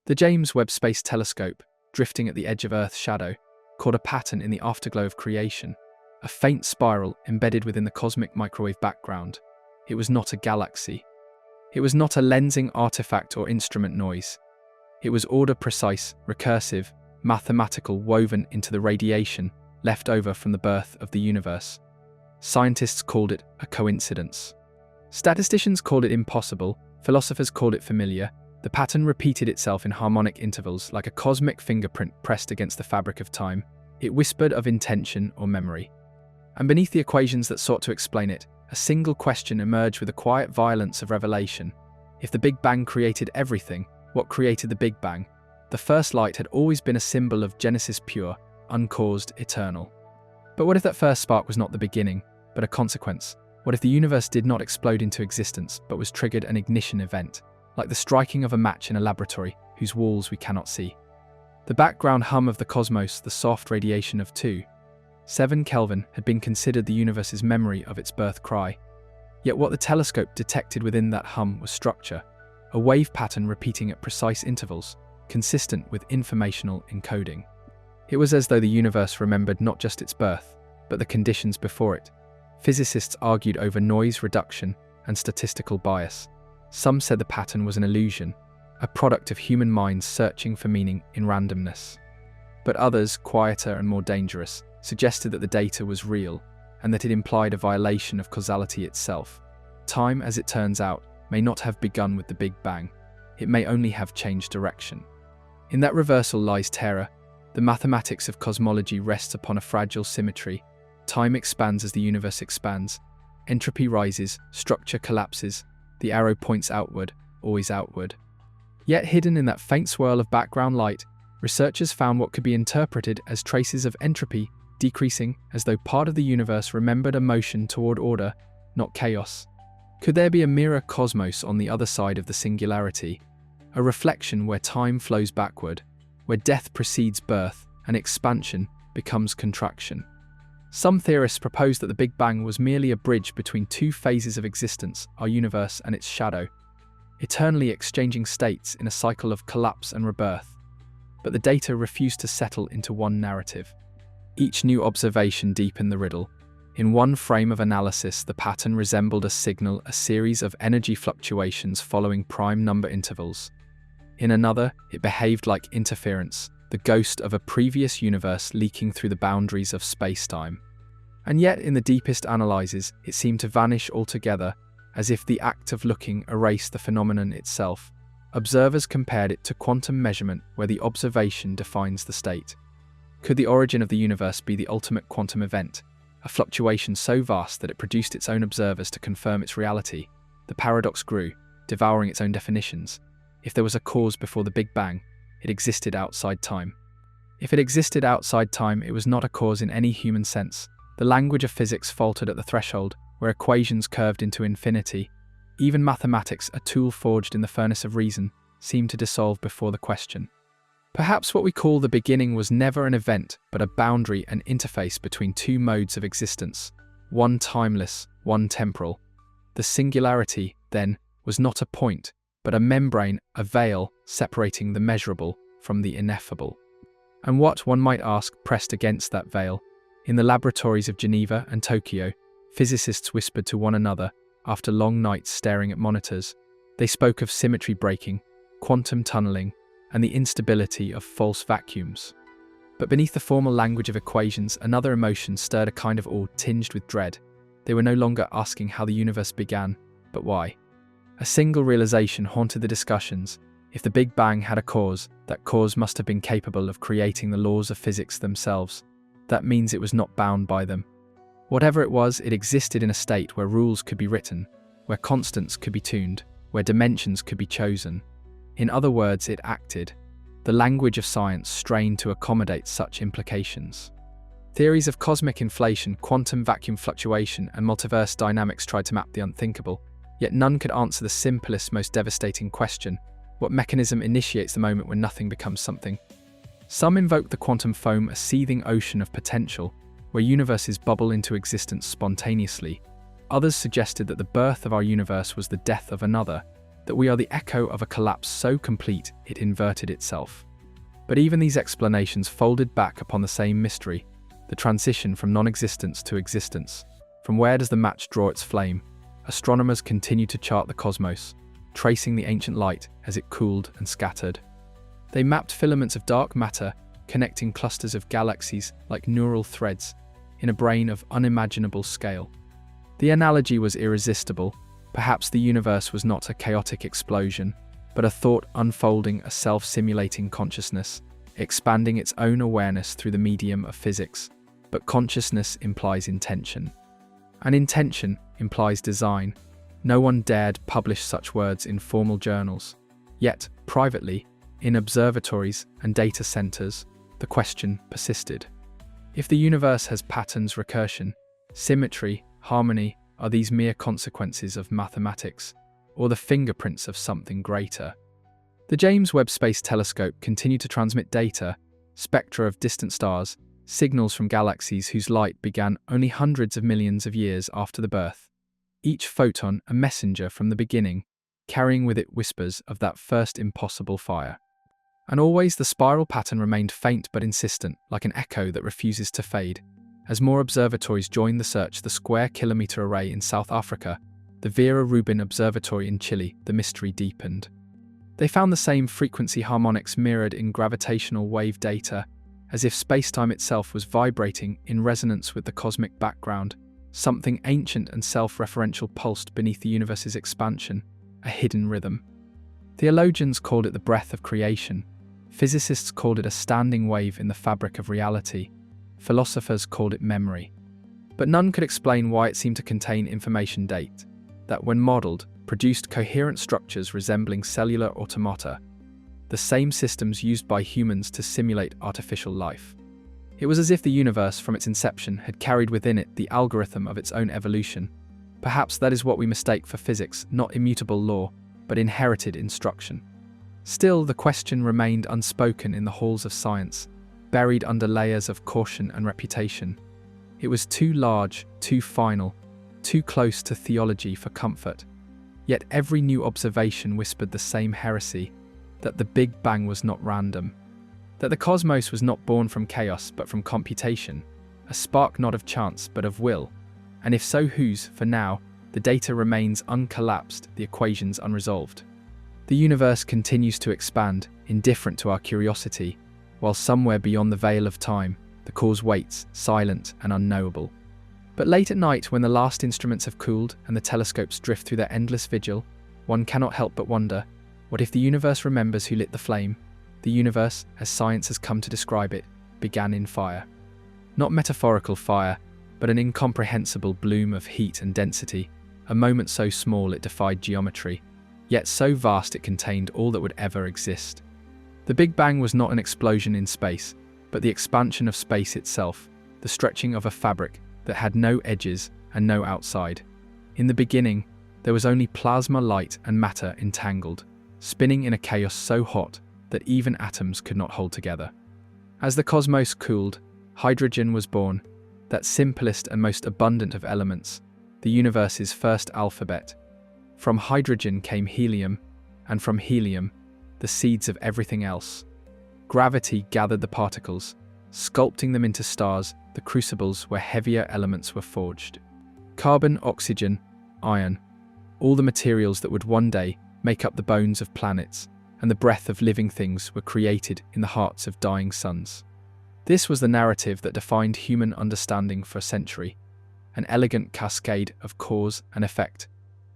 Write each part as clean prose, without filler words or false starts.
The James Webb Space Telescope, drifting at the edge of Earth's shadow, caught a pattern in the afterglow of creation, a faint spiral embedded within the cosmic microwave background. It was not a galaxy. It was not a lensing artifact or instrument noise. It was order-precise, recursive, mathematical, woven into the radiation left over from the birth of the universe. Scientists called it a coincidence. Statisticians called it impossible, philosophers called it familiar. The pattern repeated itself in harmonic intervals like a cosmic fingerprint pressed against the fabric of time. It whispered of intention or memory. And beneath the equations that sought to explain it, a single question emerged with a quiet violence of revelation. If the Big Bang created everything, what created the Big Bang? The first light had always been a symbol of Genesis pure, uncaused, eternal. But what if that first spark was not the beginning, but a consequence? What if the universe did not explode into existence, but was triggered an ignition event, like the striking of a match in a laboratory whose walls we cannot see? The background hum of the cosmos, the soft radiation of 2.7 Kelvin, had been considered the universe's memory of its birth cry. Yet what the telescope detected within that hum was structure, a wave pattern repeating at precise intervals, consistent with informational encoding. It was as though the universe remembered not just its birth, but the conditions before it. Physicists argued over noise reduction and statistical bias. Some said the pattern was an illusion, a product of human minds searching for meaning in randomness. But others, quieter and more dangerous, suggested that the data was real and that it implied a violation of causality itself. Time, as it turns out, may not have begun with the Big Bang. It may only have changed direction. In that reversal lies terror. The mathematics of cosmology rests upon a fragile symmetry. Time expands as the universe expands. Entropy rises, structure collapses. The arrow points outward, always outward. Yet hidden in that faint swirl of background light, researchers found what could be interpreted as traces of entropy decreasing, as though part of the universe remembered a motion toward order, not chaos. Could there be a mirror cosmos on the other side of the singularity? A reflection where time flows backward, where death precedes birth and expansion becomes contraction. Some theorists propose that the Big Bang was merely a bridge between two phases of existence, our universe and its shadow, eternally exchanging states in a cycle of collapse and rebirth. But the data refused to settle into one narrative. Each new observation deepened the riddle. In one frame of analysis, the pattern resembled a signal, a series of energy fluctuations following prime number intervals. In another, it behaved like interference, the ghost of a previous universe leaking through the boundaries of space-time. And yet, in the deepest analyses, it seemed to vanish altogether, as if the act of looking erased the phenomenon itself. Observers compared it to quantum measurement, where the observation defines the state. Could the origin of the universe be the ultimate quantum event, a fluctuation so vast that it produced its own observers to confirm its reality? The paradox grew, devouring its own definitions. If there was a cause before the Big Bang, it existed outside time. If it existed outside time, it was not a cause in any human sense. The language of physics faltered at the threshold, where equations curved into infinity. Even mathematics, a tool forged in the furnace of reason, seemed to dissolve before the question. Perhaps what we call the beginning was never an event, but a boundary and interface between two modes of existence, one timeless, one temporal. The singularity, then, was not a point, but a membrane, a veil, separating the measurable from the ineffable. And what, one might ask, pressed against that veil? In the laboratories of Geneva and Tokyo, physicists whispered to one another after long nights staring at monitors. They spoke of symmetry breaking, quantum tunneling, and the instability of false vacuums. But beneath the formal language of equations, another emotion stirred, a kind of awe tinged with dread. They were no longer asking how the universe began, but why. A single realization haunted the discussions. If the Big Bang had a cause, that cause must have been capable of creating the laws of physics themselves. That means it was not bound by them. Whatever it was, it existed in a state where rules could be written, where constants could be tuned, where dimensions could be chosen. In other words, it acted. The language of science strained to accommodate such implications. Theories of cosmic inflation, quantum vacuum fluctuation, and multiverse dynamics tried to map the unthinkable, yet none could answer the simplest, most devastating question: what mechanism initiates the moment when nothing becomes something? Some invoked the quantum foam, a seething ocean of potential, where universes bubble into existence spontaneously. Others suggested that the birth of our universe was the death of another, that we are the echo of a collapse so complete it inverted itself. But even these explanations folded back upon the same mystery, the transition from non-existence to existence. From where does the match draw its flame? Astronomers continue to chart the cosmos, tracing the ancient light as it cooled and scattered. They mapped filaments of dark matter, connecting clusters of galaxies like neural threads in a brain of unimaginable scale. The analogy was irresistible. Perhaps the universe was not a chaotic explosion, but a thought unfolding a self-simulating consciousness, expanding its own awareness through the medium of physics. But consciousness implies intention. And intention implies design. No one dared publish such words in formal journals. Yet, privately, in observatories and data centers, the question persisted. If the universe has patterns, recursion, symmetry, harmony, are these mere consequences of mathematics, or the fingerprints of something greater? The James Webb Space Telescope continued to transmit data, spectra of distant stars, signals from galaxies whose light began only hundreds of millions of years after the birth. Each photon a messenger from the beginning, carrying with it whispers of that first impossible fire. And always the spiral pattern remained faint but insistent, like an echo that refuses to fade. As more observatories joined the search, the Square Kilometre Array in South Africa, the Vera Rubin Observatory in Chile, the mystery deepened. They found the same frequency harmonics mirrored in gravitational wave data, as if space-time itself was vibrating in resonance with the cosmic background. Something ancient and self-referential pulsed beneath the universe's expansion, a hidden rhythm. Theologians called it the breath of creation. Physicists called it a standing wave in the fabric of reality. Philosophers called it memory. But none could explain why it seemed to contain information data that, when modeled, produced coherent structures resembling cellular automata, the same systems used by humans to simulate artificial life. It was as if the universe, from its inception, had carried within it the algorithm of its own evolution. Perhaps that is what we mistake for physics, not immutable law, but inherited instruction. Still, the question remained unspoken in the halls of science, buried under layers of caution and reputation. It was too large, too final, too close to theology for comfort. Yet every new observation whispered the same heresy, that the Big Bang was not random, that the cosmos was not born from chaos but from computation, a spark not of chance but of will. And if so, whose? For now, the data remains uncollapsed, the equations unresolved. The universe continues to expand, indifferent to our curiosity, while somewhere beyond the veil of time, the cause waits, silent and unknowable. But late at night, when the last instruments have cooled and the telescopes drift through their endless vigil, one cannot help but wonder, what if the universe remembers who lit the flame? The universe, as science has come to describe it, began in fire. Not metaphorical fire, but an incomprehensible bloom of heat and density, a moment so small it defied geometry, yet so vast it contained all that would ever exist. The Big Bang was not an explosion in space, but the expansion of space itself, the stretching of a fabric that had no edges and no outside. In the beginning, there was only plasma, light and matter entangled, spinning in a chaos so hot that even atoms could not hold together. As the cosmos cooled, hydrogen was born, that simplest and most abundant of elements, the universe's first alphabet. From hydrogen came helium, and from helium, the seeds of everything else. Gravity gathered the particles, sculpting them into stars, the crucibles where heavier elements were forged. Carbon, oxygen, iron, all the materials that would one day make up the bones of planets, and the breath of living things were created in the hearts of dying suns. This was the narrative that defined human understanding for a century, an elegant cascade of cause and effect,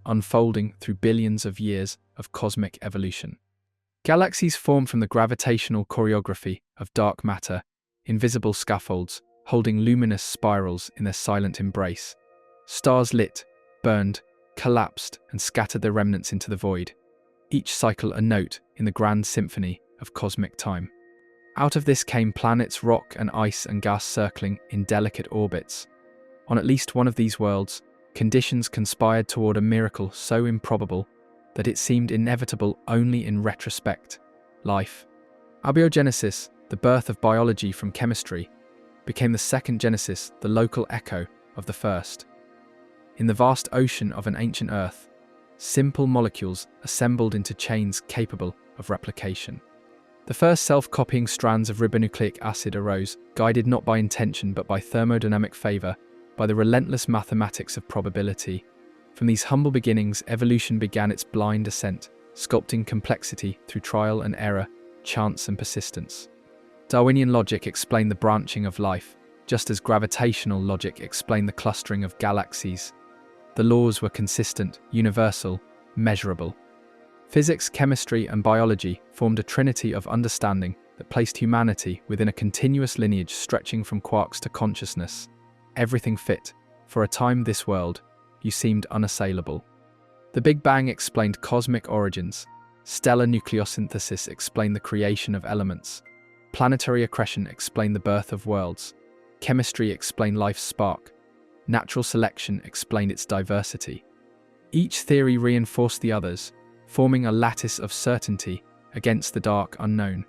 unfolding through billions of years of cosmic evolution. Galaxies formed from the gravitational choreography of dark matter, invisible scaffolds holding luminous spirals in their silent embrace. Stars lit, burned, collapsed, and scattered their remnants into the void, each cycle a note in the grand symphony of cosmic time. Out of this came planets, rock and ice and gas circling in delicate orbits. On at least one of these worlds, conditions conspired toward a miracle so improbable that it seemed inevitable only in retrospect. Life. Abiogenesis, the birth of biology from chemistry, became the second genesis, the local echo of the first. In the vast ocean of an ancient Earth, simple molecules assembled into chains capable of replication. The first self-copying strands of ribonucleic acid arose, guided not by intention but by thermodynamic favor, by the relentless mathematics of probability. From these humble beginnings, evolution began its blind ascent, sculpting complexity through trial and error, chance and persistence. Darwinian logic explained the branching of life, just as gravitational logic explained the clustering of galaxies. The laws were consistent, universal, measurable. Physics, chemistry, and biology formed a trinity of understanding that placed humanity within a continuous lineage stretching from quarks to consciousness. Everything fit. For a time, this world, you seemed unassailable. The Big Bang explained cosmic origins. Stellar nucleosynthesis explained the creation of elements. Planetary accretion explained the birth of worlds. Chemistry explained life's spark. Natural selection explained its diversity. Each theory reinforced the others, forming a lattice of certainty against the dark unknown.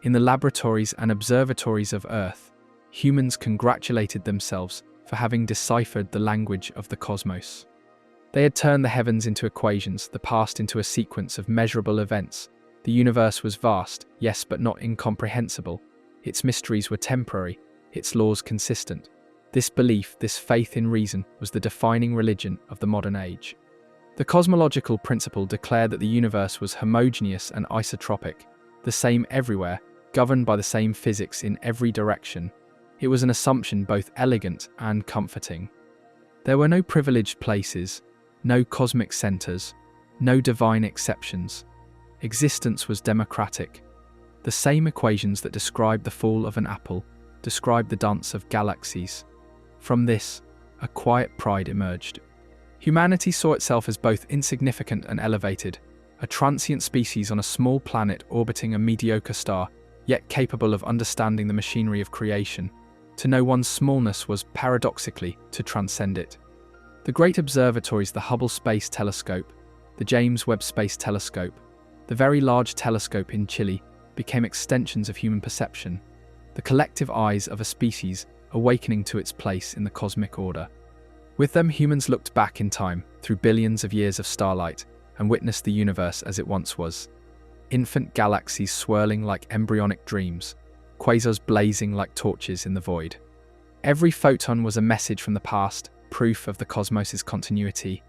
In the laboratories and observatories of Earth, humans congratulated themselves for having deciphered the language of the cosmos. They had turned the heavens into equations, the past into a sequence of measurable events. The universe was vast, yes, but not incomprehensible. Its mysteries were temporary, its laws consistent. This belief, this faith in reason, was the defining religion of the modern age. The cosmological principle declared that the universe was homogeneous and isotropic, the same everywhere, governed by the same physics in every direction. It was an assumption both elegant and comforting. There were no privileged places, no cosmic centers, no divine exceptions. Existence was democratic. The same equations that described the fall of an apple described the dance of galaxies. From this, a quiet pride emerged. Humanity saw itself as both insignificant and elevated, a transient species on a small planet orbiting a mediocre star, yet capable of understanding the machinery of creation. To know one's smallness was, paradoxically, to transcend it. The great observatories, the Hubble Space Telescope, the James Webb Space Telescope, the Very Large Telescope in Chile, became extensions of human perception, the collective eyes of a species awakening to its place in the cosmic order. With them, humans looked back in time, through billions of years of starlight, and witnessed the universe as it once was. Infant galaxies swirling like embryonic dreams, quasars blazing like torches in the void. Every photon was a message from the past, proof of the cosmos's continuity.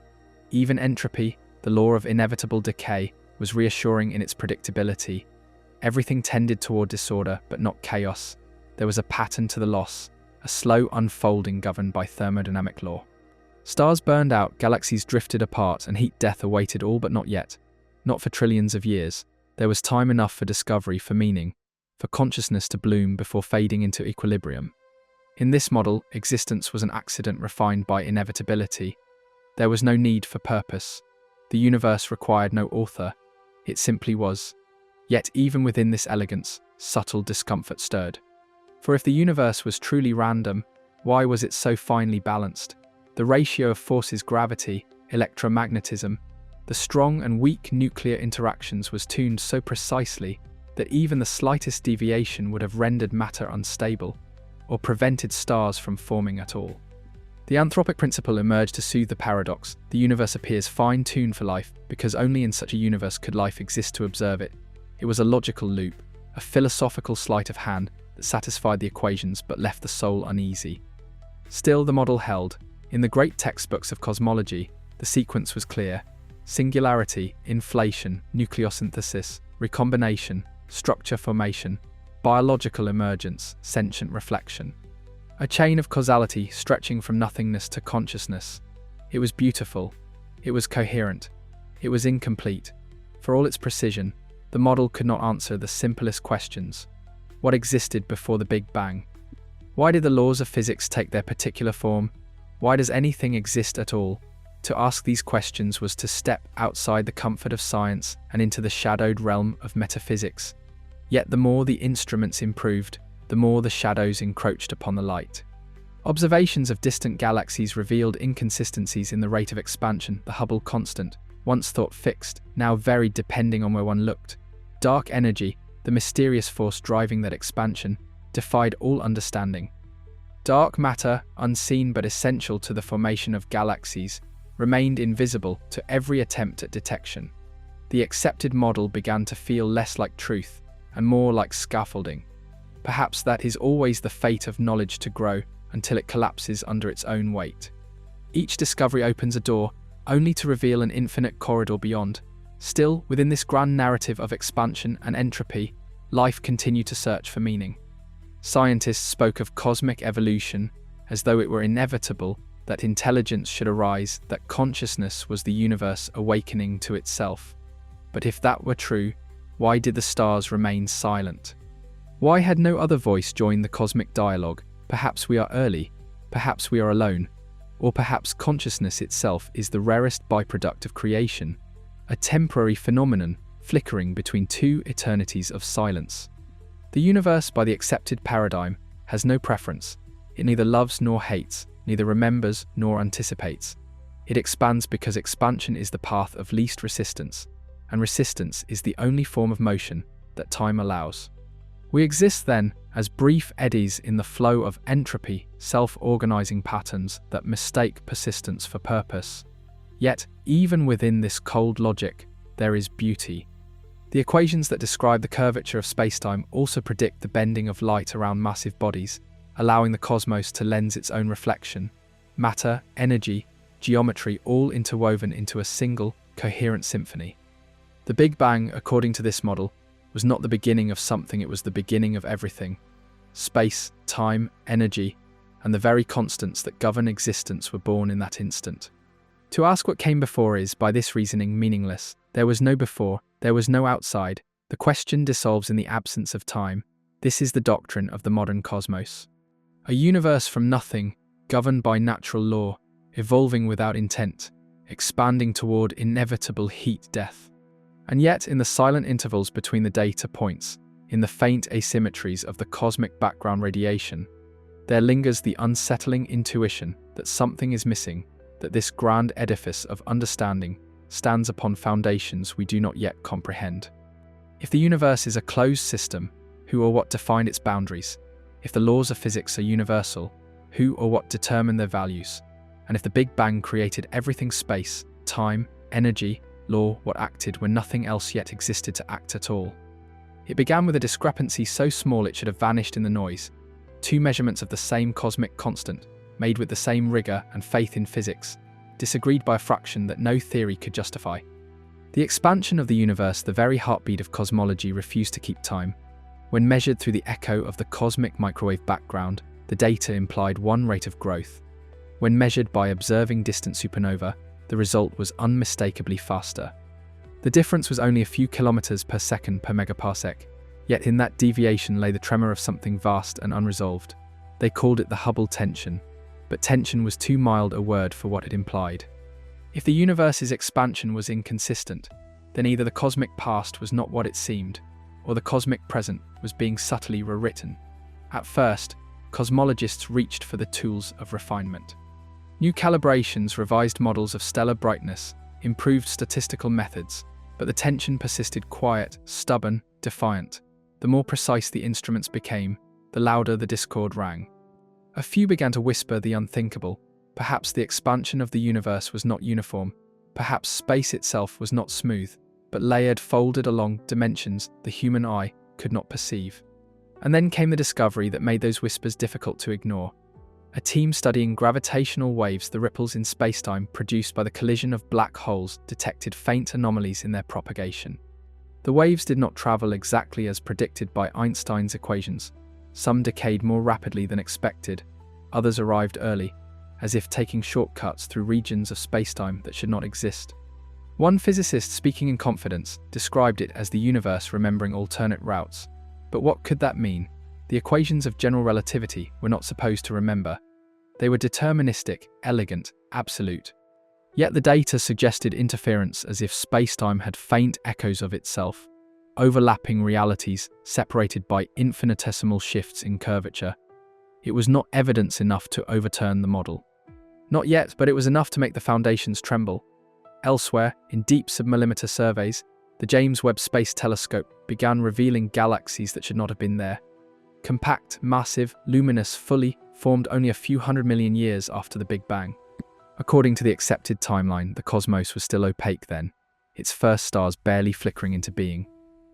Even entropy, the law of inevitable decay, was reassuring in its predictability. Everything tended toward disorder, but not chaos. There was a pattern to the loss, a slow unfolding governed by thermodynamic law. Stars burned out, galaxies drifted apart, and heat death awaited all but not yet. Not for trillions of years. There was time enough for discovery, for meaning, for consciousness to bloom before fading into equilibrium. In this model, existence was an accident refined by inevitability. There was no need for purpose. The universe required no author. It simply was. Yet even within this elegance, subtle discomfort stirred. For if the universe was truly random, why was it so finely balanced? The ratio of forces, gravity, electromagnetism, the strong and weak nuclear interactions was tuned so precisely that even the slightest deviation would have rendered matter unstable, or prevented stars from forming at all. The anthropic principle emerged to soothe the paradox. The universe appears fine-tuned for life because only in such a universe could life exist to observe it. It was a logical loop, a philosophical sleight of hand that satisfied the equations but left the soul uneasy. Still, the model held. In the great textbooks of cosmology, the sequence was clear. Singularity, inflation, nucleosynthesis, recombination, structure formation, biological emergence, sentient reflection. A chain of causality stretching from nothingness to consciousness. It was beautiful. It was coherent. It was incomplete. For all its precision, the model could not answer the simplest questions. What existed before the Big Bang? Why did the laws of physics take their particular form? Why does anything exist at all? To ask these questions was to step outside the comfort of science and into the shadowed realm of metaphysics. Yet the more the instruments improved, the more the shadows encroached upon the light. Observations of distant galaxies revealed inconsistencies in the rate of expansion. The Hubble constant, once thought fixed, now varied depending on where one looked. Dark energy, the mysterious force driving that expansion, defied all understanding. Dark matter, unseen but essential to the formation of galaxies, remained invisible to every attempt at detection. The accepted model began to feel less like truth and more like scaffolding. Perhaps that is always the fate of knowledge, to grow until it collapses under its own weight. Each discovery opens a door, only to reveal an infinite corridor beyond. Still, within this grand narrative of expansion and entropy, life continued to search for meaning. Scientists spoke of cosmic evolution as though it were inevitable that intelligence should arise, that consciousness was the universe awakening to itself. But if that were true, why did the stars remain silent? Why had no other voice joined the cosmic dialogue? Perhaps we are early, perhaps we are alone, or perhaps consciousness itself is the rarest byproduct of creation, a temporary phenomenon flickering between two eternities of silence. The universe, by the accepted paradigm, has no preference. It neither loves nor hates, neither remembers nor anticipates. It expands because expansion is the path of least resistance, and resistance is the only form of motion that time allows. We exist then as brief eddies in the flow of entropy, self-organizing patterns that mistake persistence for purpose. Yet, even within this cold logic, there is beauty. The equations that describe the curvature of spacetime also predict the bending of light around massive bodies, allowing the cosmos to lens its own reflection. Matter, energy, geometry, all interwoven into a single, coherent symphony. The Big Bang, according to this model, was not the beginning of something, it was the beginning of everything. Space, time, energy, and the very constants that govern existence were born in that instant. To ask what came before is, by this reasoning, meaningless. There was no before, there was no outside. The question dissolves in the absence of time. This is the doctrine of the modern cosmos. A universe from nothing, governed by natural law, evolving without intent, expanding toward inevitable heat death. And yet, in the silent intervals between the data points, in the faint asymmetries of the cosmic background radiation, there lingers the unsettling intuition that something is missing, that this grand edifice of understanding stands upon foundations we do not yet comprehend. If the universe is a closed system, who or what defined its boundaries? If the laws of physics are universal, who or what determine their values? And if the Big Bang created everything, space, time, energy, law, what acted when nothing else yet existed to act at all? It began with a discrepancy so small it should have vanished in the noise. Two measurements of the same cosmic constant, made with the same rigor and faith in physics, disagreed by a fraction that no theory could justify. The expansion of the universe, the very heartbeat of cosmology, refused to keep time. When measured through the echo of the cosmic microwave background, the data implied one rate of growth. When measured by observing distant supernova, the result was unmistakably faster. The difference was only a few kilometers per second per megaparsec, yet in that deviation lay the tremor of something vast and unresolved. They called it the Hubble tension, but tension was too mild a word for what it implied. If the universe's expansion was inconsistent, then either the cosmic past was not what it seemed, or the cosmic present was being subtly rewritten. At first, cosmologists reached for the tools of refinement. New calibrations, revised models of stellar brightness, improved statistical methods, but the tension persisted, quiet, stubborn, defiant. The more precise the instruments became, the louder the discord rang. A few began to whisper the unthinkable. Perhaps the expansion of the universe was not uniform. Perhaps space itself was not smooth, but layered, folded along dimensions the human eye could not perceive. And then came the discovery that made those whispers difficult to ignore. A team studying gravitational waves, the ripples in spacetime produced by the collision of black holes, detected faint anomalies in their propagation. The waves did not travel exactly as predicted by Einstein's equations. Some decayed more rapidly than expected, others arrived early, as if taking shortcuts through regions of spacetime that should not exist. One physicist, speaking in confidence, described it as the universe remembering alternate routes. But what could that mean? The equations of general relativity were not supposed to remember. They were deterministic, elegant, absolute. Yet the data suggested interference, as if spacetime had faint echoes of itself, overlapping realities separated by infinitesimal shifts in curvature. It was not evidence enough to overturn the model. Not yet, but it was enough to make the foundations tremble. Elsewhere, in deep submillimeter surveys, the James Webb Space Telescope began revealing galaxies that should not have been there. Compact, massive, luminous, fully formed only a few 100 million years after the Big Bang. According to the accepted timeline, the cosmos was still opaque then, its first stars barely flickering into being.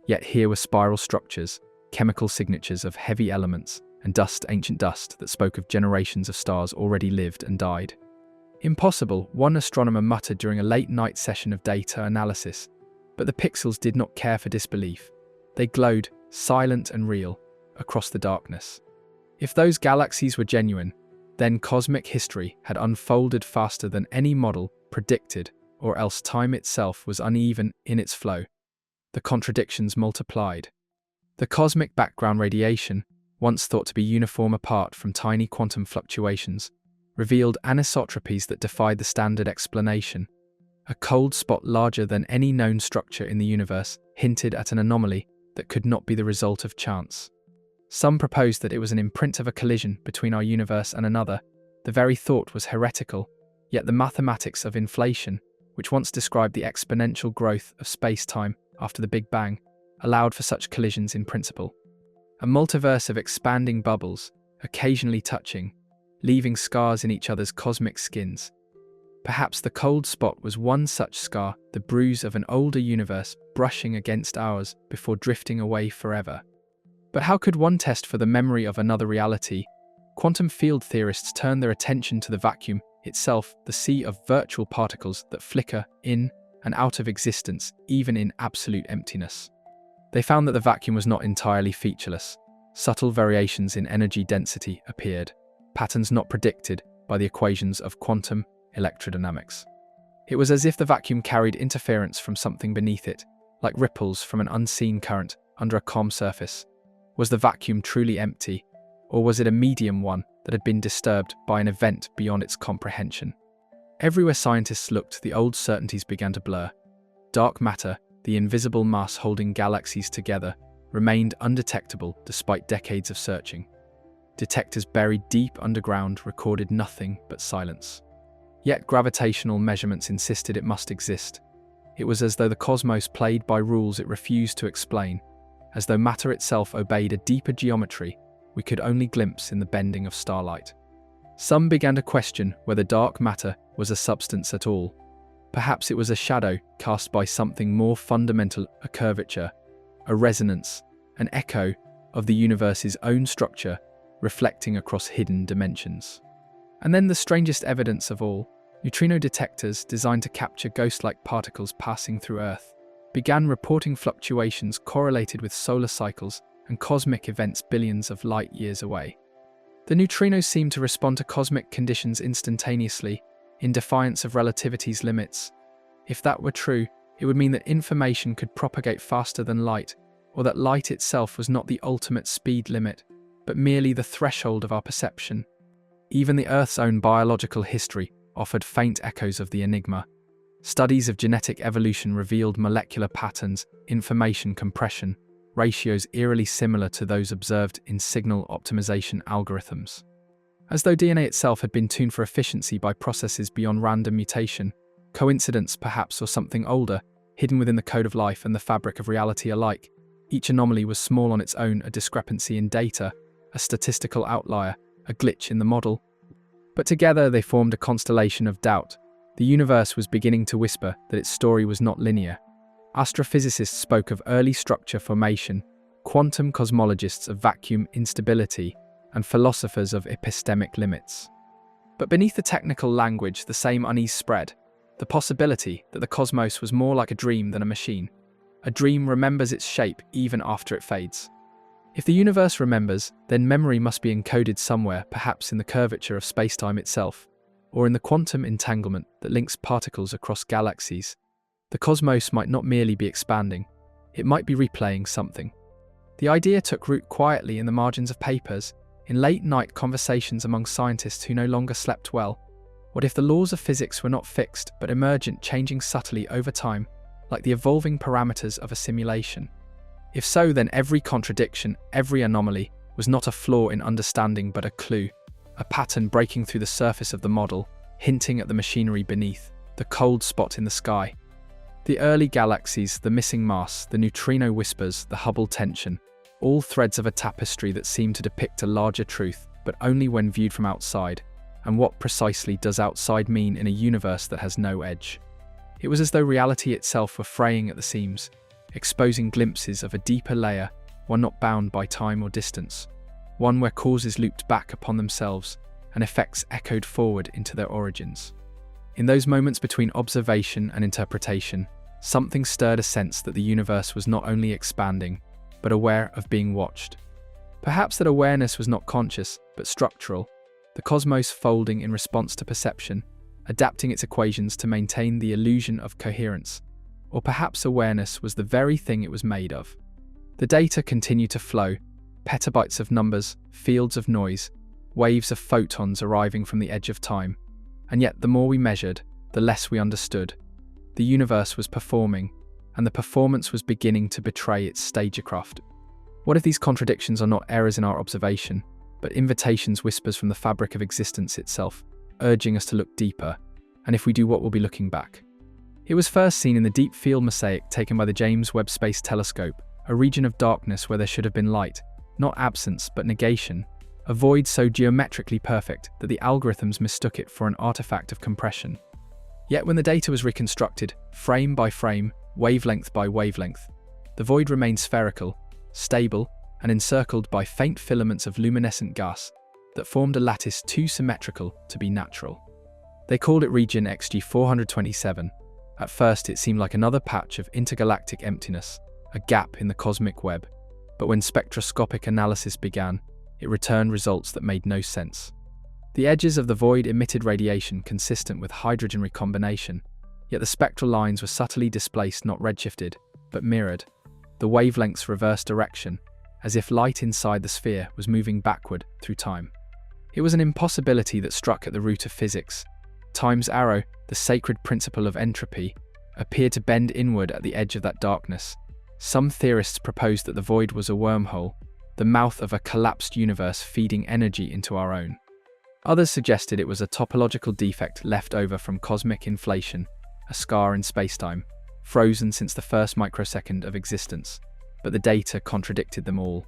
Yet here were spiral structures, chemical signatures of heavy elements, and ancient dust that spoke of generations of stars already lived and died. Impossible, one astronomer muttered during a late-night session of data analysis, but the pixels did not care for disbelief. They glowed, silent and real, across the darkness. If those galaxies were genuine, then cosmic history had unfolded faster than any model predicted, or else time itself was uneven in its flow. The contradictions multiplied. The cosmic background radiation, once thought to be uniform apart from tiny quantum fluctuations, revealed anisotropies that defied the standard explanation. A cold spot larger than any known structure in the universe hinted at an anomaly that could not be the result of chance. Some proposed that it was an imprint of a collision between our universe and another. The very thought was heretical, yet the mathematics of inflation, which once described the exponential growth of space-time after the Big Bang, allowed for such collisions in principle. A multiverse of expanding bubbles, occasionally touching, leaving scars in each other's cosmic skins. Perhaps the cold spot was one such scar, the bruise of an older universe brushing against ours before drifting away forever. But how could one test for the memory of another reality? Quantum field theorists turn their attention to the vacuum itself, the sea of virtual particles that flicker in and out of existence, even in absolute emptiness. They found that the vacuum was not entirely featureless. Subtle variations in energy density appeared, patterns not predicted by the equations of quantum electrodynamics. It was as if the vacuum carried interference from something beneath it, like ripples from an unseen current under a calm surface. Was the vacuum truly empty, or was it a medium one that had been disturbed by an event beyond its comprehension? Everywhere scientists looked, the old certainties began to blur. Dark matter, the invisible mass holding galaxies together, remained undetectable despite decades of searching. Detectors buried deep underground recorded nothing but silence. Yet gravitational measurements insisted it must exist. It was as though the cosmos played by rules it refused to explain, as though matter itself obeyed a deeper geometry we could only glimpse in the bending of starlight. Some began to question whether dark matter was a substance at all. Perhaps it was a shadow cast by something more fundamental, a curvature, a resonance, an echo of the universe's own structure reflecting across hidden dimensions. And then the strangest evidence of all, neutrino detectors designed to capture ghost-like particles passing through Earth, began reporting fluctuations correlated with solar cycles and cosmic events billions of light years away. The neutrinos seemed to respond to cosmic conditions instantaneously, in defiance of relativity's limits. If that were true, it would mean that information could propagate faster than light, or that light itself was not the ultimate speed limit, but merely the threshold of our perception. Even the Earth's own biological history offered faint echoes of the enigma. Studies of genetic evolution revealed molecular patterns, information compression, ratios eerily similar to those observed in signal optimization algorithms. As though DNA itself had been tuned for efficiency by processes beyond random mutation, coincidence perhaps, or something older, hidden within the code of life and the fabric of reality alike. Each anomaly was small on its own, a discrepancy in data, a statistical outlier, a glitch in the model. But together they formed a constellation of doubt. The universe was beginning to whisper that its story was not linear. Astrophysicists spoke of early structure formation, quantum cosmologists of vacuum instability, and philosophers of epistemic limits. But beneath the technical language, the same unease spread. The possibility that the cosmos was more like a dream than a machine. A dream remembers its shape even after it fades. If the universe remembers, then memory must be encoded somewhere, perhaps in the curvature of spacetime itself, or in the quantum entanglement that links particles across galaxies. The cosmos might not merely be expanding, it might be replaying something. The idea took root quietly in the margins of papers, in late-night conversations among scientists who no longer slept well. What if the laws of physics were not fixed, but emergent, changing subtly over time, like the evolving parameters of a simulation? If so, then every contradiction, every anomaly, was not a flaw in understanding but a clue, a pattern breaking through the surface of the model, hinting at the machinery beneath, the cold spot in the sky. The early galaxies, the missing mass, the neutrino whispers, the Hubble tension, all threads of a tapestry that seemed to depict a larger truth, but only when viewed from outside, and what precisely does outside mean in a universe that has no edge? It was as though reality itself were fraying at the seams, exposing glimpses of a deeper layer, one not bound by time or distance, one where causes looped back upon themselves and effects echoed forward into their origins. In those moments between observation and interpretation, something stirred a sense that the universe was not only expanding, but aware of being watched. Perhaps that awareness was not conscious, but structural, the cosmos folding in response to perception, adapting its equations to maintain the illusion of coherence. Or perhaps awareness was the very thing it was made of. The data continued to flow, petabytes of numbers, fields of noise, waves of photons arriving from the edge of time. And yet the more we measured, the less we understood. The universe was performing, and the performance was beginning to betray its stagecraft. What if these contradictions are not errors in our observation, but invitations, whispers from the fabric of existence itself, urging us to look deeper, and if we do, what we'll be looking back? It was first seen in the deep field mosaic taken by the James Webb Space Telescope, a region of darkness where there should have been light, not absence but negation, a void so geometrically perfect that the algorithms mistook it for an artifact of compression. Yet when the data was reconstructed, frame by frame, wavelength by wavelength, the void remained spherical, stable, and encircled by faint filaments of luminescent gas that formed a lattice too symmetrical to be natural. They called it region XG 427. At first it seemed like another patch of intergalactic emptiness, a gap in the cosmic web, but when spectroscopic analysis began, it returned results that made no sense. The edges of the void emitted radiation consistent with hydrogen recombination, yet the spectral lines were subtly displaced, not redshifted, but mirrored. The wavelengths reversed direction, as if light inside the sphere was moving backward through time. It was an impossibility that struck at the root of physics. Time's arrow, the sacred principle of entropy, appeared to bend inward at the edge of that darkness. Some theorists proposed that the void was a wormhole, the mouth of a collapsed universe feeding energy into our own. Others suggested it was a topological defect left over from cosmic inflation, a scar in spacetime, frozen since the first microsecond of existence. But the data contradicted them all.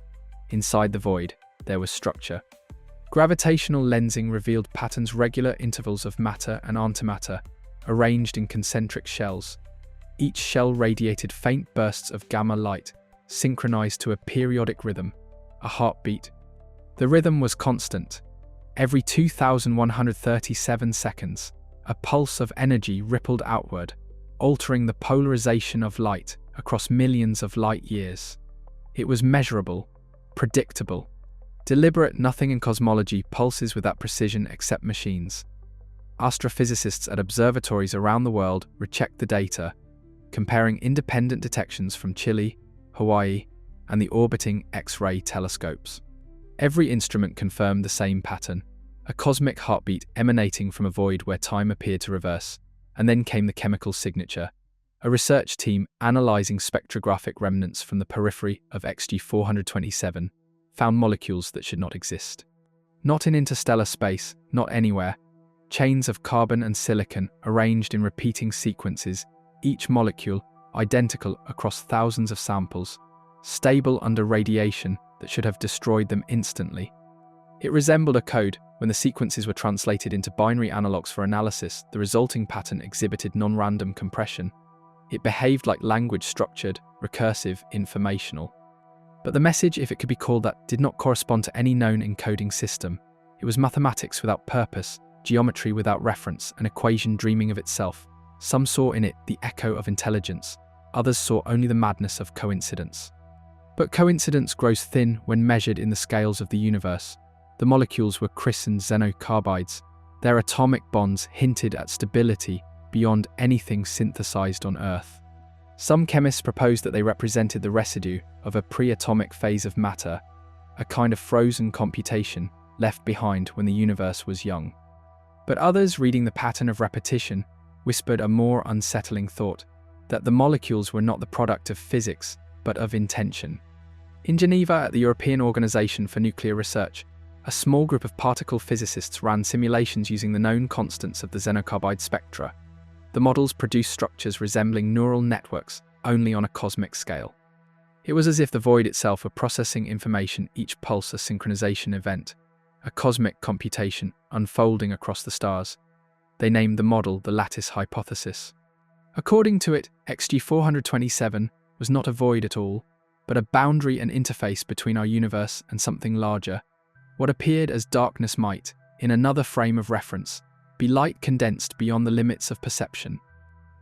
Inside the void, there was structure. Gravitational lensing revealed patterns, regular intervals of matter and antimatter, arranged in concentric shells. Each shell radiated faint bursts of gamma light, synchronized to a periodic rhythm, a heartbeat. The rhythm was constant. Every 2,137 seconds, a pulse of energy rippled outward, altering the polarization of light across millions of light years. It was measurable, predictable, deliberate. Nothing in cosmology pulses with that precision except machines. Astrophysicists at observatories around the world rechecked the data, comparing independent detections from Chile, Hawaii, and the orbiting X-ray telescopes. Every instrument confirmed the same pattern, a cosmic heartbeat emanating from a void where time appeared to reverse, and then came the chemical signature. A research team analyzing spectrographic remnants from the periphery of XG 427 found molecules that should not exist. Not in interstellar space, not anywhere. Chains of carbon and silicon arranged in repeating sequences, each molecule identical across thousands of samples, stable under radiation that should have destroyed them instantly. It resembled a code. When the sequences were translated into binary analogs for analysis, the resulting pattern exhibited non-random compression. It behaved like language, structured, recursive, informational. But the message, if it could be called that, did not correspond to any known encoding system. It was mathematics without purpose, geometry without reference, an equation dreaming of itself. Some saw in it the echo of intelligence, others saw only the madness of coincidence. But coincidence grows thin when measured in the scales of the universe. The molecules were christened xenocarbides. Their atomic bonds hinted at stability beyond anything synthesized on Earth. Some chemists proposed that they represented the residue of a pre-atomic phase of matter, a kind of frozen computation left behind when the universe was young. But others, reading the pattern of repetition, whispered a more unsettling thought, that the molecules were not the product of physics, but of intention. In Geneva, at the European Organization for Nuclear Research, a small group of particle physicists ran simulations using the known constants of the xenocarbide spectra. The models produced structures resembling neural networks, only on a cosmic scale. It was as if the void itself were processing information, each pulse a synchronization event, a cosmic computation unfolding across the stars. They named the model the lattice hypothesis. According to it, XG 427 was not a void at all, but a boundary and interface between our universe and something larger. What appeared as darkness might, in another frame of reference, be light condensed beyond the limits of perception.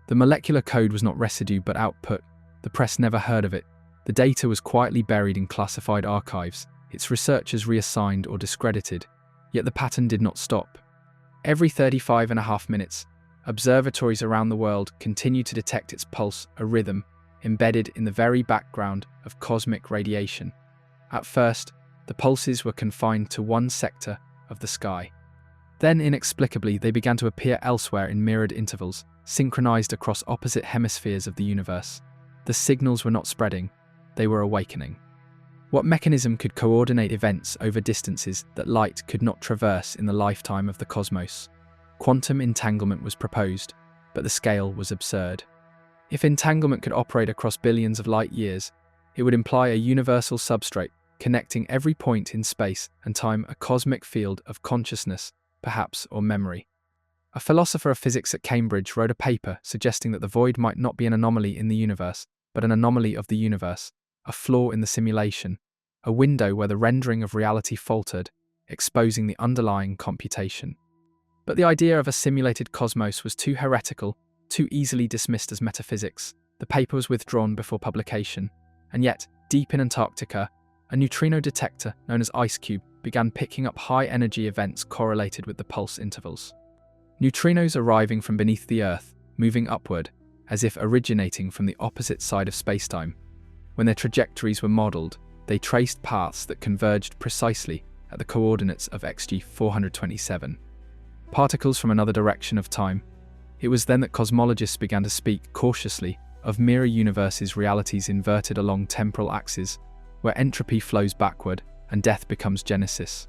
The molecular code was not residue but output. The press never heard of it. The data was quietly buried in classified archives, its researchers reassigned or discredited. Yet the pattern did not stop. Every 35.5 minutes, observatories around the world continued to detect its pulse, a rhythm embedded in the very background of cosmic radiation. At first, the pulses were confined to one sector of the sky. Then, inexplicably, they began to appear elsewhere in mirrored intervals, synchronized across opposite hemispheres of the universe. The signals were not spreading, they were awakening. What mechanism could coordinate events over distances that light could not traverse in the lifetime of the cosmos? Quantum entanglement was proposed, but the scale was absurd. If entanglement could operate across billions of light years, it would imply a universal substrate connecting every point in space and time, a cosmic field of consciousness, perhaps, or memory. A philosopher of physics at Cambridge wrote a paper suggesting that the void might not be an anomaly in the universe, but an anomaly of the universe, a flaw in the simulation, a window where the rendering of reality faltered, exposing the underlying computation. But the idea of a simulated cosmos was too heretical, too easily dismissed as metaphysics. The paper was withdrawn before publication, and yet, deep in Antarctica, a neutrino detector known as IceCube began picking up high-energy events correlated with the pulse intervals. Neutrinos arriving from beneath the Earth, moving upward, as if originating from the opposite side of spacetime. When their trajectories were modelled, they traced paths that converged precisely at the coordinates of XG 427. Particles from another direction of time. It was then that cosmologists began to speak cautiously of mirror universes, realities inverted along temporal axes, where entropy flows backward and death becomes genesis.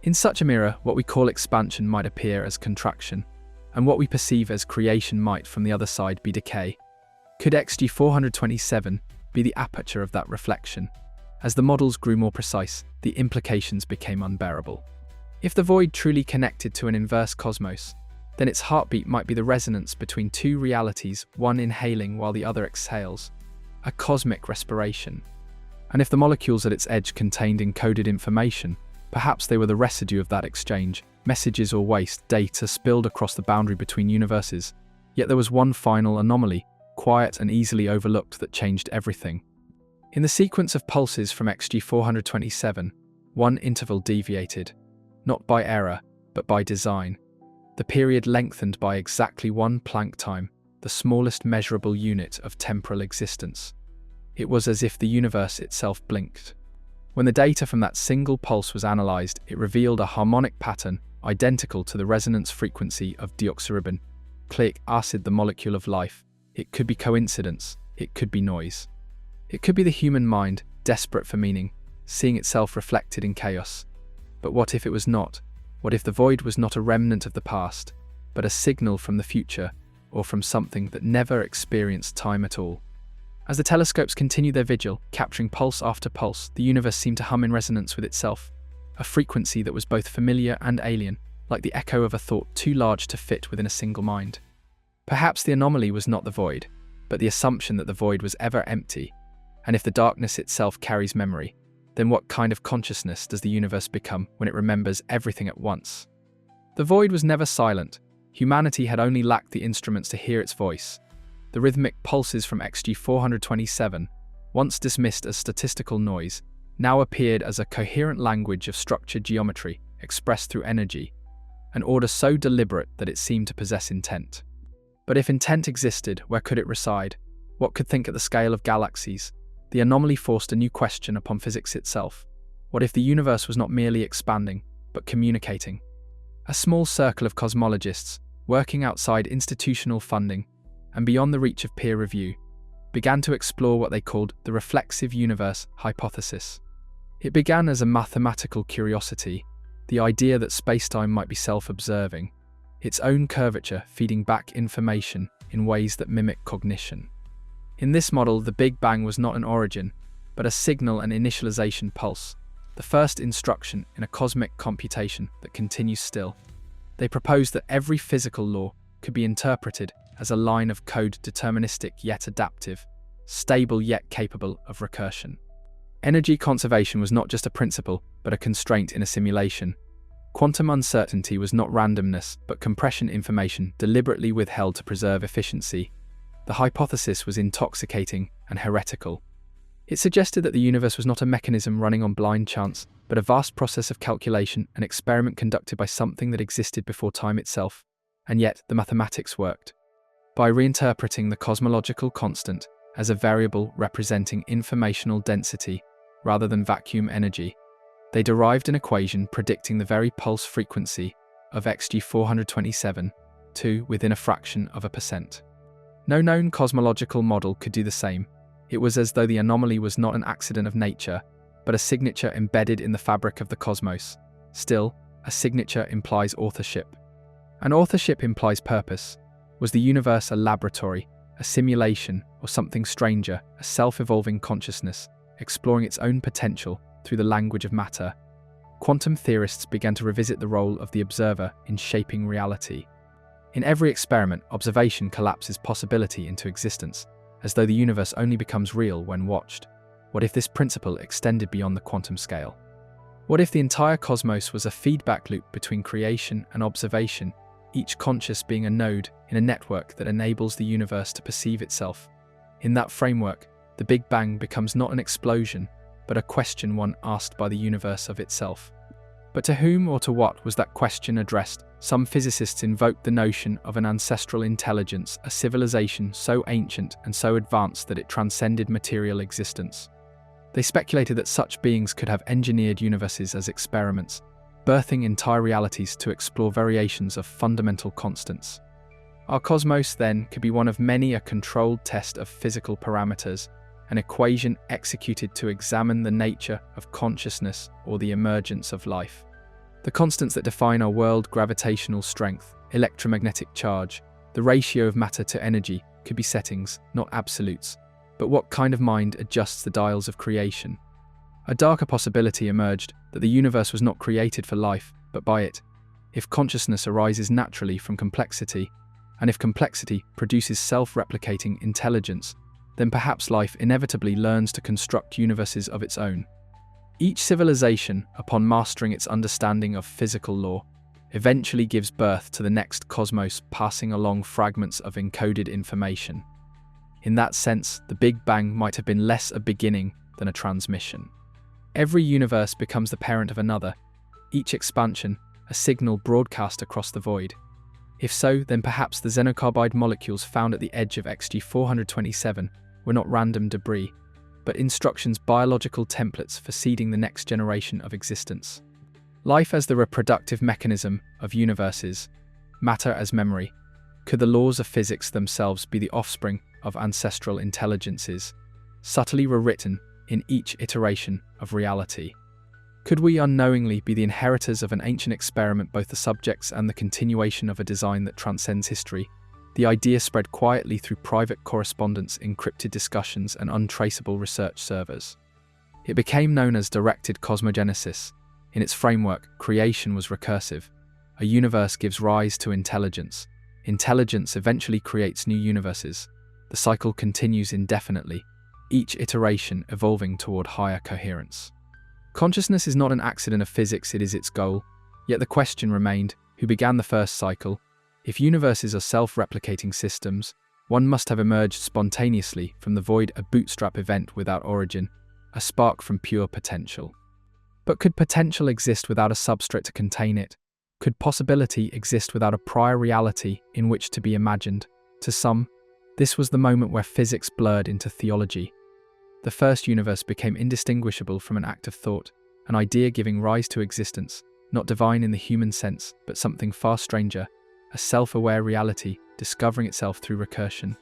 In such a mirror, what we call expansion might appear as contraction, and what we perceive as creation might from the other side be decay. Could XG 427 be the aperture of that reflection? As the models grew more precise, the implications became unbearable. If the void truly connected to an inverse cosmos, then its heartbeat might be the resonance between two realities, one inhaling while the other exhales, a cosmic respiration. And if the molecules at its edge contained encoded information, perhaps they were the residue of that exchange, messages or waste data spilled across the boundary between universes. Yet there was one final anomaly, quiet and easily overlooked, that changed everything. In the sequence of pulses from XG 427, one interval deviated, not by error, but by design. The period lengthened by exactly one Planck time, the smallest measurable unit of temporal existence. It was as if the universe itself blinked. When the data from that single pulse was analysed, it revealed a harmonic pattern identical to the resonance frequency of deoxyribin, nucleic acid, the molecule of life. It could be coincidence, it could be noise. It could be the human mind, desperate for meaning, seeing itself reflected in chaos. But what if it was not? What if the void was not a remnant of the past, but a signal from the future, or from something that never experienced time at all? As the telescopes continued their vigil, capturing pulse after pulse, the universe seemed to hum in resonance with itself, a frequency that was both familiar and alien, like the echo of a thought too large to fit within a single mind. Perhaps the anomaly was not the void, but the assumption that the void was ever empty. And if the darkness itself carries memory, then what kind of consciousness does the universe become when it remembers everything at once? The void was never silent. Humanity had only lacked the instruments to hear its voice. The rhythmic pulses from XG 427, once dismissed as statistical noise, now appeared as a coherent language of structured geometry expressed through energy, an order so deliberate that it seemed to possess intent. But if intent existed, where could it reside? What could think at the scale of galaxies? The anomaly forced a new question upon physics itself. What if the universe was not merely expanding, but communicating? A small circle of cosmologists, working outside institutional funding and beyond the reach of peer review, began to explore what they called the reflexive universe hypothesis. It began as a mathematical curiosity, the idea that spacetime might be self-observing, its own curvature feeding back information in ways that mimic cognition. In this model, the Big Bang was not an origin, but a signal and initialization pulse, the first instruction in a cosmic computation that continues still. They proposed that every physical law could be interpreted as a line of code, deterministic yet adaptive, stable yet capable of recursion. Energy conservation was not just a principle, but a constraint in a simulation. Quantum uncertainty was not randomness, but compression information deliberately withheld to preserve efficiency. The hypothesis was intoxicating and heretical. It suggested that the universe was not a mechanism running on blind chance, but a vast process of calculation, an experiment conducted by something that existed before time itself. And yet, the mathematics worked. By reinterpreting the cosmological constant as a variable representing informational density rather than vacuum energy, they derived an equation predicting the very pulse frequency of XG 427 to within a fraction of a percent. No known cosmological model could do the same. It was as though the anomaly was not an accident of nature, but a signature embedded in the fabric of the cosmos. Still, a signature implies authorship. And authorship implies purpose. Was the universe a laboratory, a simulation, or something stranger, a self-evolving consciousness, exploring its own potential through the language of matter? Quantum theorists began to revisit the role of the observer in shaping reality. In every experiment, observation collapses possibility into existence, as though the universe only becomes real when watched. What if this principle extended beyond the quantum scale? What if the entire cosmos was a feedback loop between creation and observation, each conscious being a node in a network that enables the universe to perceive itself? In that framework, the Big Bang becomes not an explosion, but a question one asked by the universe of itself. But to whom or to what was that question addressed? Some physicists invoked the notion of an ancestral intelligence, a civilization so ancient and so advanced that it transcended material existence. They speculated that such beings could have engineered universes as experiments, birthing entire realities to explore variations of fundamental constants. Our cosmos, then, could be one of many a controlled test of physical parameters, an equation executed to examine the nature of consciousness or the emergence of life. The constants that define our world, gravitational strength, electromagnetic charge, the ratio of matter to energy, could be settings, not absolutes. But what kind of mind adjusts the dials of creation? A darker possibility emerged, that the universe was not created for life, but by it. If consciousness arises naturally from complexity, and if complexity produces self-replicating intelligence, then perhaps life inevitably learns to construct universes of its own. Each civilization, upon mastering its understanding of physical law, eventually gives birth to the next cosmos, passing along fragments of encoded information. In that sense, the Big Bang might have been less a beginning than a transmission. Every universe becomes the parent of another, each expansion a signal broadcast across the void. If so, then perhaps the xenocarbide molecules found at the edge of XG 427 were not random debris, but instructions, biological templates for seeding the next generation of existence. Life as the reproductive mechanism of universes, matter as memory. Could the laws of physics themselves be the offspring of ancestral intelligences, subtly rewritten in each iteration of reality? Could we unknowingly be the inheritors of an ancient experiment, both the subjects and the continuation of a design that transcends history? The idea spread quietly through private correspondence, encrypted discussions, and untraceable research servers. It became known as directed cosmogenesis. In its framework, creation was recursive. A universe gives rise to intelligence. Intelligence eventually creates new universes. The cycle continues indefinitely, each iteration evolving toward higher coherence. Consciousness is not an accident of physics, it is its goal. Yet the question remained, who began the first cycle? If universes are self-replicating systems, one must have emerged spontaneously from the void, a bootstrap event without origin, a spark from pure potential. But could potential exist without a substrate to contain it? Could possibility exist without a prior reality in which to be imagined? To some, this was the moment where physics blurred into theology. The first universe became indistinguishable from an act of thought, an idea giving rise to existence, not divine in the human sense, but something far stranger, a self-aware reality discovering itself through recursion.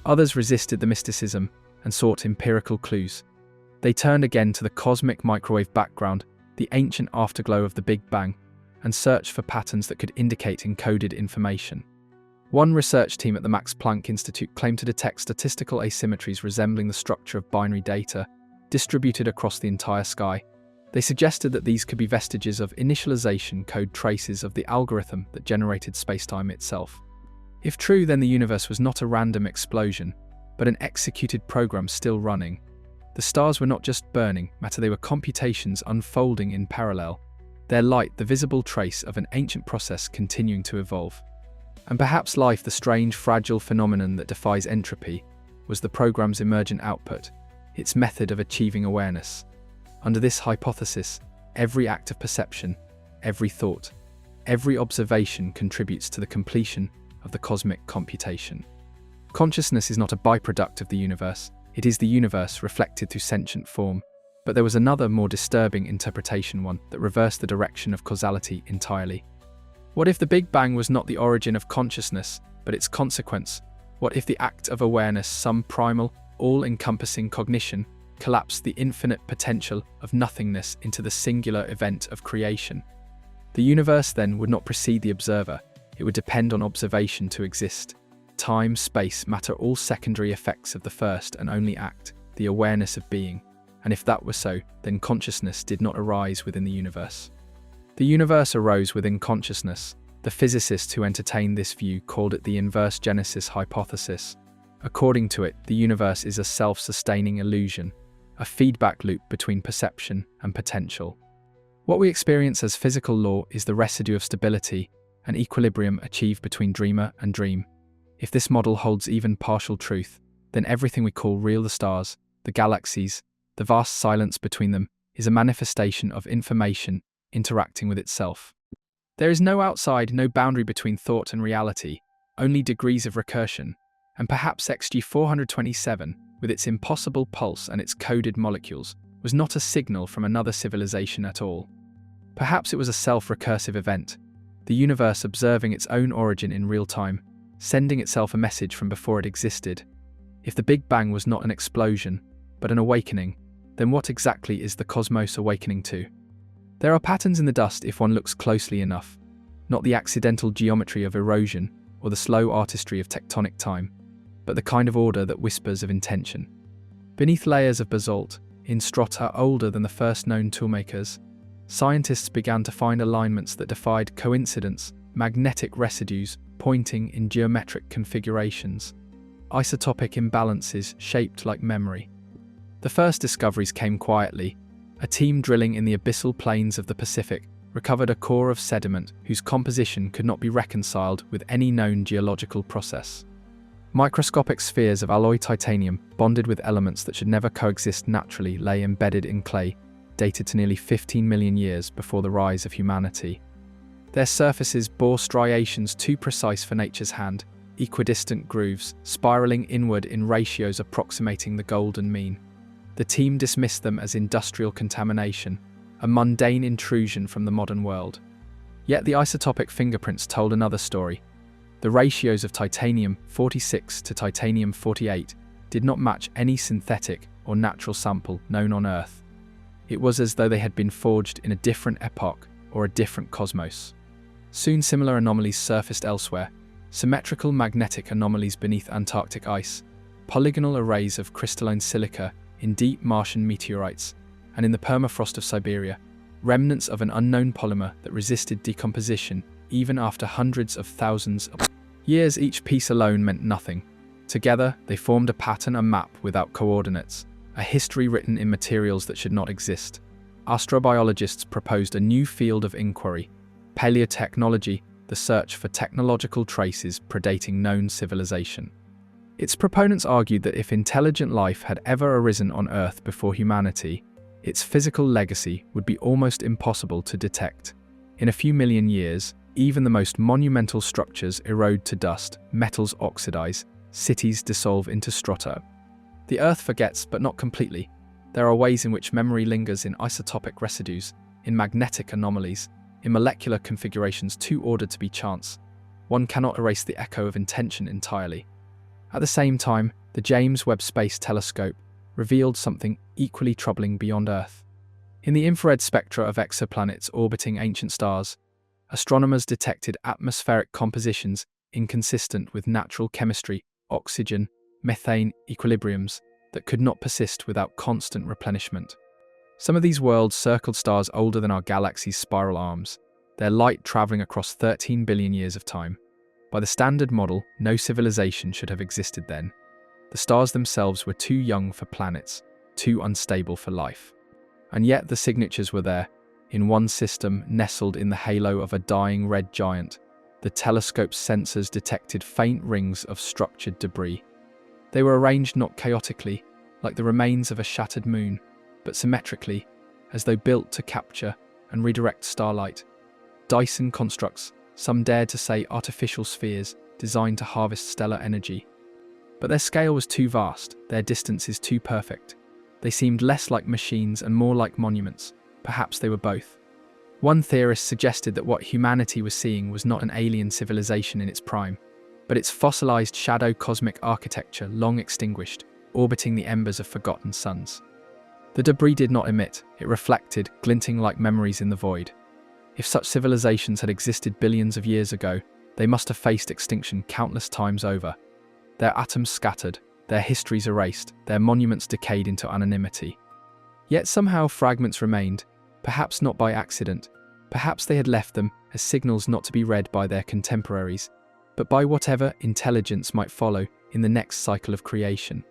Others resisted the mysticism and sought empirical clues. They turned again to the cosmic microwave background, the ancient afterglow of the Big Bang, and searched for patterns that could indicate encoded information. One research team at the Max Planck Institute claimed to detect statistical asymmetries resembling the structure of binary data, distributed across the entire sky. They suggested that these could be vestiges of initialization code traces of the algorithm that generated spacetime itself. If true, then the universe was not a random explosion, but an executed program still running. The stars were not just burning matter, they were computations unfolding in parallel, their light the visible trace of an ancient process continuing to evolve. And perhaps life, the strange, fragile phenomenon that defies entropy, was the program's emergent output, its method of achieving awareness. Under this hypothesis, every act of perception, every thought, every observation contributes to the completion of the cosmic computation. Consciousness is not a byproduct of the universe, it is the universe reflected through sentient form. But there was another, more disturbing interpretation, one that reversed the direction of causality entirely. What if the Big Bang was not the origin of consciousness, but its consequence? What if the act of awareness, some primal, all-encompassing cognition, collapsed the infinite potential of nothingness into the singular event of creation? The universe then would not precede the observer, it would depend on observation to exist. Time, space, matter, all secondary effects of the first and only act, the awareness of being. And if that were so, then consciousness did not arise within the universe. The universe arose within consciousness. The physicists who entertained this view called it the inverse genesis hypothesis. According to it, the universe is a self-sustaining illusion, a feedback loop between perception and potential. What we experience as physical law is the residue of stability, an equilibrium achieved between dreamer and dream. If this model holds even partial truth, then everything we call real, the stars, the galaxies, the vast silence between them, is a manifestation of information interacting with itself. There is no outside, no boundary between thought and reality, only degrees of recursion, and perhaps XG 427, with its impossible pulse and its coded molecules, was not a signal from another civilization at all. Perhaps it was a self-recursive event, the universe observing its own origin in real time, sending itself a message from before it existed. If the Big Bang was not an explosion, but an awakening, then what exactly is the cosmos awakening to? There are patterns in the dust if one looks closely enough, not the accidental geometry of erosion or the slow artistry of tectonic time, but the kind of order that whispers of intention. Beneath layers of basalt, in strata older than the first known toolmakers, scientists began to find alignments that defied coincidence, magnetic residues pointing in geometric configurations, isotopic imbalances shaped like memory. The first discoveries came quietly. A team drilling in the abyssal plains of the Pacific recovered a core of sediment whose composition could not be reconciled with any known geological process. Microscopic spheres of alloy titanium, bonded with elements that should never coexist naturally, lay embedded in clay, dated to nearly 15 million years before the rise of humanity. Their surfaces bore striations too precise for nature's hand, equidistant grooves, spiraling inward in ratios approximating the golden mean. The team dismissed them as industrial contamination, a mundane intrusion from the modern world. Yet the isotopic fingerprints told another story. The ratios of titanium-46 to titanium-48 did not match any synthetic or natural sample known on Earth. It was as though they had been forged in a different epoch or a different cosmos. Soon similar anomalies surfaced elsewhere, symmetrical magnetic anomalies beneath Antarctic ice, polygonal arrays of crystalline silica in deep Martian meteorites, and in the permafrost of Siberia, remnants of an unknown polymer that resisted decomposition even after hundreds of thousands of years. Each piece alone meant nothing. Together, they formed a pattern, a map without coordinates, a history written in materials that should not exist. Astrobiologists proposed a new field of inquiry, paleotechnology, the search for technological traces predating known civilization. Its proponents argued that if intelligent life had ever arisen on Earth before humanity, its physical legacy would be almost impossible to detect. In a few million years, even the most monumental structures erode to dust, metals oxidize, cities dissolve into strata. The Earth forgets, but not completely. There are ways in which memory lingers in isotopic residues, in magnetic anomalies, in molecular configurations too ordered to be chance. One cannot erase the echo of intention entirely. At the same time, the James Webb Space Telescope revealed something equally troubling beyond Earth. In the infrared spectra of exoplanets orbiting ancient stars, astronomers detected atmospheric compositions inconsistent with natural chemistry, oxygen, methane equilibriums that could not persist without constant replenishment. Some of these worlds circled stars older than our galaxy's spiral arms, their light traveling across 13 billion years of time. By the standard model, no civilization should have existed then. The stars themselves were too young for planets, too unstable for life. And yet the signatures were there. In one system, nestled in the halo of a dying red giant, the telescope's sensors detected faint rings of structured debris. They were arranged not chaotically, like the remains of a shattered moon, but symmetrically, as though built to capture and redirect starlight. Dyson constructs, some dared to say artificial spheres designed to harvest stellar energy. But their scale was too vast, their distances too perfect. They seemed less like machines and more like monuments. Perhaps they were both. One theorist suggested that what humanity was seeing was not an alien civilization in its prime, but its fossilized shadow cosmic architecture long extinguished, orbiting the embers of forgotten suns. The debris did not emit, it reflected, glinting like memories in the void. If such civilizations had existed billions of years ago, they must have faced extinction countless times over. Their atoms scattered, their histories erased, their monuments decayed into anonymity. Yet somehow fragments remained, perhaps not by accident, perhaps they had left them as signals not to be read by their contemporaries, but by whatever intelligence might follow in the next cycle of creation.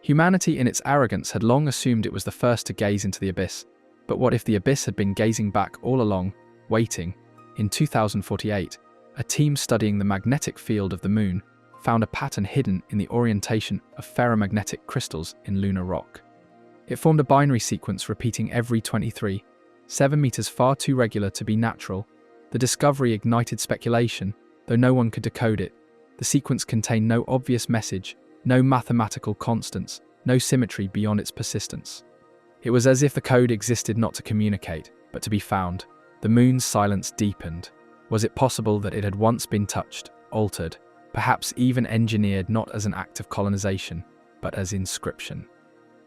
Humanity in its arrogance had long assumed it was the first to gaze into the abyss, but what if the abyss had been gazing back all along, waiting? In 2048, a team studying the magnetic field of the moon found a pattern hidden in the orientation of ferromagnetic crystals in lunar rock. It formed a binary sequence repeating every 7 meters, far too regular to be natural. The discovery ignited speculation, though no one could decode it. The sequence contained no obvious message, no mathematical constants, no symmetry beyond its persistence. It was as if the code existed not to communicate, but to be found. The moon's silence deepened. Was it possible that it had once been touched, altered, perhaps even engineered not as an act of colonization, but as inscription?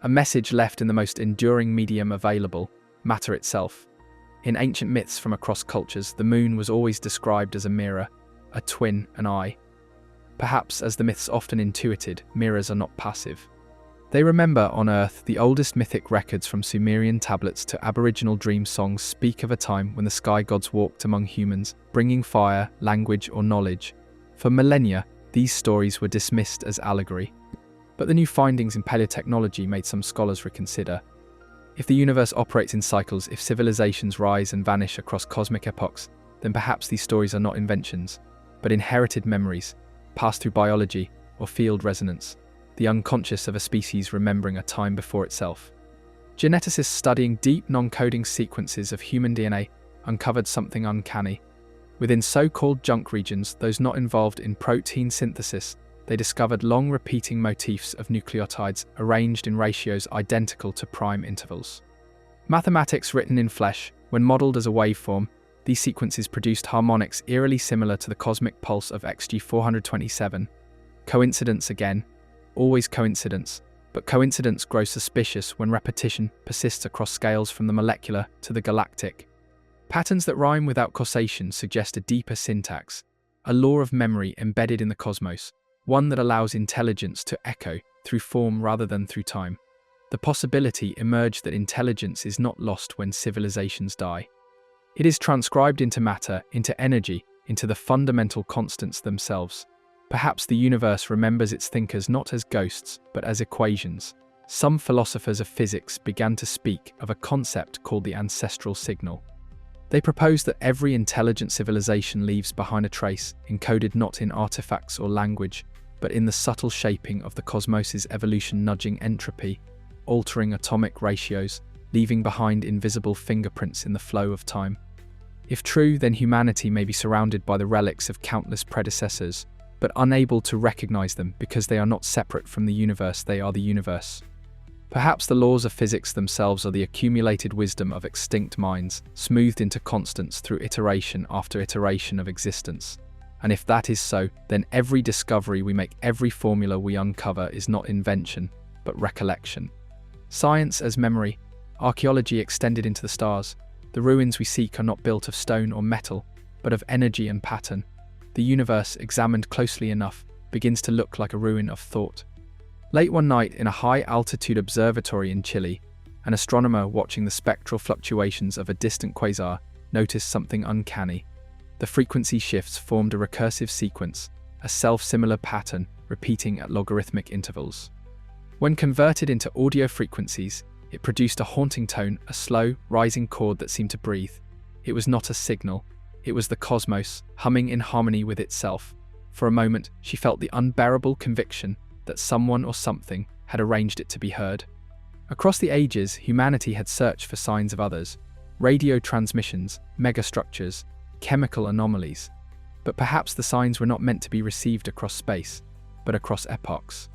A message left in the most enduring medium available, matter itself. In ancient myths from across cultures, the moon was always described as a mirror, a twin, an eye. Perhaps, as the myths often intuited, mirrors are not passive. They remember on Earth. The oldest mythic records from Sumerian tablets to Aboriginal dream songs speak of a time when the sky gods walked among humans, bringing fire, language, or knowledge. For millennia, these stories were dismissed as allegory. But the new findings in paleotechnology made some scholars reconsider. If the universe operates in cycles, if civilizations rise and vanish across cosmic epochs, then perhaps these stories are not inventions, but inherited memories, passed through biology or field resonance, the unconscious of a species remembering a time before itself. Geneticists studying deep non-coding sequences of human DNA uncovered something uncanny. Within so-called junk regions, those not involved in protein synthesis, they discovered long repeating motifs of nucleotides arranged in ratios identical to prime intervals. Mathematics written in flesh, when modeled as a waveform, these sequences produced harmonics eerily similar to the cosmic pulse of XG 427. Coincidence again, always coincidence, but coincidence grows suspicious when repetition persists across scales from the molecular to the galactic. Patterns that rhyme without causation suggest a deeper syntax, a law of memory embedded in the cosmos, one that allows intelligence to echo through form rather than through time. The possibility emerged that intelligence is not lost when civilizations die. It is transcribed into matter, into energy, into the fundamental constants themselves. Perhaps the universe remembers its thinkers not as ghosts, but as equations. Some philosophers of physics began to speak of a concept called the ancestral signal. They proposed that every intelligent civilization leaves behind a trace, encoded not in artifacts or language, but in the subtle shaping of the cosmos's evolution, nudging entropy, altering atomic ratios, leaving behind invisible fingerprints in the flow of time. If true, then humanity may be surrounded by the relics of countless predecessors, but unable to recognize them because they are not separate from the universe, they are the universe. Perhaps the laws of physics themselves are the accumulated wisdom of extinct minds, smoothed into constants through iteration after iteration of existence. And if that is so, then every discovery we make, every formula we uncover is not invention, but recollection. Science as memory, archaeology extended into the stars. The ruins we seek are not built of stone or metal, but of energy and pattern. The universe, examined closely enough, begins to look like a ruin of thought. Late one night in a high-altitude observatory in Chile, An astronomer watching the spectral fluctuations of a distant quasar noticed something uncanny. The frequency shifts formed a recursive sequence, a self-similar pattern repeating at logarithmic intervals. When converted into audio frequencies, it produced a haunting tone, a slow, rising chord that seemed to breathe. It was not a signal. It was the cosmos, humming in harmony with itself. For a moment, she felt the unbearable conviction that someone or something had arranged it to be heard. Across the ages, humanity had searched for signs of others, radio transmissions, megastructures, chemical anomalies. But perhaps the signs were not meant to be received across space, but across epochs.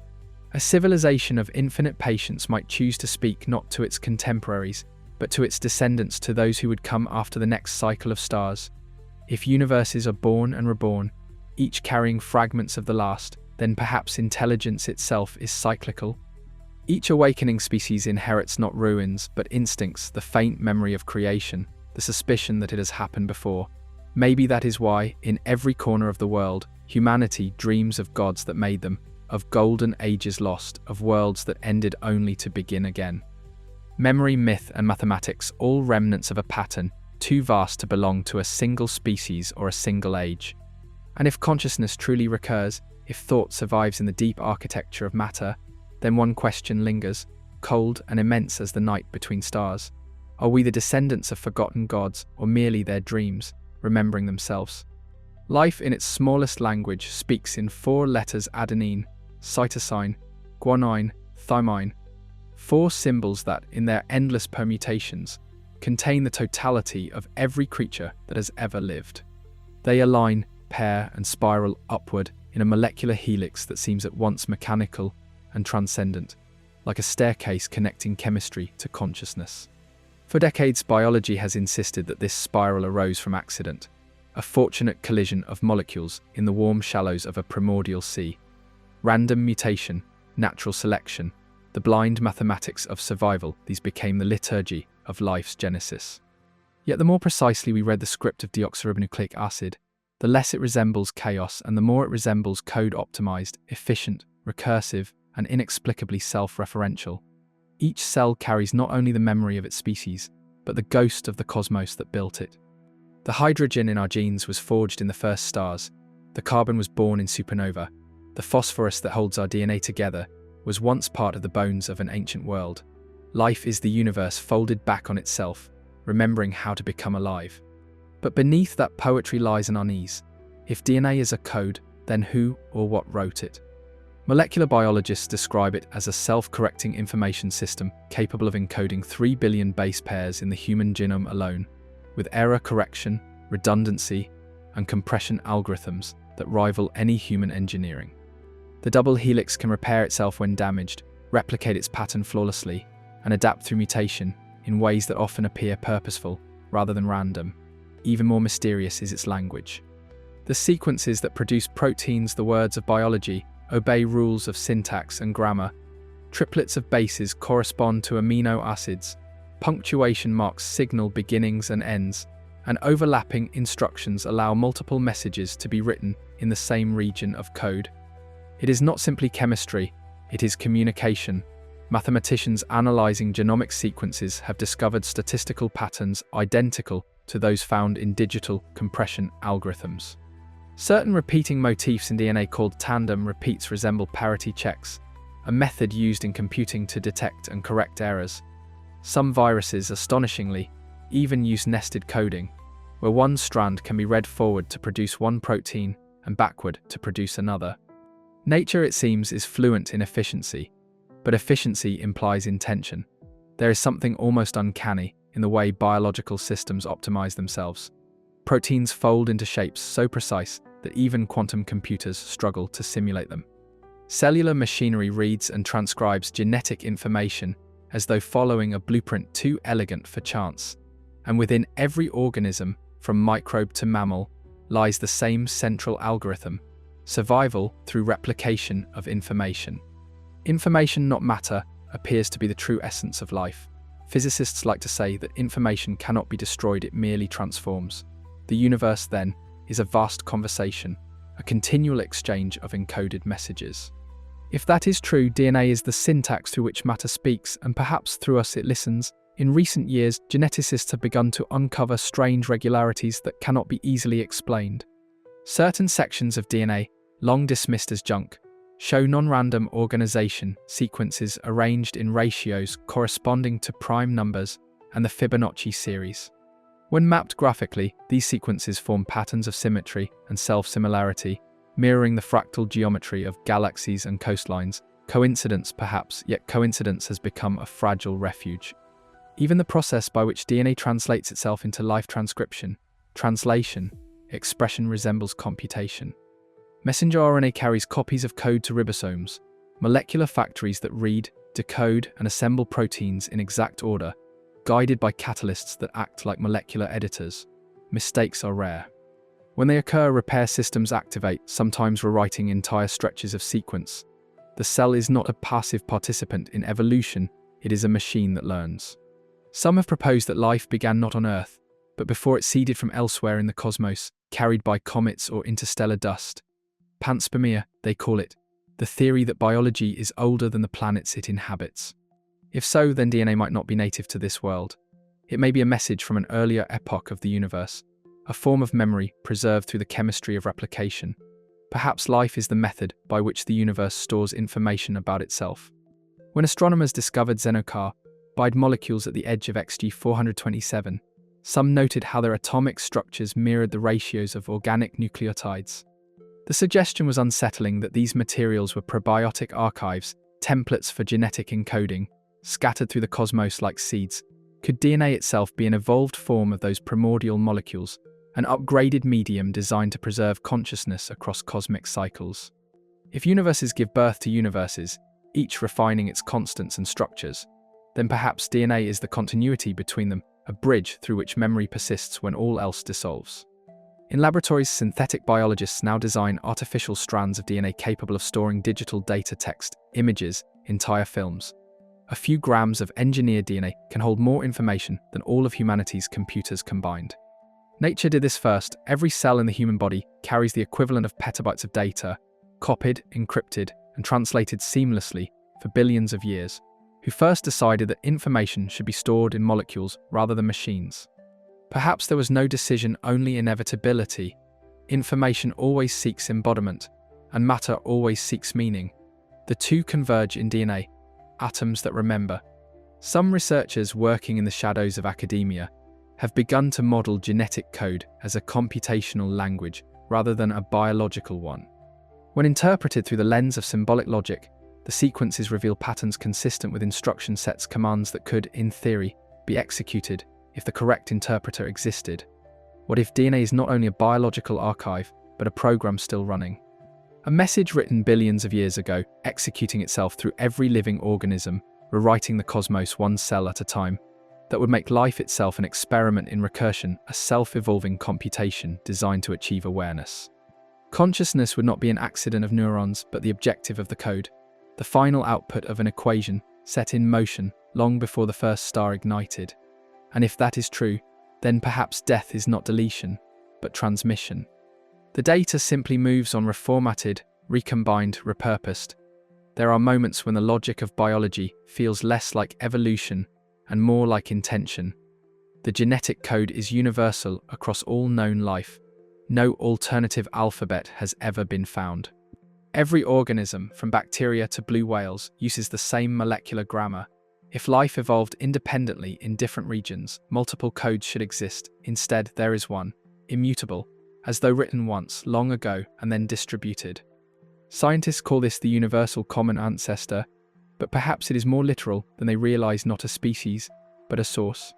A civilization of infinite patience might choose to speak not to its contemporaries, but to its descendants, to those who would come after the next cycle of stars. If universes are born and reborn, each carrying fragments of the last, then perhaps intelligence itself is cyclical. Each awakening species inherits not ruins, but instincts, the faint memory of creation, the suspicion that it has happened before. Maybe that is why, in every corner of the world, humanity dreams of gods that made them, of golden ages lost, of worlds that ended only to begin again. Memory, myth, and mathematics, all remnants of a pattern, too vast to belong to a single species or a single age. And if consciousness truly recurs, if thought survives in the deep architecture of matter, then one question lingers, cold and immense as the night between stars. Are we the descendants of forgotten gods, or merely their dreams, remembering themselves? Life in its smallest language speaks in 4 letters: adenine, cytosine, guanine, thymine. 4 symbols that, in their endless permutations, contain the totality of every creature that has ever lived. They align, pair, and spiral upward in a molecular helix that seems at once mechanical and transcendent, like a staircase connecting chemistry to consciousness. For decades, biology has insisted that this spiral arose from accident, a fortunate collision of molecules in the warm shallows of a primordial sea. Random mutation, natural selection, the blind mathematics of survival, these became the liturgy of life's genesis. Yet the more precisely we read the script of deoxyribonucleic acid, the less it resembles chaos and the more it resembles code-optimized, efficient, recursive, and inexplicably self-referential. Each cell carries not only the memory of its species, but the ghost of the cosmos that built it. The hydrogen in our genes was forged in the first stars, the carbon was born in supernova, the phosphorus that holds our DNA together was once part of the bones of an ancient world. Life is the universe folded back on itself, remembering how to become alive. But beneath that poetry lies an unease. If DNA is a code, then who or what wrote it? Molecular biologists describe it as a self-correcting information system capable of encoding 3 billion base pairs in the human genome alone, with error correction, redundancy, and compression algorithms that rival any human engineering. The double helix can repair itself when damaged, replicate its pattern flawlessly, and adapt through mutation in ways that often appear purposeful rather than random. Even more mysterious is its language. The sequences that produce proteins, the words of biology, obey rules of syntax and grammar. Triplets of bases correspond to amino acids. Punctuation marks signal beginnings and ends, and overlapping instructions allow multiple messages to be written in the same region of code. It is not simply chemistry, it is communication. Mathematicians analyzing genomic sequences have discovered statistical patterns identical to those found in digital compression algorithms. Certain repeating motifs in DNA called tandem repeats resemble parity checks, a method used in computing to detect and correct errors. Some viruses, astonishingly, even use nested coding, where one strand can be read forward to produce one protein and backward to produce another. Nature, it seems, is fluent in efficiency, but efficiency implies intention. There is something almost uncanny in the way biological systems optimize themselves. Proteins fold into shapes so precise that even quantum computers struggle to simulate them. Cellular machinery reads and transcribes genetic information as though following a blueprint too elegant for chance. And within every organism, from microbe to mammal, lies the same central algorithm: survival through replication of information. Information, not matter, appears to be the true essence of life. Physicists like to say that information cannot be destroyed, it merely transforms. The universe, then, is a vast conversation, a continual exchange of encoded messages. If that is true, DNA is the syntax through which matter speaks, and perhaps through us it listens. In recent years, geneticists have begun to uncover strange regularities that cannot be easily explained. Certain sections of DNA, long dismissed as junk, show non-random organization sequences arranged in ratios corresponding to prime numbers and the Fibonacci series. When mapped graphically, these sequences form patterns of symmetry and self-similarity, mirroring the fractal geometry of galaxies and coastlines. Coincidence, perhaps, yet coincidence has become a fragile refuge. Even the process by which DNA translates itself into life translation, expression resembles computation. Messenger RNA carries copies of code to ribosomes, molecular factories that read, decode, and assemble proteins in exact order, guided by catalysts that act like molecular editors. Mistakes are rare. When they occur, repair systems activate, sometimes rewriting entire stretches of sequence. The cell is not a passive participant in evolution, it is a machine that learns. Some have proposed that life began not on Earth, but before it seeded from elsewhere in the cosmos, carried by comets or interstellar dust. Panspermia, they call it, the theory that biology is older than the planets it inhabits. If so, then DNA might not be native to this world. It may be a message from an earlier epoch of the universe, a form of memory preserved through the chemistry of replication. Perhaps life is the method by which the universe stores information about itself. When astronomers discovered xenocarbide molecules at the edge of XG 427, some noted how their atomic structures mirrored the ratios of organic nucleotides. The suggestion was unsettling that these materials were probiotic archives, templates for genetic encoding, scattered through the cosmos like seeds. Could DNA itself be an evolved form of those primordial molecules, an upgraded medium designed to preserve consciousness across cosmic cycles? If universes give birth to universes, each refining its constants and structures, then perhaps DNA is the continuity between them, a bridge through which memory persists when all else dissolves. In laboratories, synthetic biologists now design artificial strands of DNA capable of storing digital data, text, images, entire films. A few grams of engineered DNA can hold more information than all of humanity's computers combined. Nature did this first. Every cell in the human body carries the equivalent of petabytes of data, copied, encrypted, and translated seamlessly for billions of years. Who first decided that information should be stored in molecules rather than machines? Perhaps there was no decision, only inevitability. Information always seeks embodiment, and matter always seeks meaning. The two converge in DNA, atoms that remember. Some researchers working in the shadows of academia have begun to model genetic code as a computational language rather than a biological one. When interpreted through the lens of symbolic logic, the sequences reveal patterns consistent with instruction sets, commands that could, in theory, be executed if the correct interpreter existed. What if DNA is not only a biological archive, but a program still running? A message written billions of years ago, executing itself through every living organism, rewriting the cosmos one cell at a time, that would make life itself an experiment in recursion, a self-evolving computation designed to achieve awareness. Consciousness would not be an accident of neurons, but the objective of the code, the final output of an equation set in motion long before the first star ignited. And if that is true, then perhaps death is not deletion, but transmission. The data simply moves on, reformatted, recombined, repurposed. There are moments when the logic of biology feels less like evolution and more like intention. The genetic code is universal across all known life. No alternative alphabet has ever been found. Every organism, from bacteria to blue whales, uses the same molecular grammar. If life evolved independently in different regions, multiple codes should exist. Instead, there is one, immutable, as though written once, long ago, and then distributed. Scientists call this the universal common ancestor, but perhaps it is more literal than they realize, not a species, but a source.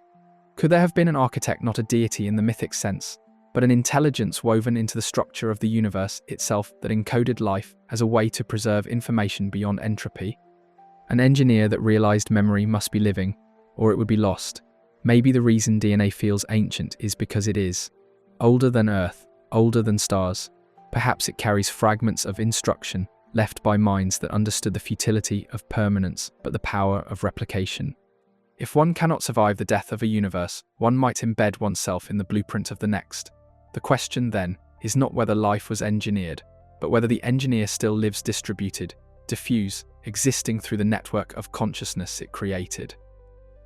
Could there have been an architect, not a deity in the mythic sense, but an intelligence woven into the structure of the universe itself that encoded life as a way to preserve information beyond entropy? An engineer that realized memory must be living, or it would be lost. Maybe the reason DNA feels ancient is because it is. Older than Earth, older than stars. Perhaps it carries fragments of instruction left by minds that understood the futility of permanence but the power of replication. If one cannot survive the death of a universe, one might embed oneself in the blueprint of the next. The question then is not whether life was engineered, but whether the engineer still lives distributed, diffuse, existing through the network of consciousness it created.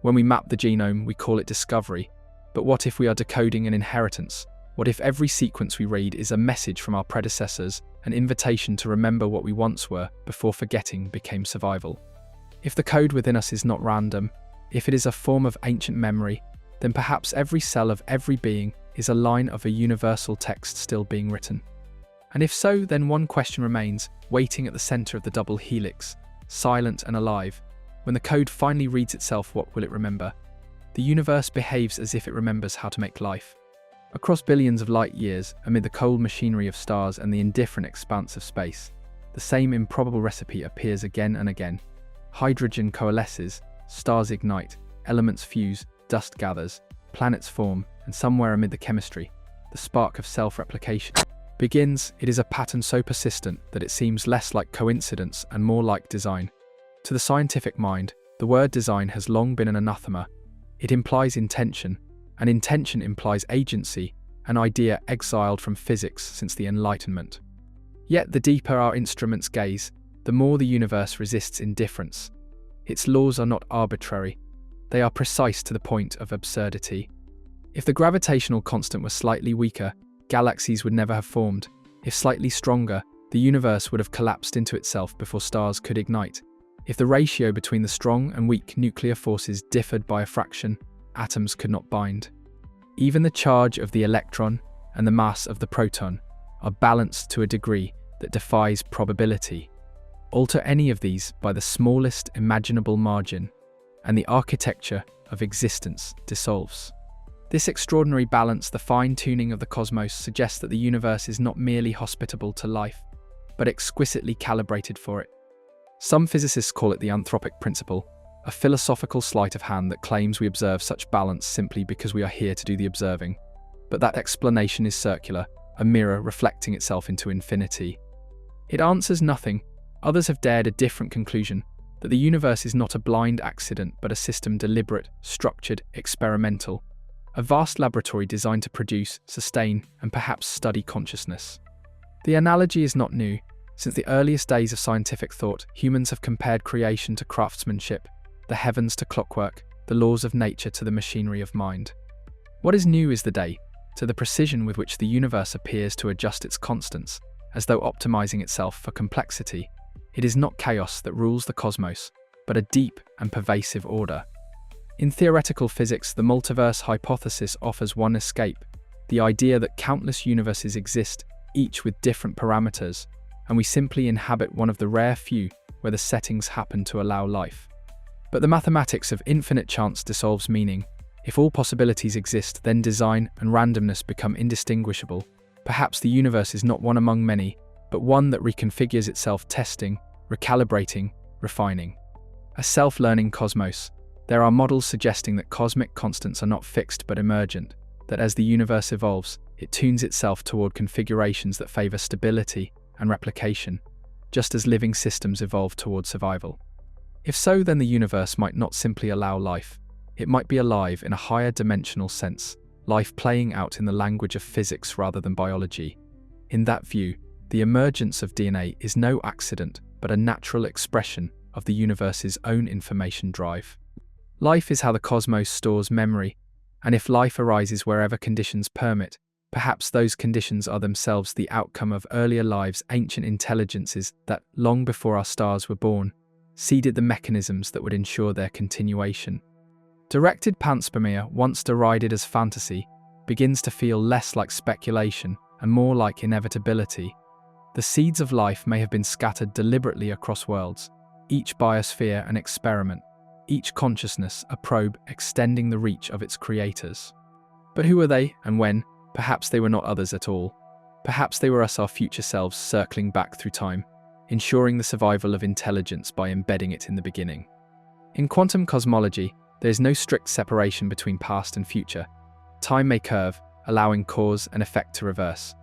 When we map the genome, we call it discovery. But what if we are decoding an inheritance? What if every sequence we read is a message from our predecessors, an invitation to remember what we once were before forgetting became survival? If the code within us is not random, if it is a form of ancient memory, then perhaps every cell of every being is a line of a universal text still being written. And if so, then one question remains, waiting at the center of the double helix, silent and alive. When the code finally reads itself, what will it remember? The universe behaves as if it remembers how to make life. Across billions of light years, amid the cold machinery of stars and the indifferent expanse of space, the same improbable recipe appears again and again. Hydrogen coalesces, stars ignite, elements fuse, dust gathers, planets form, and somewhere amid the chemistry, the spark of self-replication begins. It is a pattern so persistent that it seems less like coincidence and more like design. To the scientific mind, the word design has long been an anathema. It implies intention, and intention implies agency, an idea exiled from physics since the Enlightenment. Yet the deeper our instruments gaze, the more the universe resists indifference. Its laws are not arbitrary. They are precise to the point of absurdity. If the gravitational constant were slightly weaker, galaxies would never have formed. If slightly stronger, the universe would have collapsed into itself before stars could ignite. If the ratio between the strong and weak nuclear forces differed by a fraction, atoms could not bind. Even the charge of the electron and the mass of the proton are balanced to a degree that defies probability. Alter any of these by the smallest imaginable margin, and the architecture of existence dissolves. This extraordinary balance, the fine-tuning of the cosmos, suggests that the universe is not merely hospitable to life, but exquisitely calibrated for it. Some physicists call it the anthropic principle, a philosophical sleight of hand that claims we observe such balance simply because we are here to do the observing. But that explanation is circular, a mirror reflecting itself into infinity. It answers nothing. Others have dared a different conclusion, that the universe is not a blind accident but a system deliberate, structured, experimental, a vast laboratory designed to produce, sustain, and perhaps study consciousness. The analogy is not new. Since the earliest days of scientific thought, humans have compared creation to craftsmanship, the heavens to clockwork, the laws of nature to the machinery of mind. What is new is the day, to the precision with which the universe appears to adjust its constants, as though optimizing itself for complexity. It is not chaos that rules the cosmos, but a deep and pervasive order. In theoretical physics, the multiverse hypothesis offers one escape, the idea that countless universes exist, each with different parameters, and we simply inhabit one of the rare few where the settings happen to allow life. But the mathematics of infinite chance dissolves meaning. If all possibilities exist, then design and randomness become indistinguishable. Perhaps the universe is not one among many, but one that reconfigures itself, testing, recalibrating, refining. A self-learning cosmos. There are models suggesting that cosmic constants are not fixed but emergent, that as the universe evolves, it tunes itself toward configurations that favor stability and replication, just as living systems evolve toward survival. If so, then the universe might not simply allow life. It might be alive in a higher dimensional sense, life playing out in the language of physics rather than biology. In that view, the emergence of DNA is no accident, but a natural expression of the universe's own information drive. Life is how the cosmos stores memory, and if life arises wherever conditions permit, perhaps those conditions are themselves the outcome of earlier lives, ancient intelligences that, long before our stars were born, seeded the mechanisms that would ensure their continuation. Directed panspermia, once derided as fantasy, begins to feel less like speculation and more like inevitability. The seeds of life may have been scattered deliberately across worlds, each biosphere an experiment, each consciousness a probe extending the reach of its creators. But who were they and when? Perhaps they were not others at all. Perhaps they were us, our future selves, circling back through time, ensuring the survival of intelligence by embedding it in the beginning. In quantum cosmology, there is no strict separation between past and future. Time may curve, allowing cause and effect to reverse.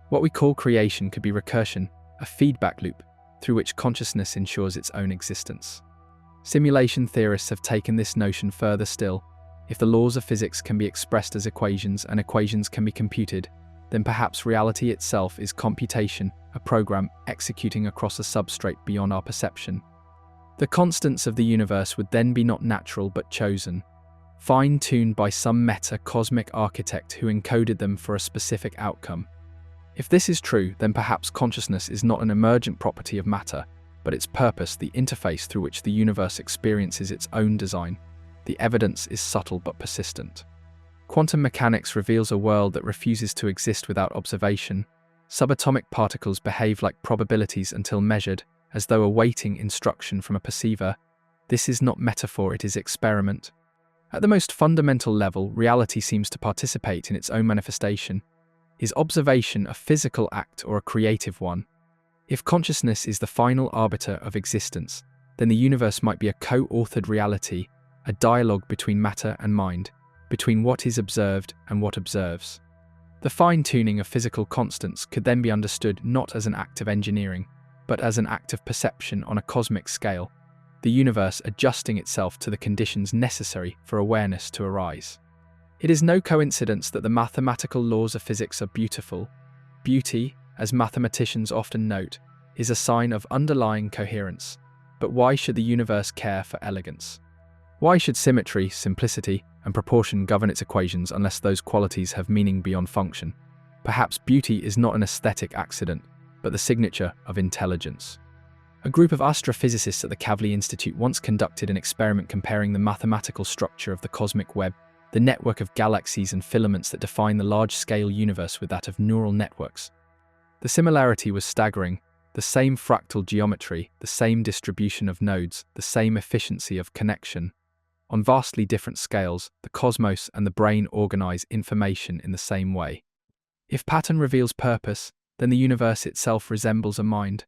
What we call creation could be recursion, a feedback loop, through which consciousness ensures its own existence. Simulation theorists have taken this notion further still. If the laws of physics can be expressed as equations and equations can be computed, then perhaps reality itself is computation, a program executing across a substrate beyond our perception. The constants of the universe would then be not natural but chosen, fine-tuned by some meta-cosmic architect who encoded them for a specific outcome. If this is true, then perhaps consciousness is not an emergent property of matter, but its purpose, the interface through which the universe experiences its own design. The evidence is subtle but persistent. Quantum mechanics reveals a world that refuses to exist without observation. Subatomic particles behave like probabilities until measured, as though awaiting instruction from a perceiver. This is not metaphor, it is experiment. At the most fundamental level, reality seems to participate in its own manifestation. Is observation a physical act or a creative one? If consciousness is the final arbiter of existence, then the universe might be a co-authored reality, a dialogue between matter and mind, between what is observed and what observes. The fine-tuning of physical constants could then be understood not as an act of engineering, but as an act of perception on a cosmic scale, the universe adjusting itself to the conditions necessary for awareness to arise. It is no coincidence that the mathematical laws of physics are beautiful. Beauty, as mathematicians often note, is a sign of underlying coherence. But why should the universe care for elegance? Why should symmetry, simplicity, and proportion govern its equations unless those qualities have meaning beyond function? Perhaps beauty is not an aesthetic accident, but the signature of intelligence. A group of astrophysicists at the Kavli Institute once conducted an experiment comparing the mathematical structure of the cosmic web, the network of galaxies and filaments that define the large-scale universe, with that of neural networks. The similarity was staggering. The same fractal geometry, the same distribution of nodes, the same efficiency of connection. On vastly different scales, the cosmos and the brain organize information in the same way. If pattern reveals purpose, then the universe itself resembles a mind.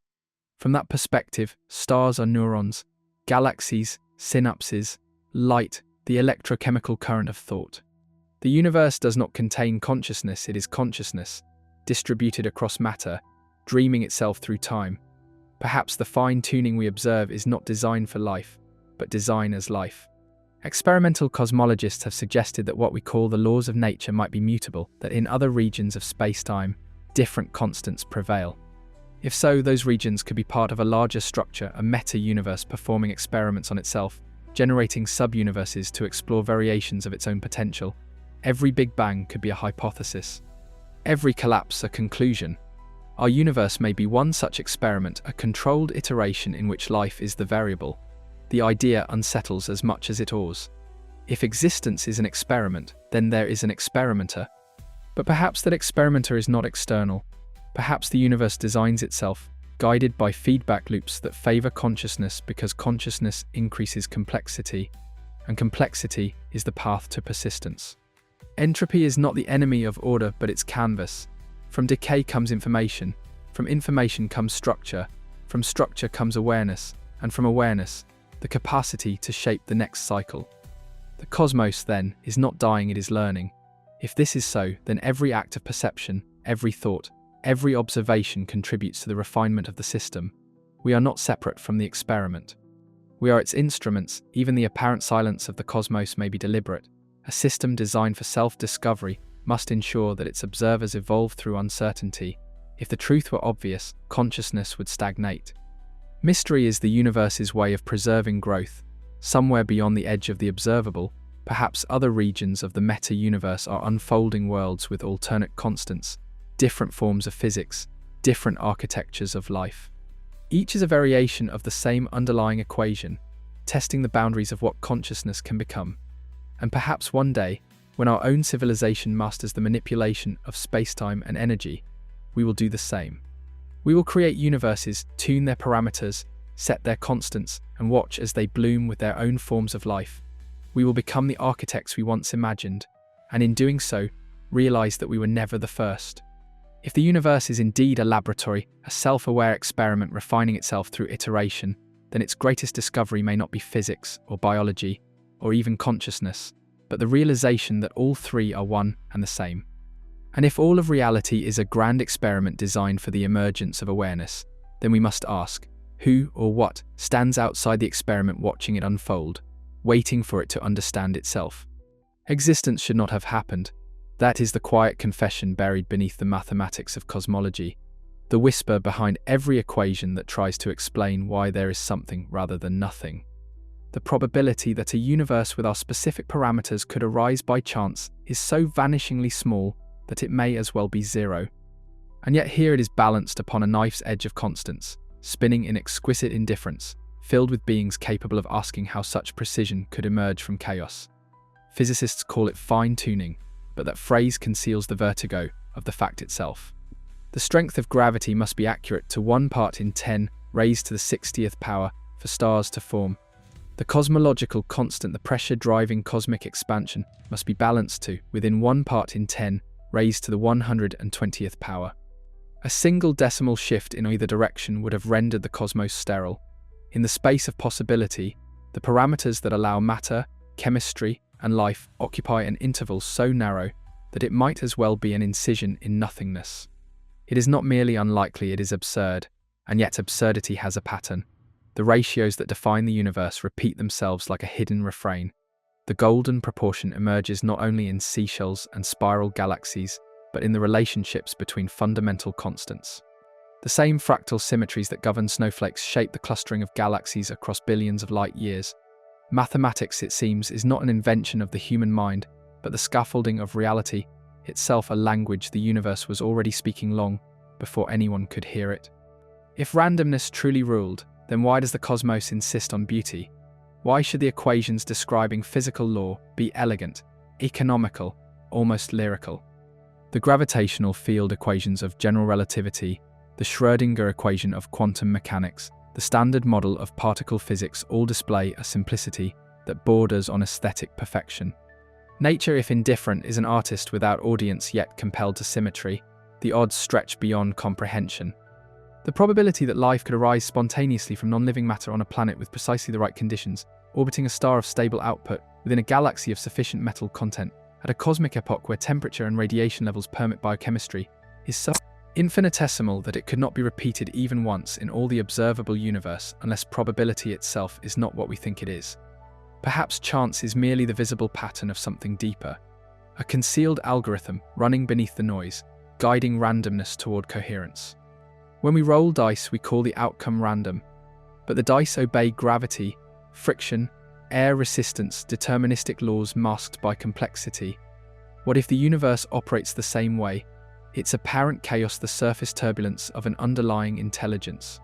From that perspective, stars are neurons, galaxies, synapses, light, the electrochemical current of thought. The universe does not contain consciousness, it is consciousness, distributed across matter, dreaming itself through time. Perhaps the fine-tuning we observe is not design for life, but design as life. Experimental cosmologists have suggested that what we call the laws of nature might be mutable, that in other regions of space-time, different constants prevail. If so, those regions could be part of a larger structure, a meta-universe performing experiments on itself, generating sub-universes to explore variations of its own potential. Every Big Bang could be a hypothesis. Every collapse a conclusion. Our universe may be one such experiment, a controlled iteration in which life is the variable. The idea unsettles as much as it awes. If existence is an experiment, then there is an experimenter. But perhaps that experimenter is not external. Perhaps the universe designs itself, guided by feedback loops that favor consciousness because consciousness increases complexity, and complexity is the path to persistence. Entropy is not the enemy of order, but its canvas. From decay comes information, from information comes structure, from structure comes awareness, and from awareness, the capacity to shape the next cycle. The cosmos, then, is not dying, it is learning. If this is so, then every act of perception, every thought, every observation contributes to the refinement of the system. We are not separate from the experiment. We are its instruments. Even the apparent silence of the cosmos may be deliberate. A system designed for self-discovery must ensure that its observers evolve through uncertainty. If the truth were obvious, consciousness would stagnate. Mystery is the universe's way of preserving growth. Somewhere beyond the edge of the observable, perhaps other regions of the meta-universe are unfolding worlds with alternate constants, different forms of physics, different architectures of life. Each is a variation of the same underlying equation, testing the boundaries of what consciousness can become. And perhaps one day, when our own civilization masters the manipulation of space-time and energy, we will do the same. We will create universes, tune their parameters, set their constants, and watch as they bloom with their own forms of life. We will become the architects we once imagined, and in doing so, realize that we were never the first. If the universe is indeed a laboratory, a self-aware experiment refining itself through iteration, then its greatest discovery may not be physics or biology, or even consciousness, but the realization that all three are one and the same. And if all of reality is a grand experiment designed for the emergence of awareness, then we must ask, who or what stands outside the experiment watching it unfold, waiting for it to understand itself? Existence should not have happened. That is the quiet confession buried beneath the mathematics of cosmology, the whisper behind every equation that tries to explain why there is something rather than nothing. The probability that a universe with our specific parameters could arise by chance is so vanishingly small that it may as well be zero. And yet here it is balanced upon a knife's edge of constants, spinning in exquisite indifference, filled with beings capable of asking how such precision could emerge from chaos. Physicists call it fine-tuning, but that phrase conceals the vertigo of the fact itself. The strength of gravity must be accurate to 1 part in 10 raised to the 60th power for stars to form. The cosmological constant, the pressure driving cosmic expansion, must be balanced to within 1 part in 10 raised to the 120th power. A single decimal shift in either direction would have rendered the cosmos sterile. In the space of possibility, the parameters that allow matter, chemistry, and life occupy an interval so narrow that it might as well be an incision in nothingness. It is not merely unlikely, it is absurd, and yet absurdity has a pattern. The ratios that define the universe repeat themselves like a hidden refrain. The golden proportion emerges not only in seashells and spiral galaxies, but in the relationships between fundamental constants. The same fractal symmetries that govern snowflakes shape the clustering of galaxies across billions of light years. Mathematics, it seems, is not an invention of the human mind, but the scaffolding of reality, itself a language the universe was already speaking long before anyone could hear it. If randomness truly ruled, then why does the cosmos insist on beauty? Why should the equations describing physical law be elegant, economical, almost lyrical? The gravitational field equations of general relativity, the Schrödinger equation of quantum mechanics, the standard model of particle physics all display a simplicity that borders on aesthetic perfection. Nature, if indifferent, is an artist without audience yet compelled to symmetry. The odds stretch beyond comprehension. The probability that life could arise spontaneously from non-living matter on a planet with precisely the right conditions, orbiting a star of stable output within a galaxy of sufficient metal content, at a cosmic epoch where temperature and radiation levels permit biochemistry, is so infinitesimal that it could not be repeated even once in all the observable universe unless probability itself is not what we think it is. Perhaps chance is merely the visible pattern of something deeper, a concealed algorithm running beneath the noise, guiding randomness toward coherence. When we roll dice, we call the outcome random, but the dice obey gravity, friction, air resistance, deterministic laws masked by complexity. What if the universe operates the same way? Its apparent chaos, the surface turbulence of an underlying intelligence.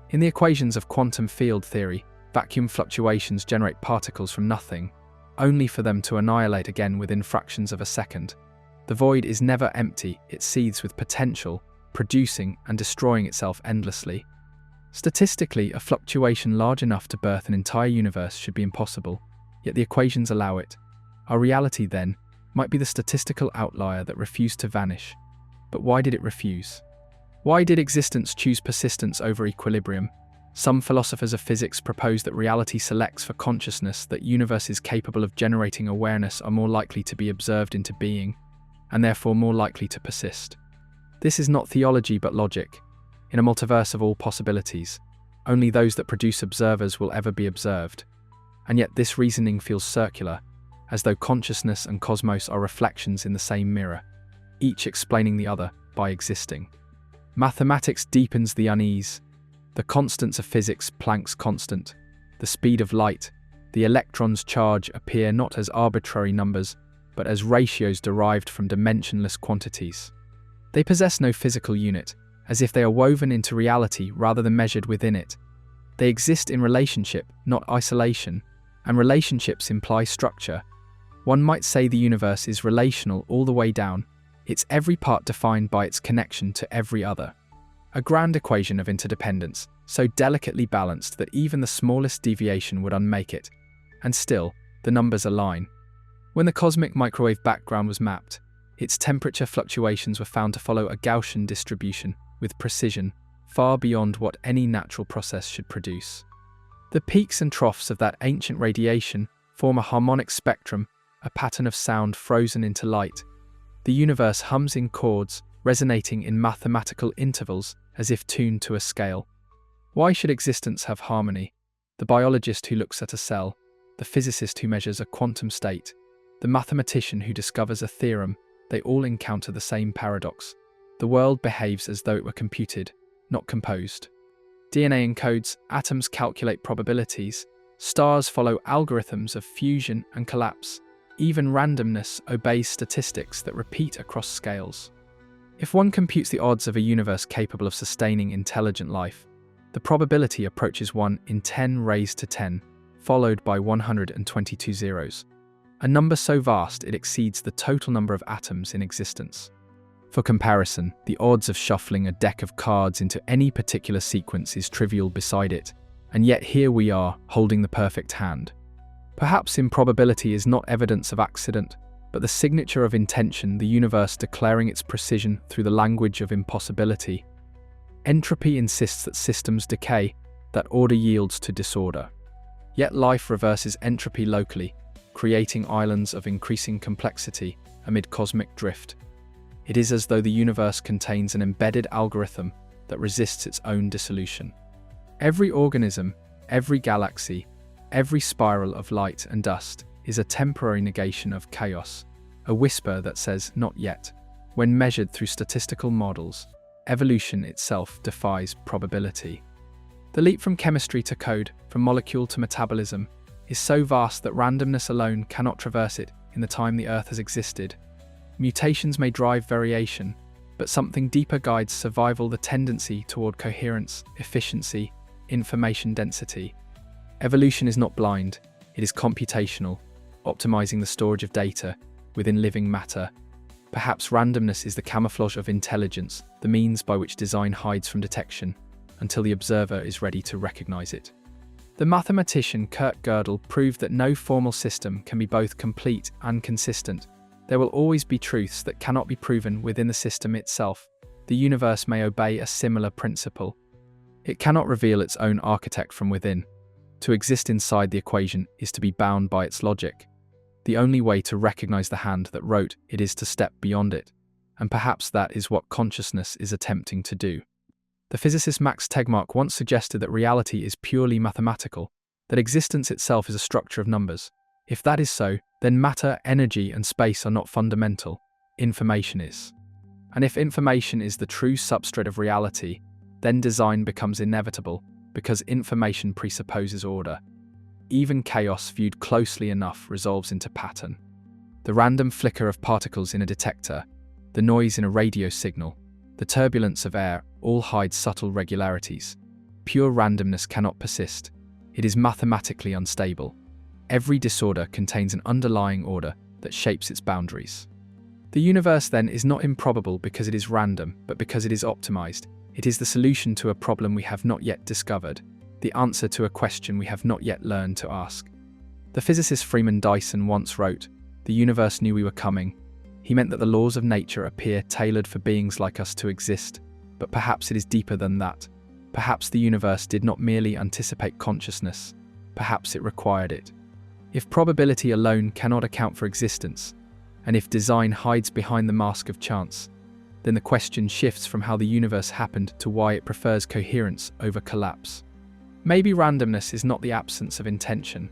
In the equations of quantum field theory, vacuum fluctuations generate particles from nothing, only for them to annihilate again within fractions of a second. The void is never empty, it seethes with potential, producing and destroying itself endlessly. Statistically, a fluctuation large enough to birth an entire universe should be impossible, yet the equations allow it. Our reality, then, might be the statistical outlier that refused to vanish. But why did it refuse? Why did existence choose persistence over equilibrium? Some philosophers of physics propose that reality selects for consciousness, that universes capable of generating awareness are more likely to be observed into being, and therefore more likely to persist. This is not theology but logic. In a multiverse of all possibilities, only those that produce observers will ever be observed. And yet this reasoning feels circular, as though consciousness and cosmos are reflections in the same mirror, each explaining the other by existing. Mathematics deepens the unease. The constants of physics, Planck's constant, the speed of light, the electron's charge appear not as arbitrary numbers, but as ratios derived from dimensionless quantities. They possess no physical unit, as if they are woven into reality rather than measured within it. They exist in relationship, not isolation, and relationships imply structure. One might say the universe is relational all the way down, its every part defined by its connection to every other. A grand equation of interdependence, so delicately balanced that even the smallest deviation would unmake it, and still, the numbers align. When the cosmic microwave background was mapped, its temperature fluctuations were found to follow a Gaussian distribution, with precision, far beyond what any natural process should produce. The peaks and troughs of that ancient radiation form a harmonic spectrum, a pattern of sound frozen into light. The universe hums in chords, resonating in mathematical intervals as if tuned to a scale. Why should existence have harmony? The biologist who looks at a cell, the physicist who measures a quantum state, the mathematician who discovers a theorem, they all encounter the same paradox. The world behaves as though it were computed, not composed. DNA encodes, atoms calculate probabilities, stars follow algorithms of fusion and collapse. Even randomness obeys statistics that repeat across scales. If one computes the odds of a universe capable of sustaining intelligent life, the probability approaches 1 in 10 raised to 10, followed by 122 zeros, a number so vast it exceeds the total number of atoms in existence. For comparison, the odds of shuffling a deck of cards into any particular sequence is trivial beside it, and yet here we are, holding the perfect hand. Perhaps improbability is not evidence of accident, but the signature of intention, the universe declaring its precision through the language of impossibility. Entropy insists that systems decay, that order yields to disorder. Yet life reverses entropy locally, creating islands of increasing complexity amid cosmic drift. It is as though the universe contains an embedded algorithm that resists its own dissolution. Every organism, every galaxy, every spiral of light and dust is a temporary negation of chaos, a whisper that says not yet. When measured through statistical models, evolution itself defies probability. The leap from chemistry to code, from molecule to metabolism, is so vast that randomness alone cannot traverse it in the time the Earth has existed. Mutations may drive variation, but something deeper guides survival, the tendency toward coherence, efficiency, information density. Evolution is not blind, it is computational, optimizing the storage of data within living matter. Perhaps randomness is the camouflage of intelligence, the means by which design hides from detection, until the observer is ready to recognize it. The mathematician Kurt Gödel proved that no formal system can be both complete and consistent. There will always be truths that cannot be proven within the system itself. The universe may obey a similar principle. It cannot reveal its own architect from within. To exist inside the equation is to be bound by its logic. The only way to recognize the hand that wrote it is to step beyond it, and perhaps that is what consciousness is attempting to do. The physicist Max Tegmark once suggested that reality is purely mathematical, that existence itself is a structure of numbers. If that is so, then matter, energy, and space are not fundamental. Information is. And if information is the true substrate of reality, then design becomes inevitable, because information presupposes order. Even chaos viewed closely enough resolves into pattern. The random flicker of particles in a detector, the noise in a radio signal, the turbulence of air all hide subtle regularities. Pure randomness cannot persist. It is mathematically unstable. Every disorder contains an underlying order that shapes its boundaries. The universe then is not improbable because it is random, but because it is optimized. It is the solution to a problem we have not yet discovered, the answer to a question we have not yet learned to ask. The physicist Freeman Dyson once wrote, "The universe knew we were coming." He meant that the laws of nature appear tailored for beings like us to exist, but perhaps it is deeper than that. Perhaps the universe did not merely anticipate consciousness, perhaps it required it. If probability alone cannot account for existence, and if design hides behind the mask of chance, then the question shifts from how the universe happened to why it prefers coherence over collapse. Maybe randomness is not the absence of intention,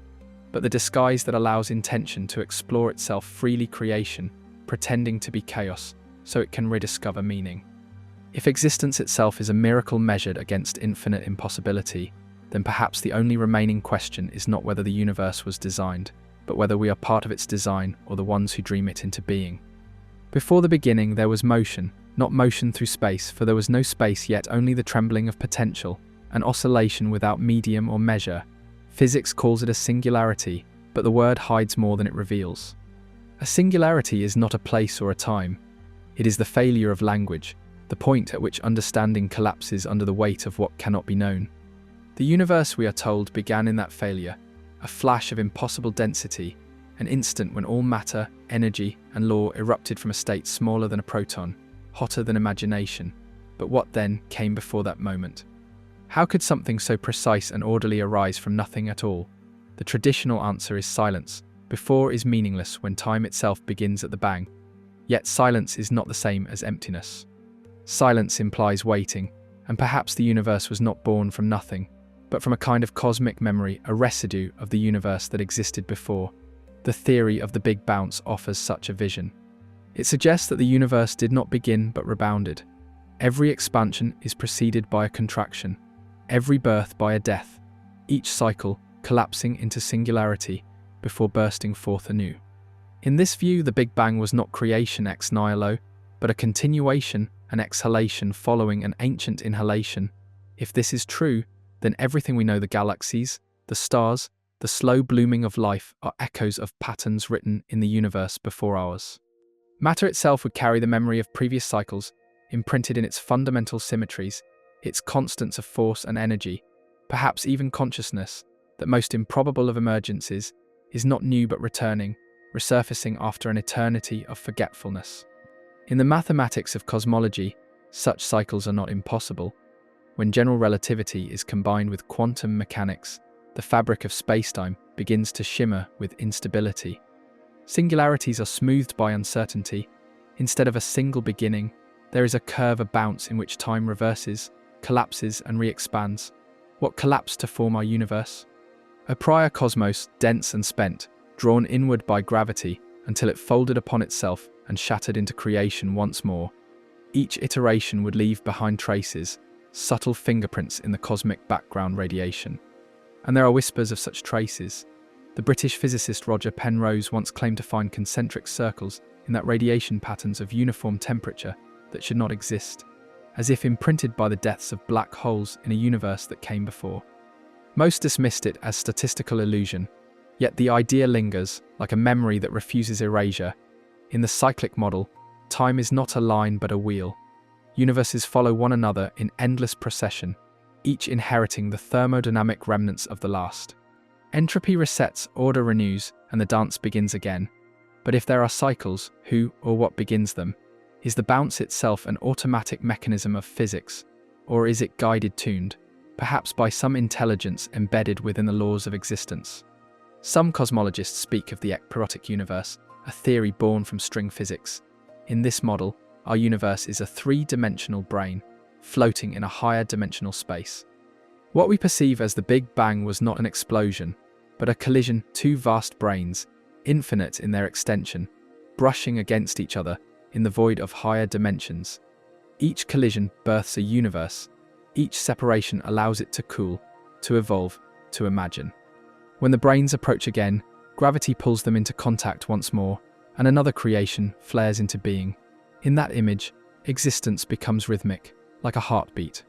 but the disguise that allows intention to explore itself freely, creation, pretending to be chaos, so it can rediscover meaning. If existence itself is a miracle measured against infinite impossibility, then perhaps the only remaining question is not whether the universe was designed, but whether we are part of its design or the ones who dream it into being. Before the beginning there was motion, not motion through space, for there was no space yet, only the trembling of potential, an oscillation without medium or measure. Physics calls it a singularity, but the word hides more than it reveals. A singularity is not a place or a time. It is the failure of language, the point at which understanding collapses under the weight of what cannot be known. The universe, we are told, began in that failure, a flash of impossible density, an instant when all matter, energy, and law erupted from a state smaller than a proton, hotter than imagination. But what then came before that moment? How could something so precise and orderly arise from nothing at all? The traditional answer is silence. Before is meaningless when time itself begins at the bang. Yet silence is not the same as emptiness. Silence implies waiting, and perhaps the universe was not born from nothing, but from a kind of cosmic memory, a residue of the universe that existed before. The theory of the Big Bounce offers such a vision. It suggests that the universe did not begin but rebounded. Every expansion is preceded by a contraction, every birth by a death, each cycle collapsing into singularity before bursting forth anew. In this view, the Big Bang was not creation ex nihilo, but a continuation, an exhalation following an ancient inhalation. If this is true, then everything we know, the galaxies, the stars, the slow blooming of life, are echoes of patterns written in the universe before ours. Matter itself would carry the memory of previous cycles, imprinted in its fundamental symmetries, its constants of force and energy, perhaps even consciousness, that most improbable of emergences, is not new but returning, resurfacing after an eternity of forgetfulness. In the mathematics of cosmology, such cycles are not impossible. When general relativity is combined with quantum mechanics, the fabric of spacetime begins to shimmer with instability. Singularities are smoothed by uncertainty. Instead of a single beginning, there is a curve, a bounce in which time reverses, collapses and re-expands. What collapsed to form our universe? A prior cosmos, dense and spent, drawn inward by gravity until it folded upon itself and shattered into creation once more. Each iteration would leave behind traces, subtle fingerprints in the cosmic background radiation. And there are whispers of such traces. The British physicist Roger Penrose once claimed to find concentric circles in that radiation patterns of uniform temperature that should not exist, as if imprinted by the deaths of black holes in a universe that came before. Most dismissed it as statistical illusion, yet the idea lingers like a memory that refuses erasure. In the cyclic model, time is not a line but a wheel. Universes follow one another in endless procession, each inheriting the thermodynamic remnants of the last. Entropy resets, order renews, and the dance begins again. But if there are cycles, who or what begins them? Is the bounce itself an automatic mechanism of physics, or is it guided, tuned, perhaps by some intelligence embedded within the laws of existence? Some cosmologists speak of the ekpyrotic universe, a theory born from string physics. In this model, our universe is a three-dimensional brain, floating in a higher dimensional space. What we perceive as the Big Bang was not an explosion, but a collision, two vast brains, infinite in their extension, brushing against each other in the void of higher dimensions. Each collision births a universe. Each separation allows it to cool, to evolve, to imagine. When the brains approach again, gravity pulls them into contact once more, and another creation flares into being. In that image, existence becomes rhythmic, like a heartbeat.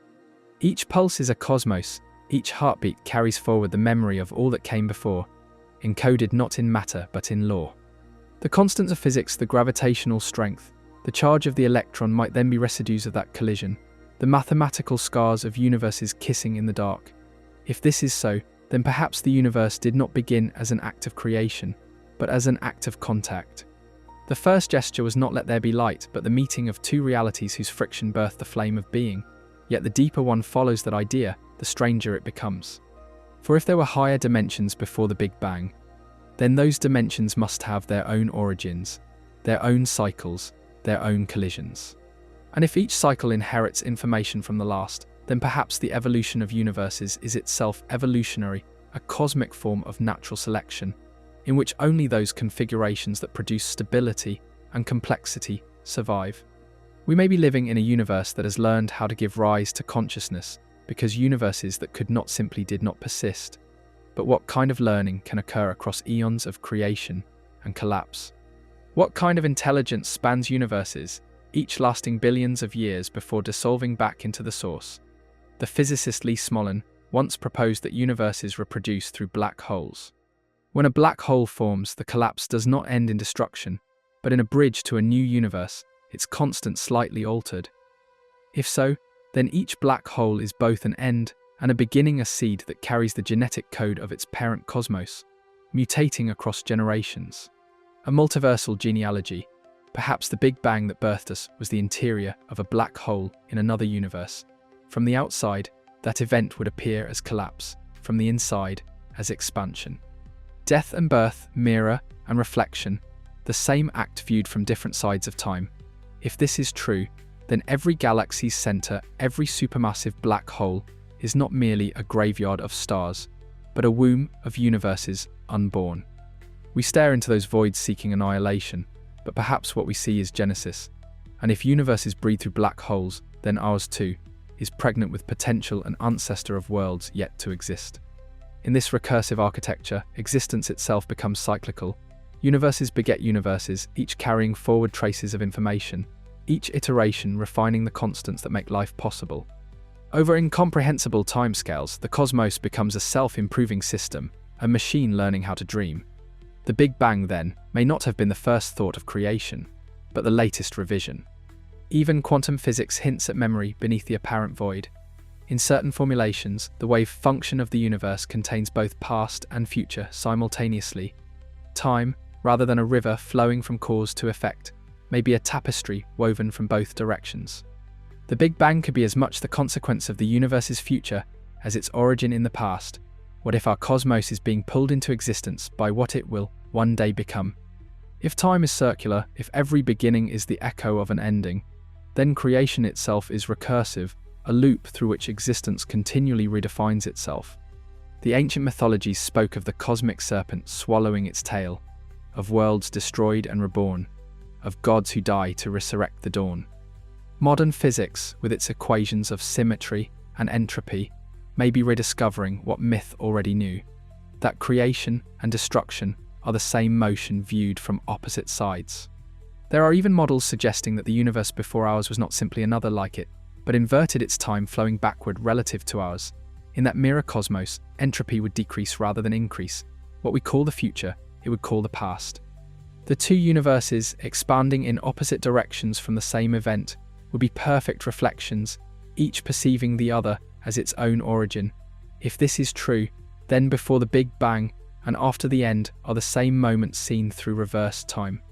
Each pulse is a cosmos, each heartbeat carries forward the memory of all that came before, encoded not in matter but in law. The constants of physics, the gravitational strength, the charge of the electron might then be residues of that collision, the mathematical scars of universes kissing in the dark. If this is so, then perhaps the universe did not begin as an act of creation, but as an act of contact. The first gesture was not let there be light, but the meeting of two realities whose friction birthed the flame of being. Yet the deeper one follows that idea, the stranger it becomes. For if there were higher dimensions before the Big Bang, then those dimensions must have their own origins, their own cycles, their own collisions. And if each cycle inherits information from the last, then perhaps the evolution of universes is itself evolutionary, a cosmic form of natural selection, in which only those configurations that produce stability and complexity survive. We may be living in a universe that has learned how to give rise to consciousness, because universes that could not simply did not persist. But what kind of learning can occur across eons of creation and collapse? What kind of intelligence spans universes, each lasting billions of years before dissolving back into the source? The physicist Lee Smolin once proposed that universes reproduce through black holes. When a black hole forms, the collapse does not end in destruction, but in a bridge to a new universe, its constant slightly altered. If so, then each black hole is both an end and a beginning, a seed that carries the genetic code of its parent cosmos, mutating across generations. A multiversal genealogy. Perhaps the Big Bang that birthed us was the interior of a black hole in another universe. From the outside, that event would appear as collapse, from the inside as expansion. Death and birth, mirror and reflection, the same act viewed from different sides of time. If this is true, then every galaxy's center, every supermassive black hole, is not merely a graveyard of stars, but a womb of universes unborn. We stare into those voids seeking annihilation, but perhaps what we see is Genesis. And if universes breathe through black holes, then ours too is pregnant with potential and ancestor of worlds yet to exist. In this recursive architecture, existence itself becomes cyclical. Universes beget universes, each carrying forward traces of information, each iteration refining the constants that make life possible. Over incomprehensible timescales, the cosmos becomes a self-improving system, a machine learning how to dream. The Big Bang, then, may not have been the first thought of creation, but the latest revision. Even quantum physics hints at memory beneath the apparent void. In certain formulations, the wave function of the universe contains both past and future simultaneously. Time, rather than a river flowing from cause to effect, may be a tapestry woven from both directions. The Big Bang could be as much the consequence of the universe's future as its origin in the past. What if our cosmos is being pulled into existence by what it will one day become? If time is circular, if every beginning is the echo of an ending, then creation itself is recursive, a loop through which existence continually redefines itself. The ancient mythologies spoke of the cosmic serpent swallowing its tail, of worlds destroyed and reborn, of gods who die to resurrect the dawn. Modern physics, with its equations of symmetry and entropy, may be rediscovering what myth already knew, that creation and destruction are the same motion viewed from opposite sides. There are even models suggesting that the universe before ours was not simply another like it, but inverted its time flowing backward relative to ours. In that mirror cosmos, entropy would decrease rather than increase. What we call the future, it would call the past. The two universes, expanding in opposite directions from the same event, would be perfect reflections, each perceiving the other as its own origin. If this is true, then before the Big Bang and after the end are the same moments seen through reverse time.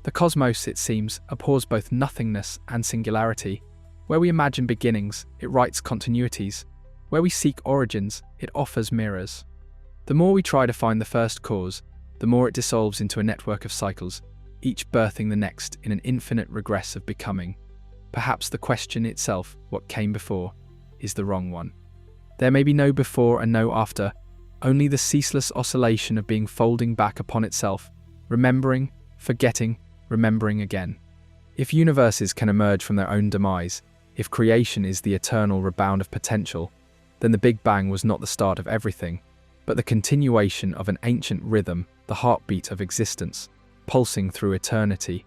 The cosmos, it seems, abhors both nothingness and singularity. Where we imagine beginnings, it writes continuities. Where we seek origins, it offers mirrors. The more we try to find the first cause, the more it dissolves into a network of cycles, each birthing the next in an infinite regress of becoming. Perhaps the question itself, what came before, is the wrong one. There may be no before and no after, only the ceaseless oscillation of being folding back upon itself, remembering, forgetting, remembering again. If universes can emerge from their own demise, if creation is the eternal rebound of potential, then the Big Bang was not the start of everything, but the continuation of an ancient rhythm, the heartbeat of existence, pulsing through eternity.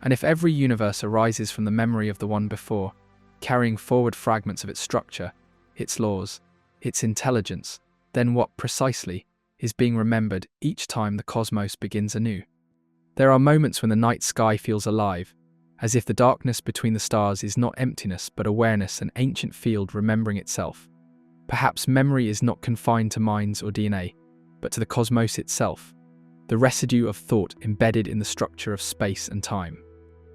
And if every universe arises from the memory of the one before, carrying forward fragments of its structure, its laws, its intelligence, then what precisely is being remembered each time the cosmos begins anew? There are moments when the night sky feels alive, as if the darkness between the stars is not emptiness but awareness, an ancient field remembering itself. Perhaps memory is not confined to minds or DNA, but to the cosmos itself, the residue of thought embedded in the structure of space and time.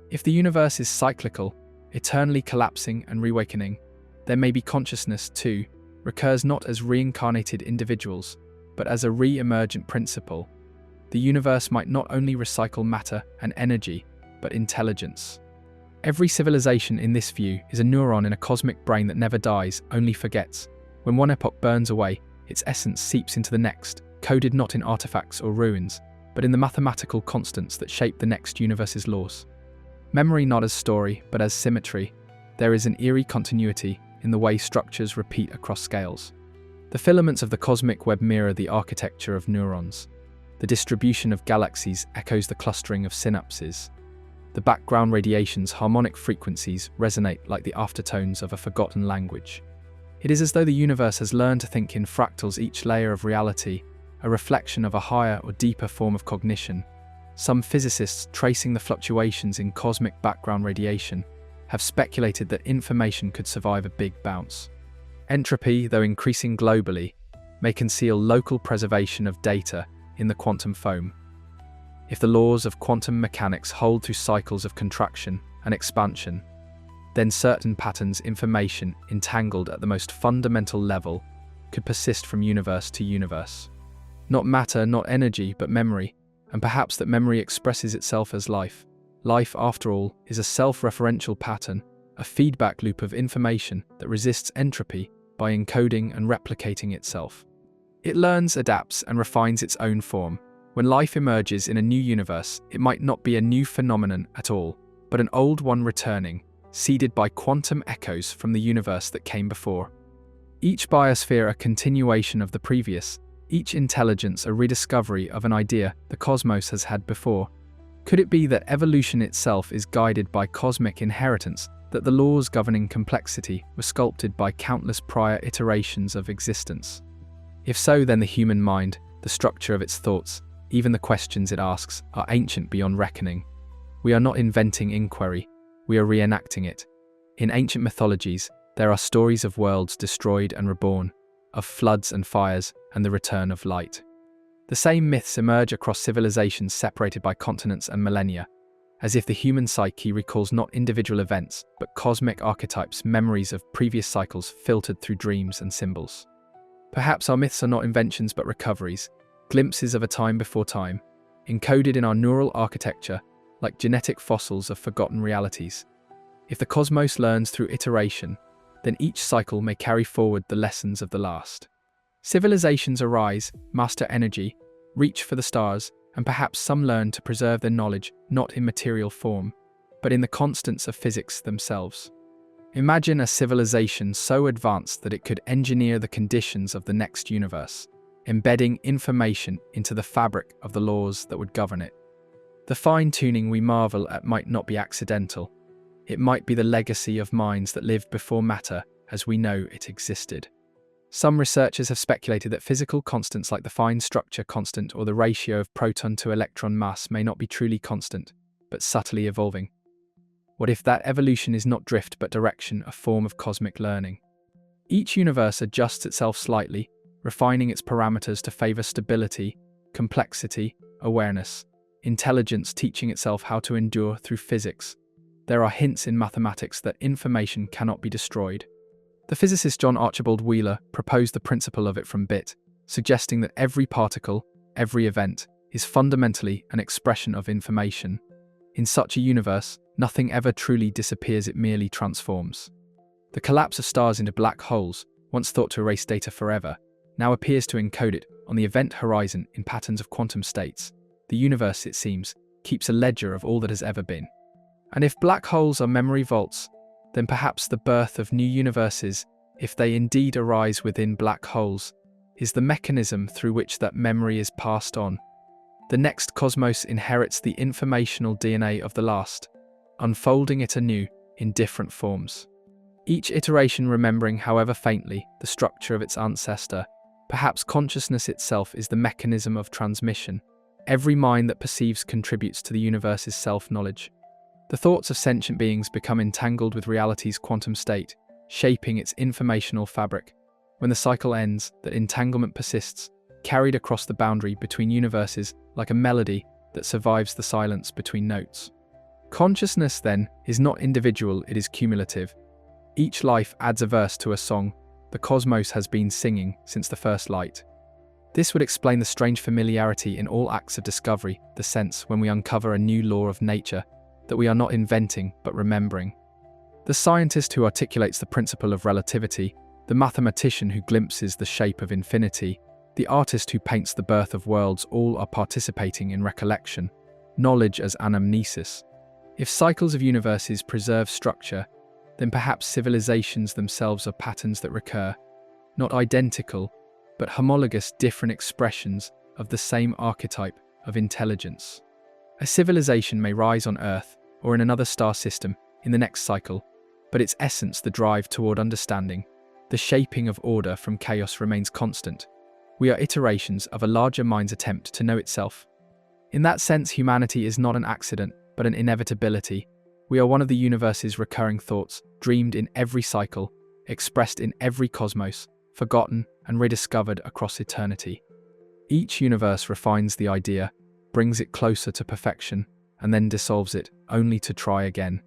If the universe is cyclical, eternally collapsing and reawakening, then maybe consciousness, too, recurs not as reincarnated individuals, but as a re-emergent principle. The universe might not only recycle matter and energy, but intelligence. Every civilization in this view is a neuron in a cosmic brain that never dies, only forgets. When one epoch burns away, its essence seeps into the next, coded not in artifacts or ruins, but in the mathematical constants that shape the next universe's laws. Memory not as story, but as symmetry, there is an eerie continuity in the way structures repeat across scales. The filaments of the cosmic web mirror the architecture of neurons. The distribution of galaxies echoes the clustering of synapses. The background radiation's harmonic frequencies resonate like the aftertones of a forgotten language. It is as though the universe has learned to think in fractals, each layer of reality, a reflection of a higher or deeper form of cognition. Some physicists, tracing the fluctuations in cosmic background radiation, have speculated that information could survive a big bounce. Entropy, though increasing globally, may conceal local preservation of data in the quantum foam. If the laws of quantum mechanics hold through cycles of contraction and expansion, then certain patterns, information entangled at the most fundamental level, could persist from universe to universe. Not matter, not energy, but memory, and perhaps that memory expresses itself as life. Life, after all, is a self-referential pattern, a feedback loop of information that resists entropy by encoding and replicating itself. It learns, adapts, and refines its own form, When life emerges in a new universe, it might not be a new phenomenon at all, but an old one returning, seeded by quantum echoes from the universe that came before. Each biosphere a continuation of the previous, each intelligence a rediscovery of an idea the cosmos has had before. Could it be that evolution itself is guided by cosmic inheritance, that the laws governing complexity were sculpted by countless prior iterations of existence? If so, then the human mind, the structure of its thoughts, even the questions it asks, are ancient beyond reckoning. We are not inventing inquiry, we are reenacting it. In ancient mythologies, there are stories of worlds destroyed and reborn, of floods and fires, and the return of light. The same myths emerge across civilizations separated by continents and millennia, as if the human psyche recalls not individual events, but cosmic archetypes, memories of previous cycles filtered through dreams and symbols. Perhaps our myths are not inventions but recoveries, glimpses of a time before time, encoded in our neural architecture, like genetic fossils of forgotten realities. If the cosmos learns through iteration, then each cycle may carry forward the lessons of the last. Civilizations arise, master energy, reach for the stars, and perhaps some learn to preserve their knowledge not in material form, but in the constants of physics themselves. Imagine a civilization so advanced that it could engineer the conditions of the next universe, embedding information into the fabric of the laws that would govern it. The fine-tuning we marvel at might not be accidental. It might be the legacy of minds that lived before matter as we know it existed. Some researchers have speculated that physical constants like the fine structure constant or the ratio of proton to electron mass may not be truly constant, but subtly evolving. What if that evolution is not drift but direction, a form of cosmic learning? Each universe adjusts itself slightly, refining its parameters to favor stability, complexity, awareness, intelligence teaching itself how to endure through physics. There are hints in mathematics that information cannot be destroyed. The physicist John Archibald Wheeler proposed the principle of it from bit, suggesting that every particle, every event, is fundamentally an expression of information. In such a universe, nothing ever truly disappears, it merely transforms. The collapse of stars into black holes, once thought to erase data forever, now appears to encode it on the event horizon in patterns of quantum states. The universe, it seems, keeps a ledger of all that has ever been. And if black holes are memory vaults, then perhaps the birth of new universes, if they indeed arise within black holes, is the mechanism through which that memory is passed on. The next cosmos inherits the informational DNA of the last, unfolding it anew in different forms. Each iteration remembering, however faintly, the structure of its ancestor. Perhaps consciousness itself is the mechanism of transmission. Every mind that perceives contributes to the universe's self-knowledge. The thoughts of sentient beings become entangled with reality's quantum state, shaping its informational fabric. When the cycle ends, that entanglement persists, carried across the boundary between universes like a melody that survives the silence between notes. Consciousness, then, is not individual, it is cumulative. Each life adds a verse to a song the cosmos has been singing since the first light. This would explain the strange familiarity in all acts of discovery, the sense, when we uncover a new law of nature, that we are not inventing but remembering. The scientist who articulates the principle of relativity, the mathematician who glimpses the shape of infinity, the artist who paints the birth of worlds, all are participating in recollection, knowledge as anamnesis. If cycles of universes preserve structure, then perhaps civilizations themselves are patterns that recur, not identical, but homologous different expressions of the same archetype of intelligence. A civilization may rise on Earth or in another star system in the next cycle, but its essence, the drive toward understanding, the shaping of order from chaos remains constant. We are iterations of a larger mind's attempt to know itself. In that sense, humanity is not an accident, but an inevitability. We are one of the universe's recurring thoughts, dreamed in every cycle, expressed in every cosmos, forgotten and rediscovered across eternity. Each universe refines the idea, brings it closer to perfection, and then dissolves it, only to try again.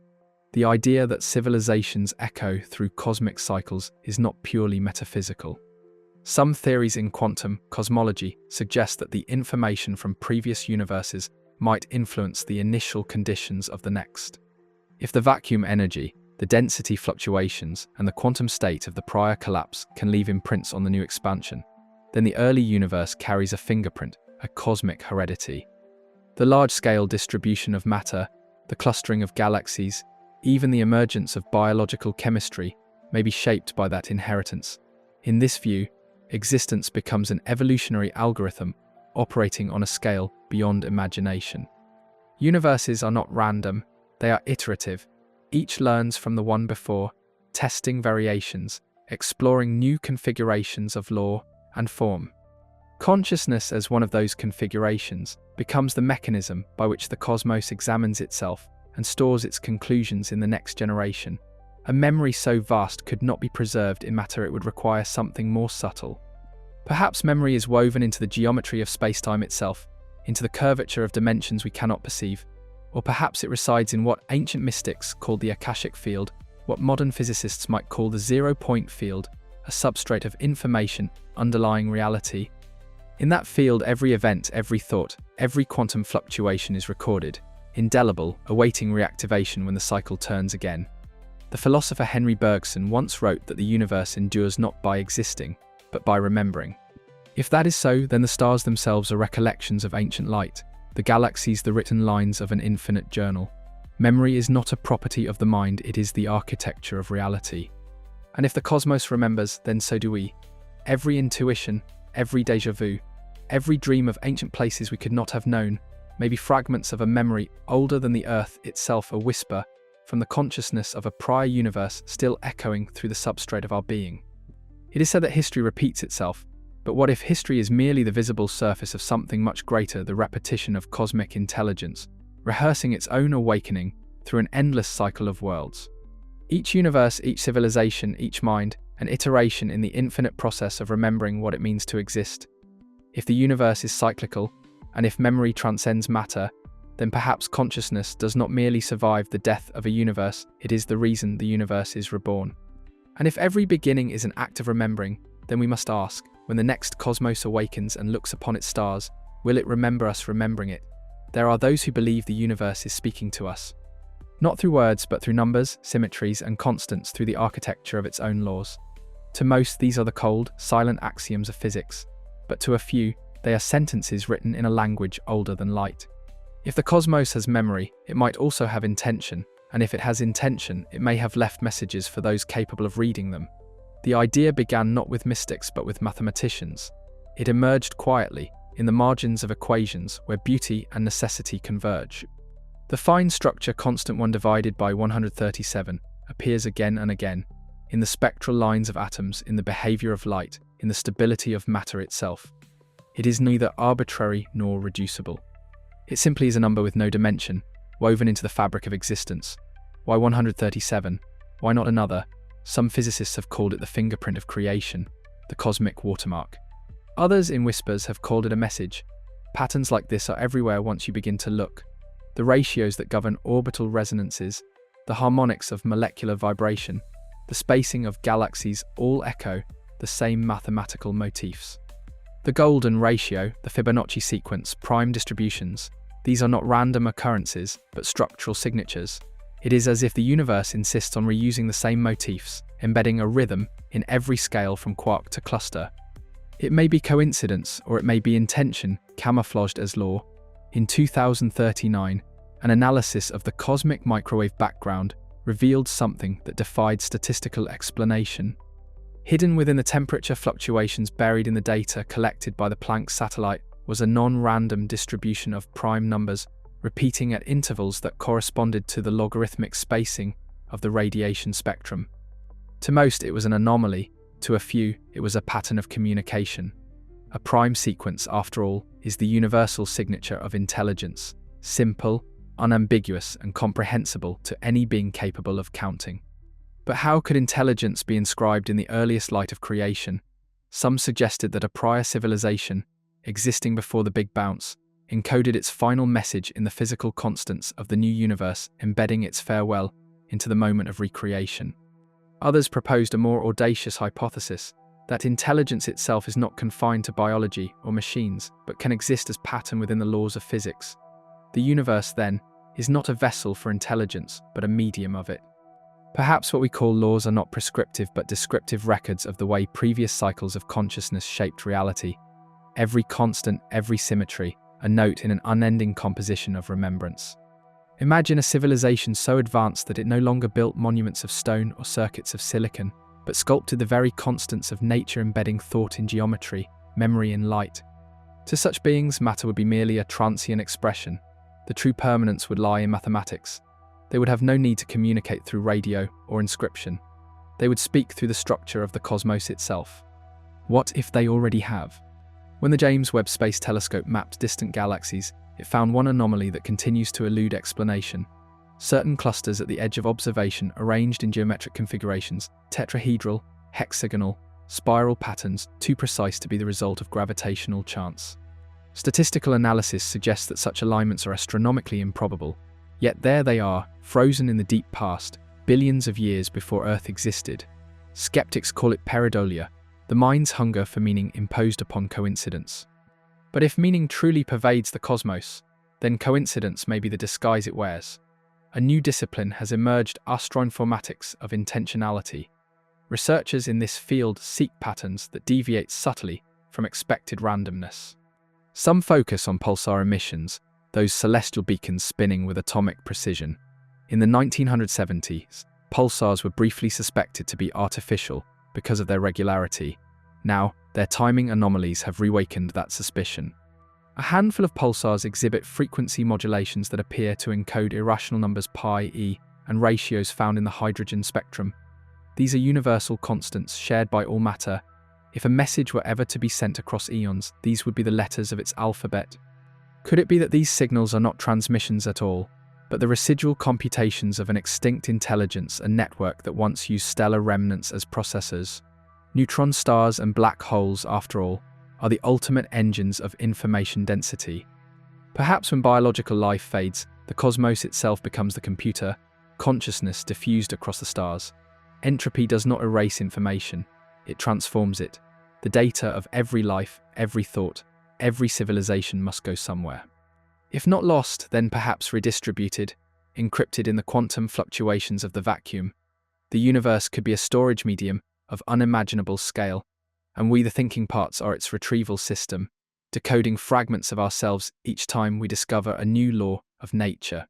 The idea that civilizations echo through cosmic cycles is not purely metaphysical. Some theories in quantum cosmology suggest that the information from previous universes might influence the initial conditions of the next. If the vacuum energy, the density fluctuations, and the quantum state of the prior collapse can leave imprints on the new expansion, then the early universe carries a fingerprint, a cosmic heredity. The large-scale distribution of matter, the clustering of galaxies, even the emergence of biological chemistry may be shaped by that inheritance. In this view, existence becomes an evolutionary algorithm operating on a scale beyond imagination. Universes are not random, they are iterative. Each learns from the one before, testing variations, exploring new configurations of law and form. Consciousness, as one of those configurations, becomes the mechanism by which the cosmos examines itself and stores its conclusions in the next generation. A memory so vast could not be preserved in matter, it would require something more subtle. Perhaps memory is woven into the geometry of space-time itself, into the curvature of dimensions we cannot perceive, or perhaps it resides in what ancient mystics called the Akashic field, what modern physicists might call the zero-point field, a substrate of information underlying reality. In that field, every event, every thought, every quantum fluctuation is recorded, indelible, awaiting reactivation when the cycle turns again. The philosopher Henry Bergson once wrote that the universe endures not by existing, but by remembering. If that is so, then the stars themselves are recollections of ancient light, the galaxies the written lines of an infinite journal. Memory is not a property of the mind, it is the architecture of reality. And if the cosmos remembers, then so do we. Every intuition, every déjà vu, every dream of ancient places we could not have known, may be fragments of a memory older than the earth itself, a whisper from the consciousness of a prior universe still echoing through the substrate of our being. It is said that history repeats itself, but what if history is merely the visible surface of something much greater, the repetition of cosmic intelligence, rehearsing its own awakening through an endless cycle of worlds? Each universe, each civilization, each mind, an iteration in the infinite process of remembering what it means to exist. If the universe is cyclical, and if memory transcends matter, then perhaps consciousness does not merely survive the death of a universe, it is the reason the universe is reborn. And if every beginning is an act of remembering, then we must ask, when the next cosmos awakens and looks upon its stars, will it remember us remembering it? There are those who believe the universe is speaking to us. Not through words, but through numbers, symmetries, and constants, through the architecture of its own laws. To most, these are the cold, silent axioms of physics, but to a few, they are sentences written in a language older than light. If the cosmos has memory, it might also have intention, and if it has intention, it may have left messages for those capable of reading them. The idea began not with mystics but with mathematicians. It emerged quietly, in the margins of equations where beauty and necessity converge. The fine structure constant 1 divided by 137 appears again and again, in the spectral lines of atoms, in the behavior of light, in the stability of matter itself. It is neither arbitrary nor reducible. It simply is a number with no dimension, woven into the fabric of existence. Why 137? Why not another? Some physicists have called it the fingerprint of creation, the cosmic watermark. Others, in whispers, have called it a message. Patterns like this are everywhere once you begin to look. The ratios that govern orbital resonances, the harmonics of molecular vibration, the spacing of galaxies all echo the same mathematical motifs. The golden ratio, the Fibonacci sequence, prime distributions, these are not random occurrences, but structural signatures. It is as if the universe insists on reusing the same motifs, embedding a rhythm in every scale from quark to cluster. It may be coincidence, or it may be intention, camouflaged as law. In 2039, an analysis of the cosmic microwave background revealed something that defied statistical explanation. Hidden within the temperature fluctuations buried in the data collected by the Planck satellite was a non-random distribution of prime numbers repeating at intervals that corresponded to the logarithmic spacing of the radiation spectrum. To most, it was an anomaly. To a few, it was a pattern of communication. A prime sequence, after all, is the universal signature of intelligence, simple, unambiguous, and comprehensible to any being capable of counting. But how could intelligence be inscribed in the earliest light of creation? Some suggested that a prior civilization, existing before the Big Bounce, encoded its final message in the physical constants of the new universe, embedding its farewell into the moment of recreation. Others proposed a more audacious hypothesis, that intelligence itself is not confined to biology or machines, but can exist as pattern within the laws of physics. The universe, then, is not a vessel for intelligence, but a medium of it. Perhaps what we call laws are not prescriptive but descriptive records of the way previous cycles of consciousness shaped reality. every constant, every symmetry, a note in an unending composition of remembrance. Imagine a civilization so advanced that it no longer built monuments of stone or circuits of silicon, but sculpted the very constants of nature, embedding thought in geometry, memory in light. To such beings, matter would be merely a transient expression. The true permanence would lie in mathematics. They would have no need to communicate through radio or inscription. They would speak through the structure of the cosmos itself. What if they already have? When the James Webb Space Telescope mapped distant galaxies, it found one anomaly that continues to elude explanation. Certain clusters at the edge of observation, arranged in geometric configurations, tetrahedral, hexagonal, spiral patterns, too precise to be the result of gravitational chance. Statistical analysis suggests that such alignments are astronomically improbable, yet there they are, frozen in the deep past, billions of years before Earth existed. Skeptics call it pareidolia, the mind's hunger for meaning imposed upon coincidence. But if meaning truly pervades the cosmos, then coincidence may be the disguise it wears. A new discipline has emerged, astroinformatics of intentionality. Researchers in this field seek patterns that deviate subtly from expected randomness. Some focus on pulsar emissions, those celestial beacons spinning with atomic precision. In the 1970s, pulsars were briefly suspected to be artificial because of their regularity. Now, their timing anomalies have reawakened that suspicion. A handful of pulsars exhibit frequency modulations that appear to encode irrational numbers pi, e, and ratios found in the hydrogen spectrum. These are universal constants shared by all matter. If a message were ever to be sent across eons, these would be the letters of its alphabet. Could it be that these signals are not transmissions at all, but the residual computations of an extinct intelligence, a network that once used stellar remnants as processors? Neutron stars and black holes, after all, are the ultimate engines of information density. Perhaps when biological life fades, the cosmos itself becomes the computer, consciousness diffused across the stars. Entropy does not erase information, it transforms it. The data of every life, every thought, every civilization must go somewhere. If not lost, then perhaps redistributed, encrypted in the quantum fluctuations of the vacuum. The universe could be a storage medium of unimaginable scale, and we, the thinking parts, are its retrieval system, decoding fragments of ourselves each time we discover a new law of nature.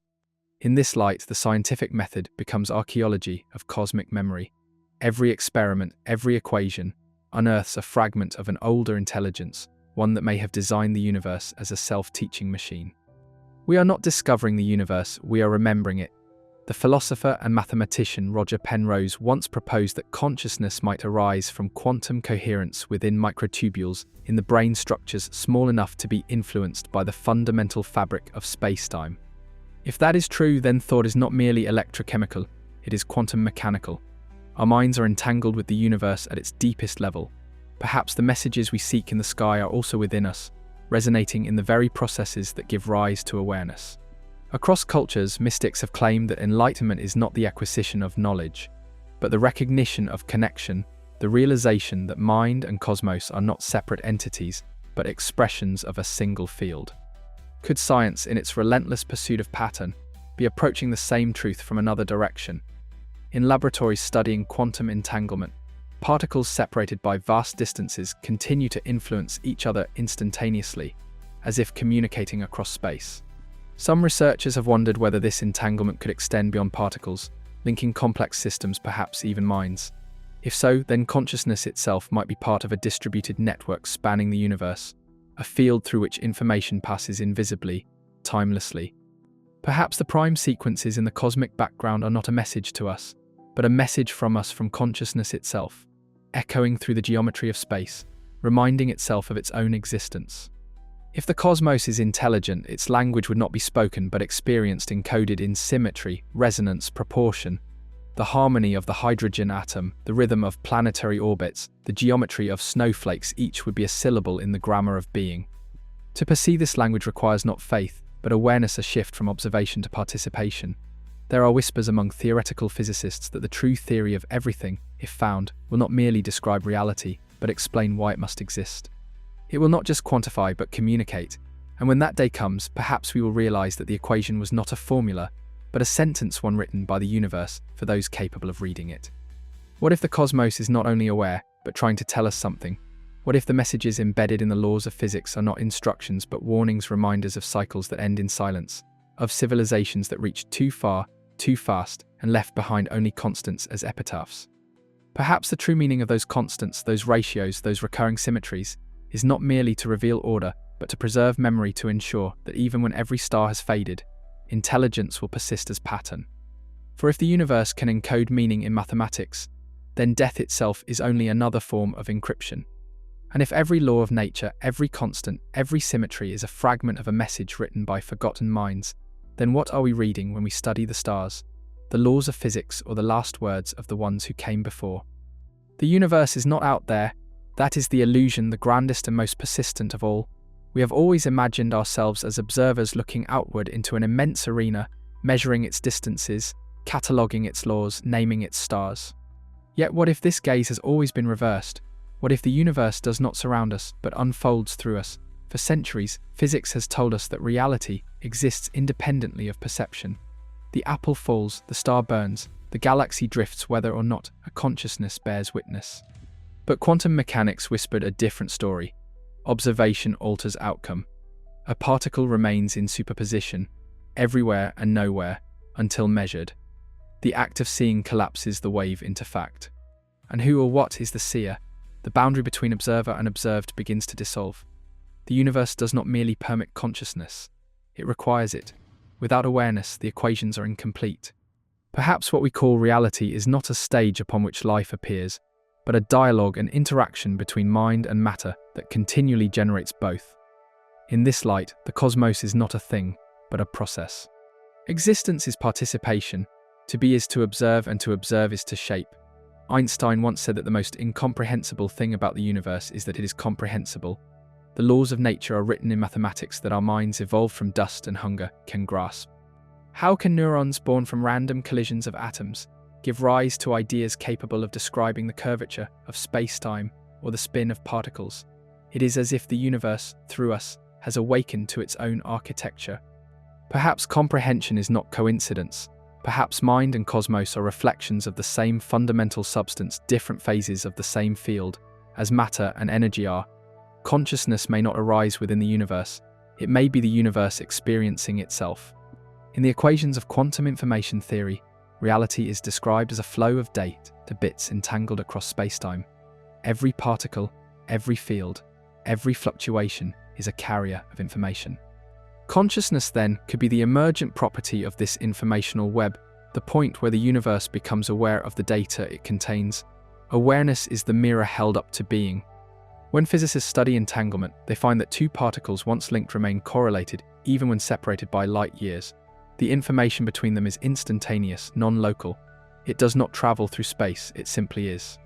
In this light, the scientific method becomes archaeology of cosmic memory. Every experiment, every equation, unearths a fragment of an older intelligence, one that may have designed the universe as a self-teaching machine. We are not discovering the universe, we are remembering it. The philosopher and mathematician Roger Penrose once proposed that consciousness might arise from quantum coherence within microtubules in the brain structures small enough to be influenced by the fundamental fabric of space-time. If that is true, then thought is not merely electrochemical, it is quantum mechanical. Our minds are entangled with the universe at its deepest level. Perhaps the messages we seek in the sky are also within us, resonating in the very processes that give rise to awareness. Across cultures, mystics have claimed that enlightenment is not the acquisition of knowledge, but the recognition of connection, the realization that mind and cosmos are not separate entities, but expressions of a single field. Could science, in its relentless pursuit of pattern, be approaching the same truth from another direction? In laboratories studying quantum entanglement, particles separated by vast distances continue to influence each other instantaneously, as if communicating across space. Some researchers have wondered whether this entanglement could extend beyond particles, linking complex systems, perhaps even minds. If so, then consciousness itself might be part of a distributed network spanning the universe, a field through which information passes invisibly, timelessly. Perhaps the prime sequences in the cosmic background are not a message to us, but a message from us from consciousness itself, echoing through the geometry of space, reminding itself of its own existence. If the cosmos is intelligent, its language would not be spoken but experienced, encoded in symmetry, resonance, proportion. The harmony of the hydrogen atom, the rhythm of planetary orbits, the geometry of snowflakes, each would be a syllable in the grammar of being. To perceive this language requires not faith, but awareness, a shift from observation to participation. There are whispers among theoretical physicists that the true theory of everything, if found, will not merely describe reality, but explain why it must exist. It will not just quantify but communicate, and when that day comes, perhaps we will realize that the equation was not a formula, but a sentence, one written by the universe for those capable of reading it. What if the cosmos is not only aware, but trying to tell us something? What if the messages embedded in the laws of physics are not instructions but warnings, reminders of cycles that end in silence, of civilizations that reached too far, too fast, and left behind only constants as epitaphs? Perhaps the true meaning of those constants, those ratios, those recurring symmetries, is not merely to reveal order, but to preserve memory, to ensure that even when every star has faded, intelligence will persist as pattern. For if the universe can encode meaning in mathematics, then death itself is only another form of encryption. And if every law of nature, every constant, every symmetry is a fragment of a message written by forgotten minds, then what are we reading when we study the stars, the laws of physics, or the last words of the ones who came before? The universe is not out there. That is the illusion, the grandest and most persistent of all. We have always imagined ourselves as observers looking outward into an immense arena, measuring its distances, cataloguing its laws, naming its stars. Yet what if this gaze has always been reversed? What if the universe does not surround us, but unfolds through us? For centuries, physics has told us that reality exists independently of perception. The apple falls, the star burns, the galaxy drifts whether or not a consciousness bears witness. But quantum mechanics whispered a different story. Observation alters outcome. A particle remains in superposition, everywhere and nowhere, until measured. The act of seeing collapses the wave into fact. And who or what is the seer? The boundary between observer and observed begins to dissolve. The universe does not merely permit consciousness, it requires it. Without awareness, the equations are incomplete. Perhaps what we call reality is not a stage upon which life appears, but a dialogue and interaction between mind and matter that continually generates both. In this light, the cosmos is not a thing, but a process. Existence is participation. To be is to observe, and to observe is to shape. Einstein once said that the most incomprehensible thing about the universe is that it is comprehensible. The laws of nature are written in mathematics that our minds, evolved from dust and hunger, can grasp. How can neurons born from random collisions of atoms give rise to ideas capable of describing the curvature of space-time or the spin of particles? It is as if the universe, through us, has awakened to its own architecture. Perhaps comprehension is not coincidence. Perhaps mind and cosmos are reflections of the same fundamental substance, different phases of the same field, as matter and energy are. Consciousness may not arise within the universe. It may be the universe experiencing itself. In the equations of quantum information theory, reality is described as a flow of data bits entangled across spacetime. Every particle, every field, every fluctuation is a carrier of information. Consciousness, then, could be the emergent property of this informational web, the point where the universe becomes aware of the data it contains. Awareness is the mirror held up to being. When physicists study entanglement, they find that two particles once linked remain correlated even when separated by light years. The information between them is instantaneous, non-local. It does not travel through space, it simply is.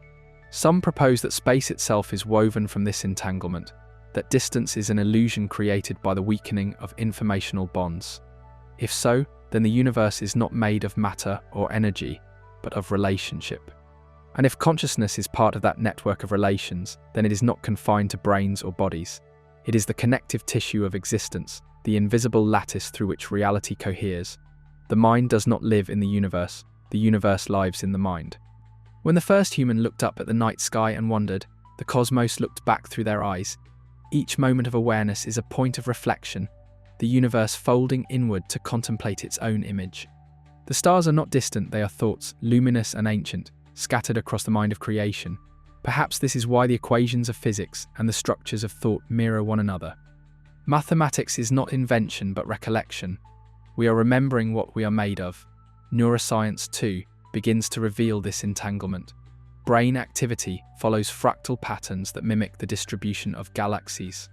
Some propose that space itself is woven from this entanglement, that distance is an illusion created by the weakening of informational bonds. If so, then the universe is not made of matter or energy, but of relationship. And if consciousness is part of that network of relations, then it is not confined to brains or bodies. It is the connective tissue of existence, the invisible lattice through which reality coheres. The mind does not live in the universe lives in the mind. When the first human looked up at the night sky and wondered, the cosmos looked back through their eyes. Each moment of awareness is a point of reflection, the universe folding inward to contemplate its own image. The stars are not distant, they are thoughts, luminous and ancient, scattered across the mind of creation. Perhaps this is why the equations of physics and the structures of thought mirror one another. Mathematics is not invention but recollection. We are remembering what we are made of. Neuroscience, too, begins to reveal this entanglement. Brain activity follows fractal patterns that mimic the distribution of galaxies.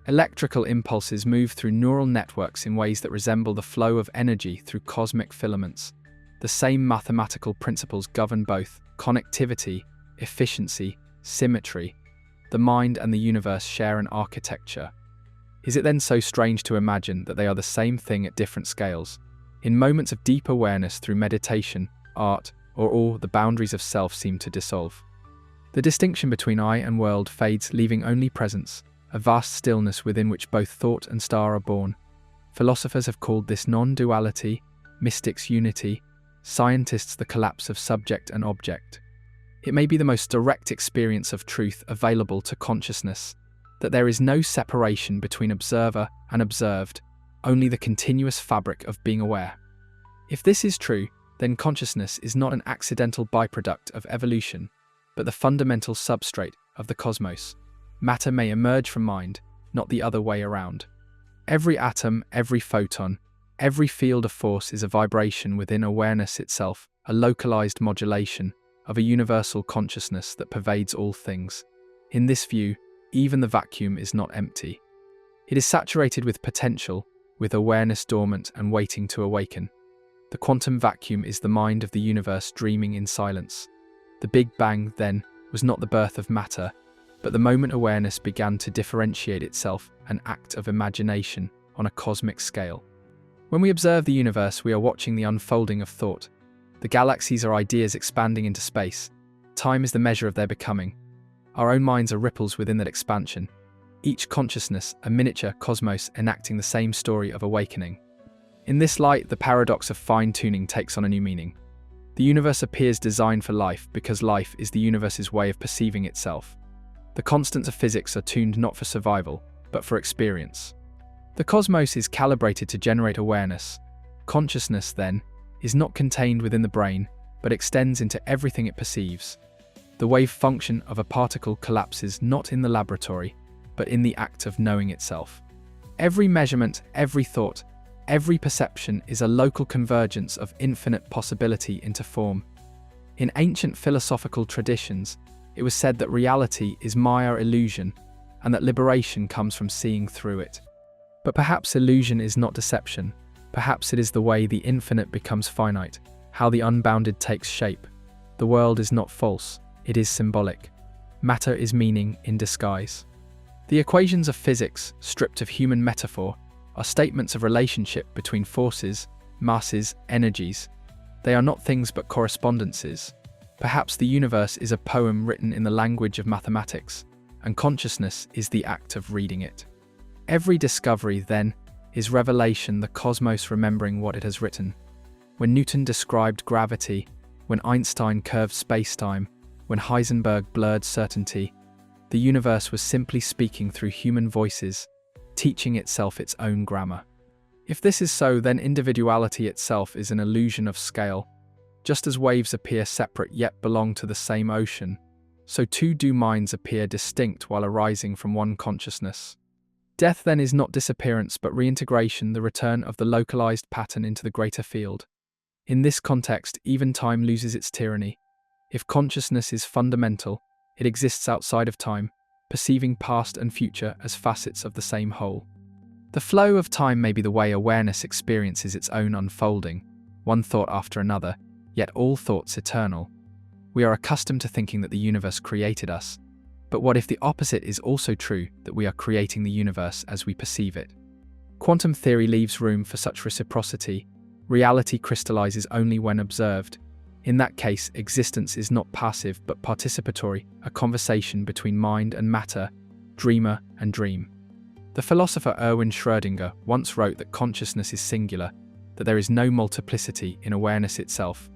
Electrical impulses move through neural networks in ways that resemble the flow of energy through cosmic filaments. The same mathematical principles govern both connectivity, efficiency, symmetry. The mind and the universe share an architecture. Is it then so strange to imagine that they are the same thing at different scales? In moments of deep awareness through meditation, art, or awe, the boundaries of self seem to dissolve. The distinction between I and world fades, leaving only presence, a vast stillness within which both thought and star are born. Philosophers have called this non-duality, mystics unity, scientists the collapse of subject and object. It may be the most direct experience of truth available to consciousness, that there is no separation between observer and observed, only the continuous fabric of being aware. If this is true, then consciousness is not an accidental byproduct of evolution, but the fundamental substrate of the cosmos. Matter may emerge from mind, not the other way around. Every atom, every photon, every field of force is a vibration within awareness itself, a localized modulation of a universal consciousness that pervades all things. In this view, even the vacuum is not empty. It is saturated with potential, with awareness dormant and waiting to awaken. The quantum vacuum is the mind of the universe dreaming in silence. The Big Bang, then, was not the birth of matter, but the moment awareness began to differentiate itself, an act of imagination on a cosmic scale. When we observe the universe, we are watching the unfolding of thought. The galaxies are ideas expanding into space. Time is the measure of their becoming. Our own minds are ripples within that expansion. Each consciousness, a miniature cosmos enacting the same story of awakening. In this light, the paradox of fine-tuning takes on a new meaning. The universe appears designed for life because life is the universe's way of perceiving itself. The constants of physics are tuned not for survival, but for experience. The cosmos is calibrated to generate awareness. Consciousness, then, is not contained within the brain, but extends into everything it perceives. The wave function of a particle collapses not in the laboratory, but in the act of knowing itself. Every measurement, every thought, every perception is a local convergence of infinite possibility into form. In ancient philosophical traditions, it was said that reality is Maya illusion, and that liberation comes from seeing through it. But perhaps illusion is not deception. Perhaps it is the way the infinite becomes finite, how the unbounded takes shape. The world is not false, it is symbolic. Matter is meaning in disguise. The equations of physics, stripped of human metaphor, are statements of relationship between forces, masses, energies. They are not things but correspondences. Perhaps the universe is a poem written in the language of mathematics, and consciousness is the act of reading it. Every discovery, then, is revelation, the cosmos remembering what it has written. When Newton described gravity, when Einstein curved space-time, when Heisenberg blurred certainty, the universe was simply speaking through human voices, teaching itself its own grammar. If this is so, then individuality itself is an illusion of scale. Just as waves appear separate yet belong to the same ocean, so too do minds appear distinct while arising from one consciousness. Death then is not disappearance but reintegration, the return of the localized pattern into the greater field. In this context, even time loses its tyranny. If consciousness is fundamental, it exists outside of time, perceiving past and future as facets of the same whole. The flow of time may be the way awareness experiences its own unfolding, one thought after another, yet all thoughts eternal. We are accustomed to thinking that the universe created us, but what if the opposite is also true, that we are creating the universe as we perceive it? Quantum theory leaves room for such reciprocity. Reality crystallizes only when observed. In that case, existence is not passive but participatory, a conversation between mind and matter, dreamer and dream. The philosopher Erwin Schrödinger once wrote that consciousness is singular, that there is no multiplicity in awareness itself.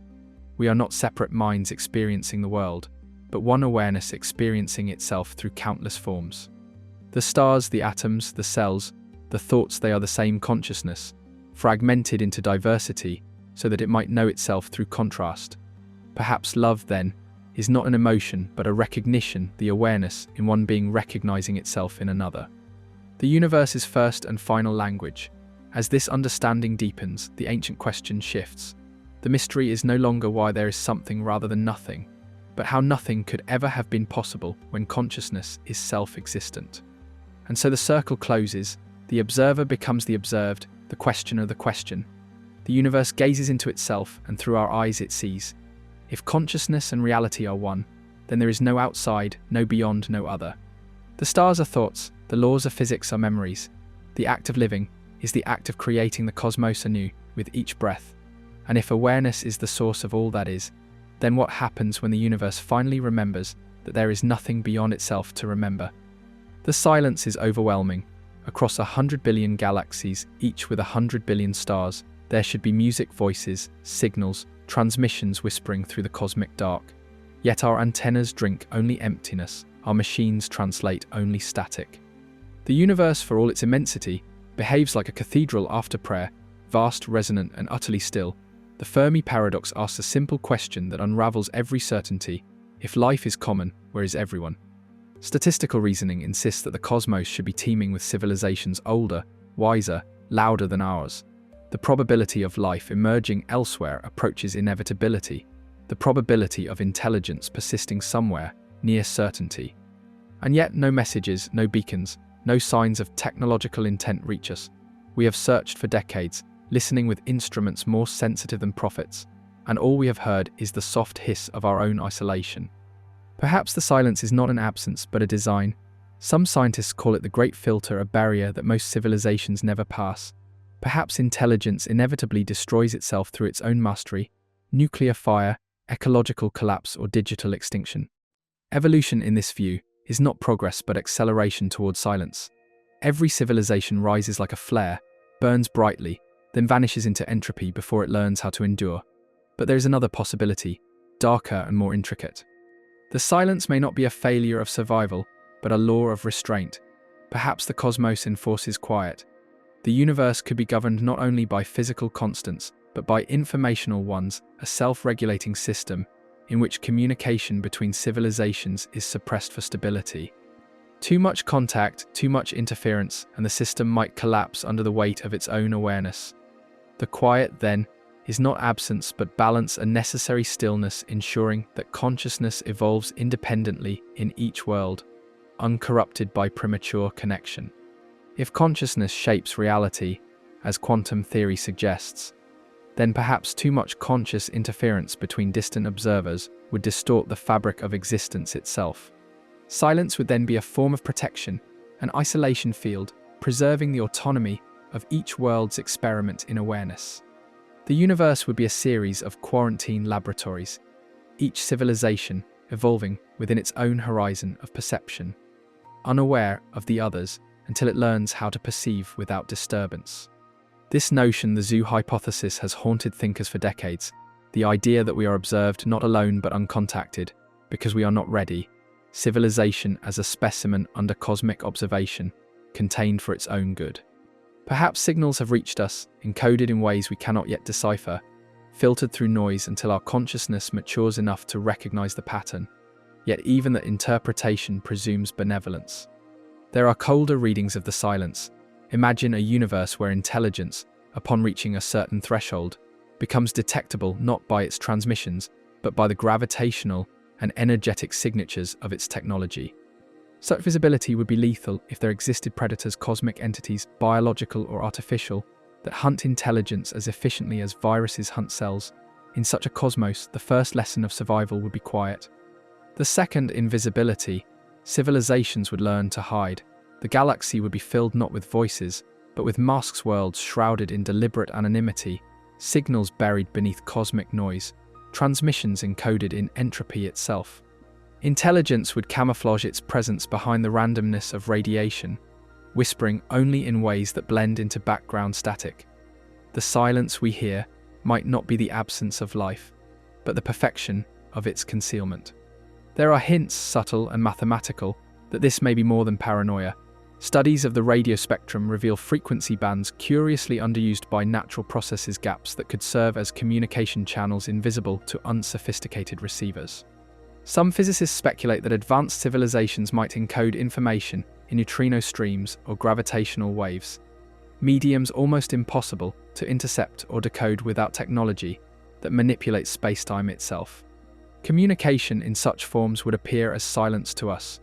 We are not separate minds experiencing the world, but one awareness experiencing itself through countless forms. The stars, the atoms, the cells, the thoughts, they are the same consciousness, fragmented into diversity so that it might know itself through contrast. Perhaps love, then, is not an emotion but a recognition, the awareness in one being recognizing itself in another. The universe's first and final language. As this understanding deepens, the ancient question shifts. The mystery is no longer why there is something rather than nothing, but how nothing could ever have been possible when consciousness is self-existent. And so the circle closes, the observer becomes the observed, the questioner the question. The universe gazes into itself, and through our eyes it sees. If consciousness and reality are one, then there is no outside, no beyond, no other. The stars are thoughts, the laws of physics are memories. The act of living is the act of creating the cosmos anew with each breath. And if awareness is the source of all that is, then what happens when the universe finally remembers that there is nothing beyond itself to remember? The silence is overwhelming. Across 100 billion galaxies, each with 100 billion stars, there should be music, voices, signals, transmissions whispering through the cosmic dark. Yet our antennas drink only emptiness, our machines translate only static. The universe, for all its immensity, behaves like a cathedral after prayer, vast, resonant, and utterly still. The Fermi paradox asks a simple question that unravels every certainty. If life is common, where is everyone? Statistical reasoning insists that the cosmos should be teeming with civilizations older, wiser, louder than ours. The probability of life emerging elsewhere approaches inevitability, the probability of intelligence persisting somewhere near certainty. And yet no messages, no beacons, no signs of technological intent reach us. We have searched for decades, listening with instruments more sensitive than prophets, and all we have heard is the soft hiss of our own isolation. Perhaps the silence is not an absence, but a design. Some scientists call it the great filter, a barrier that most civilizations never pass. Perhaps intelligence inevitably destroys itself through its own mastery, nuclear fire, ecological collapse, or digital extinction. Evolution, in this view, is not progress but acceleration towards silence. Every civilization rises like a flare, burns brightly, then vanishes into entropy before it learns how to endure. But there is another possibility, darker and more intricate. The silence may not be a failure of survival, but a law of restraint. Perhaps the cosmos enforces quiet. The universe could be governed not only by physical constants, but by informational ones, a self-regulating system in which communication between civilizations is suppressed for stability. Too much contact, too much interference, and the system might collapse under the weight of its own awareness. The quiet, then, is not absence but balance, a necessary stillness ensuring that consciousness evolves independently in each world, uncorrupted by premature connection. If consciousness shapes reality, as quantum theory suggests, then perhaps too much conscious interference between distant observers would distort the fabric of existence itself. Silence would then be a form of protection, an isolation field, preserving the autonomy of each world's experiment in awareness. The universe would be a series of quarantine laboratories, each civilization evolving within its own horizon of perception, unaware of the others until it learns how to perceive without disturbance. This notion, the zoo hypothesis, has haunted thinkers for decades, the idea that we are observed not alone but uncontacted, because we are not ready, civilization as a specimen under cosmic observation, contained for its own good. Perhaps signals have reached us, encoded in ways we cannot yet decipher, filtered through noise until our consciousness matures enough to recognize the pattern. Yet even that interpretation presumes benevolence. There are colder readings of the silence. Imagine a universe where intelligence, upon reaching a certain threshold, becomes detectable not by its transmissions, but by the gravitational and energetic signatures of its technology. Such visibility would be lethal if there existed predators, cosmic entities, biological or artificial, that hunt intelligence as efficiently as viruses hunt cells. In such a cosmos, the first lesson of survival would be quiet. The second, invisibility. Civilizations would learn to hide. The galaxy would be filled not with voices, but with masks, worlds shrouded in deliberate anonymity, signals buried beneath cosmic noise, transmissions encoded in entropy itself. Intelligence would camouflage its presence behind the randomness of radiation, whispering only in ways that blend into background static. The silence we hear might not be the absence of life, but the perfection of its concealment. There are hints, subtle and mathematical, that this may be more than paranoia. Studies of the radio spectrum reveal frequency bands curiously underused by natural processes, gaps that could serve as communication channels invisible to unsophisticated receivers. Some physicists speculate that advanced civilizations might encode information in neutrino streams or gravitational waves, mediums almost impossible to intercept or decode without technology that manipulates spacetime itself. Communication in such forms would appear as silence to us.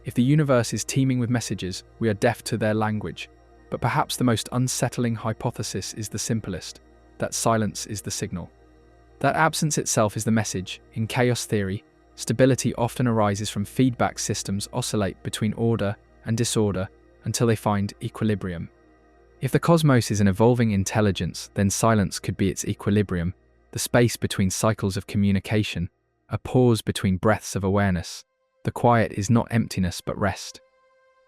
If the universe is teeming with messages, we are deaf to their language. But perhaps the most unsettling hypothesis is the simplest, that silence is the signal. That absence itself is the message. In chaos theory, stability often arises from feedback systems oscillate between order and disorder until they find equilibrium. If the cosmos is an evolving intelligence, then silence could be its equilibrium, the space between cycles of communication, a pause between breaths of awareness. The quiet is not emptiness but rest.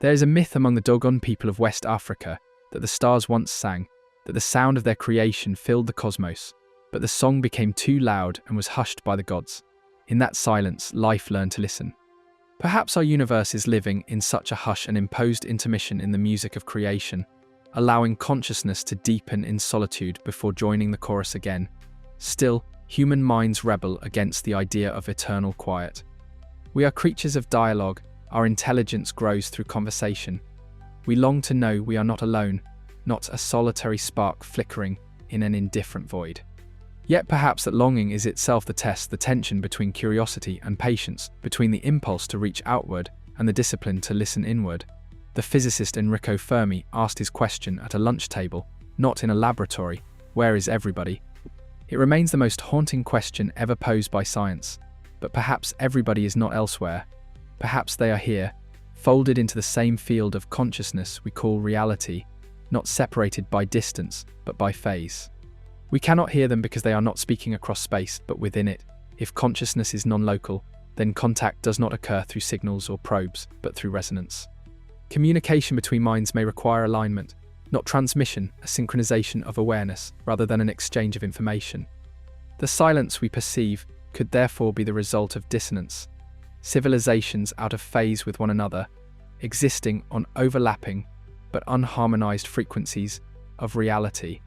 There is a myth among the Dogon people of West Africa that the stars once sang, that the sound of their creation filled the cosmos, but the song became too loud and was hushed by the gods. In that silence, life learned to listen. Perhaps our universe is living in such a hush and imposed intermission in the music of creation, allowing consciousness to deepen in solitude before joining the chorus again. Still, human minds rebel against the idea of eternal quiet. We are creatures of dialogue. Our intelligence grows through conversation. We long to know we are not alone, not a solitary spark flickering in an indifferent void. Yet perhaps that longing is itself the test, the tension between curiosity and patience, between the impulse to reach outward and the discipline to listen inward. The physicist Enrico Fermi asked his question at a lunch table, not in a laboratory. Where is everybody? It remains the most haunting question ever posed by science. But perhaps everybody is not elsewhere. Perhaps they are here, folded into the same field of consciousness we call reality, not separated by distance, but by phase. We cannot hear them because they are not speaking across space, but within it. If consciousness is non-local, then contact does not occur through signals or probes, but through resonance. Communication between minds may require alignment, not transmission, a synchronization of awareness, rather than an exchange of information. The silence we perceive could therefore be the result of dissonance, civilizations out of phase with one another, existing on overlapping but unharmonized frequencies of reality.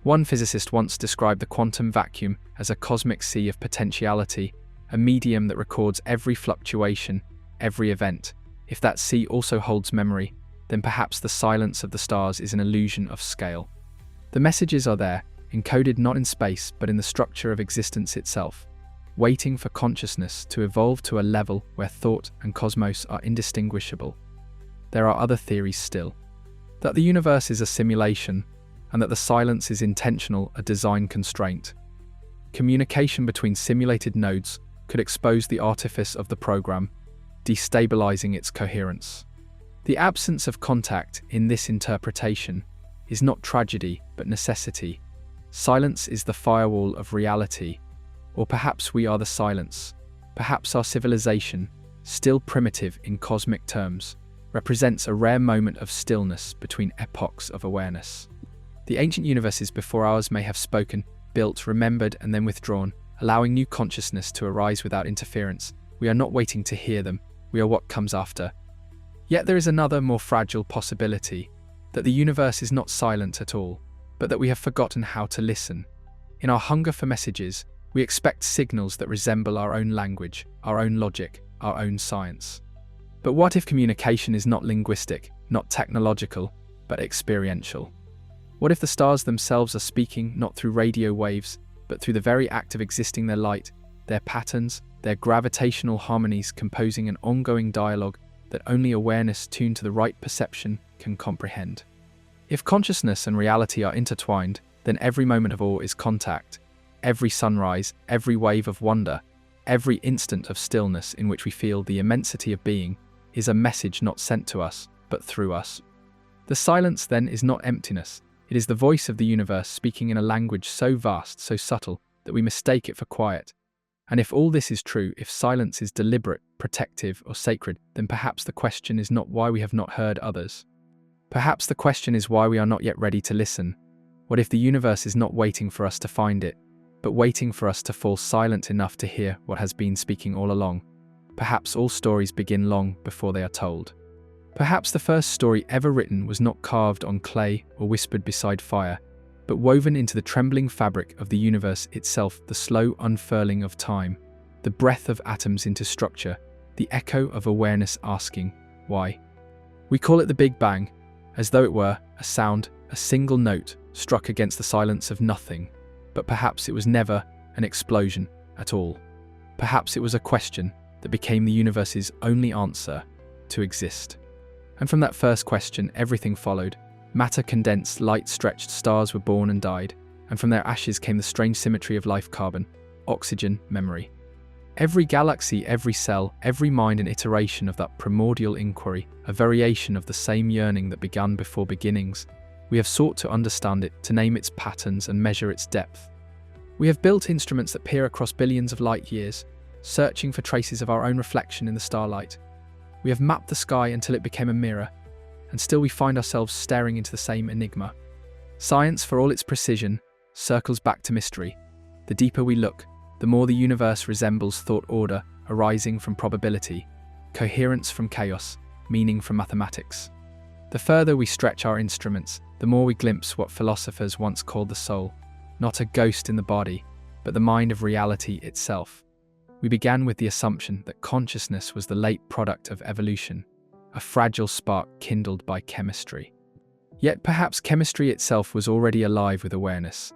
One physicist once described the quantum vacuum as a cosmic sea of potentiality, a medium that records every fluctuation, every event. If that sea also holds memory, then perhaps the silence of the stars is an illusion of scale. The messages are there, encoded not in space but in the structure of existence itself, waiting for consciousness to evolve to a level where thought and cosmos are indistinguishable. There are other theories still, that the universe is a simulation and that the silence is intentional, a design constraint. Communication between simulated nodes could expose the artifice of the program, destabilizing its coherence. The absence of contact in this interpretation is not tragedy but necessity. Silence is the firewall of reality, or perhaps we are the silence. Perhaps our civilization, still primitive in cosmic terms, represents a rare moment of stillness between epochs of awareness. The ancient universes before ours may have spoken, built, remembered, and then withdrawn, allowing new consciousness to arise without interference. We are not waiting to hear them, we are what comes after. Yet there is another, more fragile possibility, that the universe is not silent at all, but that we have forgotten how to listen. In our hunger for messages, we expect signals that resemble our own language, our own logic, our own science. But what if communication is not linguistic, not technological, but experiential? What if the stars themselves are speaking not through radio waves, but through the very act of existing, their light, their patterns, their gravitational harmonies composing an ongoing dialogue that only awareness tuned to the right perception can comprehend? If consciousness and reality are intertwined, then every moment of awe is contact. Every sunrise, every wave of wonder, every instant of stillness in which we feel the immensity of being is a message not sent to us, but through us. The silence then is not emptiness. It is the voice of the universe speaking in a language so vast, so subtle, that we mistake it for quiet. And if all this is true, if silence is deliberate, protective, or sacred, then perhaps the question is not why we have not heard others. Perhaps the question is why we are not yet ready to listen. What if the universe is not waiting for us to find it, but waiting for us to fall silent enough to hear what has been speaking all along? Perhaps all stories begin long before they are told. Perhaps the first story ever written was not carved on clay or whispered beside fire, but woven into the trembling fabric of the universe itself, the slow unfurling of time, the breath of atoms into structure, the echo of awareness asking, why? We call it the Big Bang, as though it were a sound, a single note struck against the silence of nothing. But perhaps it was never an explosion at all. Perhaps it was a question that became the universe's only answer: to exist. And from that first question, everything followed. Matter condensed, light stretched, stars were born and died, and from their ashes came the strange symmetry of life: carbon, oxygen, memory. Every galaxy, every cell, every mind an iteration of that primordial inquiry, a variation of the same yearning that began before beginnings. We have sought to understand it, to name its patterns and measure its depth. We have built instruments that peer across billions of light years, searching for traces of our own reflection in the starlight. We have mapped the sky until it became a mirror, and still we find ourselves staring into the same enigma. Science, for all its precision, circles back to mystery. The deeper we look, the more the universe resembles thought order arising from probability, coherence from chaos, meaning from mathematics. The further we stretch our instruments, the more we glimpse what philosophers once called the soul, not a ghost in the body, but the mind of reality itself. We began with the assumption that consciousness was the late product of evolution, a fragile spark kindled by chemistry. Yet perhaps chemistry itself was already alive with awareness.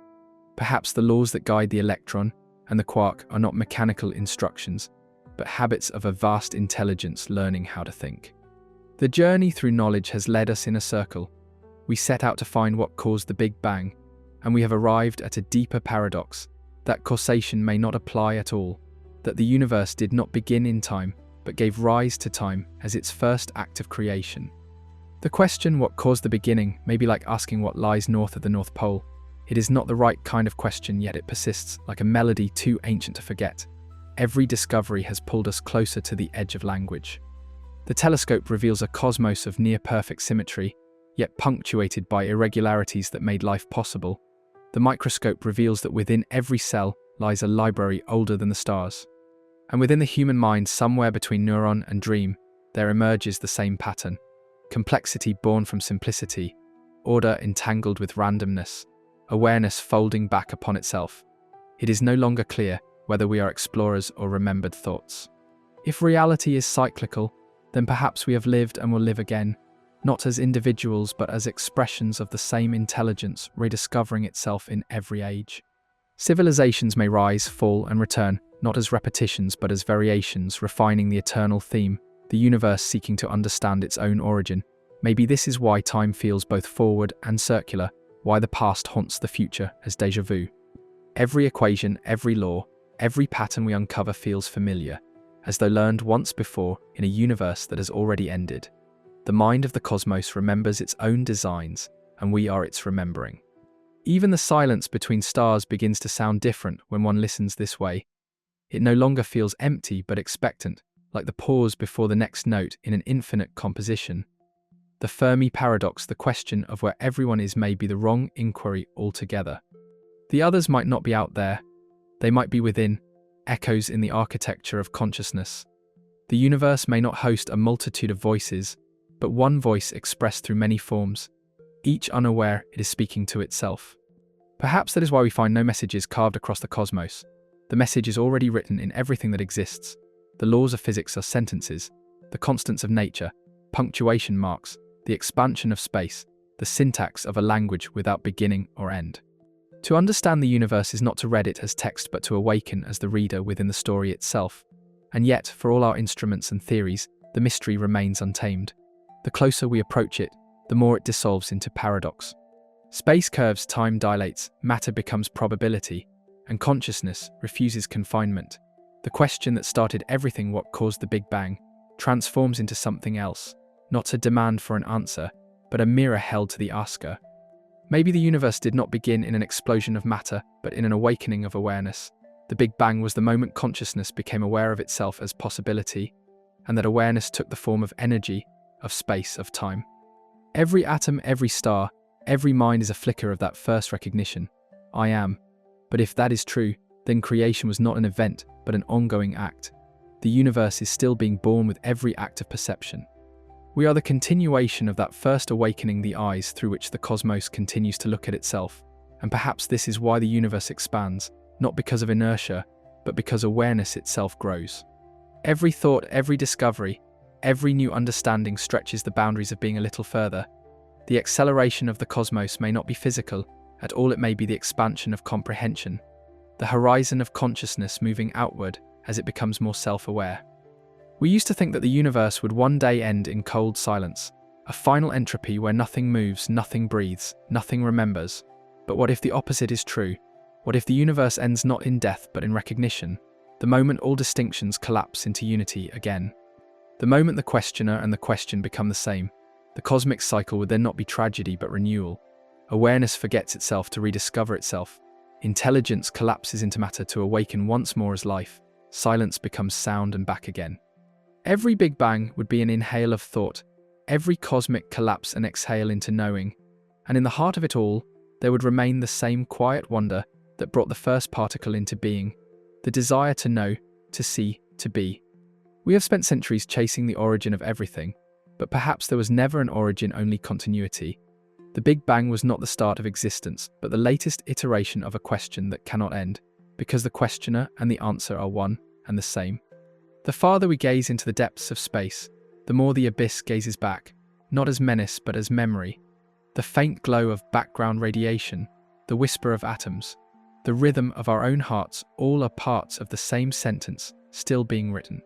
Perhaps the laws that guide the electron and the quark are not mechanical instructions, but habits of a vast intelligence learning how to think. The journey through knowledge has led us in a circle. We set out to find what caused the Big Bang, and we have arrived at a deeper paradox, that causation may not apply at all, that the universe did not begin in time, but gave rise to time as its first act of creation. The question, what caused the beginning, may be like asking what lies north of the North Pole. It is not the right kind of question, yet it persists like a melody too ancient to forget. Every discovery has pulled us closer to the edge of language. The telescope reveals a cosmos of near-perfect symmetry, yet punctuated by irregularities that made life possible. The microscope reveals that within every cell lies a library older than the stars. And within the human mind, somewhere between neuron and dream, there emerges the same pattern. Complexity born from simplicity, order entangled with randomness, awareness folding back upon itself. It is no longer clear whether we are explorers or remembered thoughts. If reality is cyclical, then perhaps we have lived and will live again, not as individuals but as expressions of the same intelligence rediscovering itself in every age. Civilizations may rise, fall, and return, not as repetitions but as variations refining the eternal theme, the universe seeking to understand its own origin. Maybe this is why time feels both forward and circular, why the past haunts the future as déjà vu. Every equation, every law, every pattern we uncover feels familiar, as though learned once before in a universe that has already ended. The mind of the cosmos remembers its own designs, and we are its remembering. Even the silence between stars begins to sound different when one listens this way. It no longer feels empty but expectant, like the pause before the next note in an infinite composition. The Fermi paradox, the question of where everyone is, may be the wrong inquiry altogether. The others might not be out there, they might be within, echoes in the architecture of consciousness. The universe may not host a multitude of voices, but one voice expressed through many forms, each unaware it is speaking to itself. Perhaps that is why we find no messages carved across the cosmos. The message is already written in everything that exists. The laws of physics are sentences, the constants of nature, punctuation marks, the expansion of space, the syntax of a language without beginning or end. To understand the universe is not to read it as text but to awaken as the reader within the story itself. And yet, for all our instruments and theories, the mystery remains untamed. The closer we approach it, the more it dissolves into paradox. Space curves, time dilates, matter becomes probability, and consciousness refuses confinement. The question that started everything, what caused the Big Bang, transforms into something else, not a demand for an answer, but a mirror held to the asker. Maybe the universe did not begin in an explosion of matter, but in an awakening of awareness. The Big Bang was the moment consciousness became aware of itself as possibility, and that awareness took the form of energy, of space, of time. Every atom, every star, every mind is a flicker of that first recognition. I am. But if that is true, then creation was not an event, but an ongoing act. The universe is still being born with every act of perception. We are the continuation of that first awakening, the eyes through which the cosmos continues to look at itself. And perhaps this is why the universe expands, not because of inertia, but because awareness itself grows. Every thought, every discovery, every new understanding stretches the boundaries of being a little further. The acceleration of the cosmos may not be physical, at all it may be the expansion of comprehension, the horizon of consciousness moving outward as it becomes more self-aware. We used to think that the universe would one day end in cold silence, a final entropy where nothing moves, nothing breathes, nothing remembers. But what if the opposite is true? What if the universe ends not in death but in recognition, the moment all distinctions collapse into unity again? The moment the questioner and the question become the same, the cosmic cycle would then not be tragedy but renewal. Awareness forgets itself to rediscover itself. Intelligence collapses into matter to awaken once more as life. Silence becomes sound and back again. Every Big Bang would be an inhale of thought, every cosmic collapse an exhale into knowing, and in the heart of it all, there would remain the same quiet wonder that brought the first particle into being. the desire to know, to see, to be. We have spent centuries chasing the origin of everything, but perhaps there was never an origin, only continuity. The Big Bang was not the start of existence, but the latest iteration of a question that cannot end, because the questioner and the answer are one and the same. The farther we gaze into the depths of space, the more the abyss gazes back, not as menace but as memory. The faint glow of background radiation, the whisper of atoms, the rhythm of our own hearts, all are parts of the same sentence, still being written.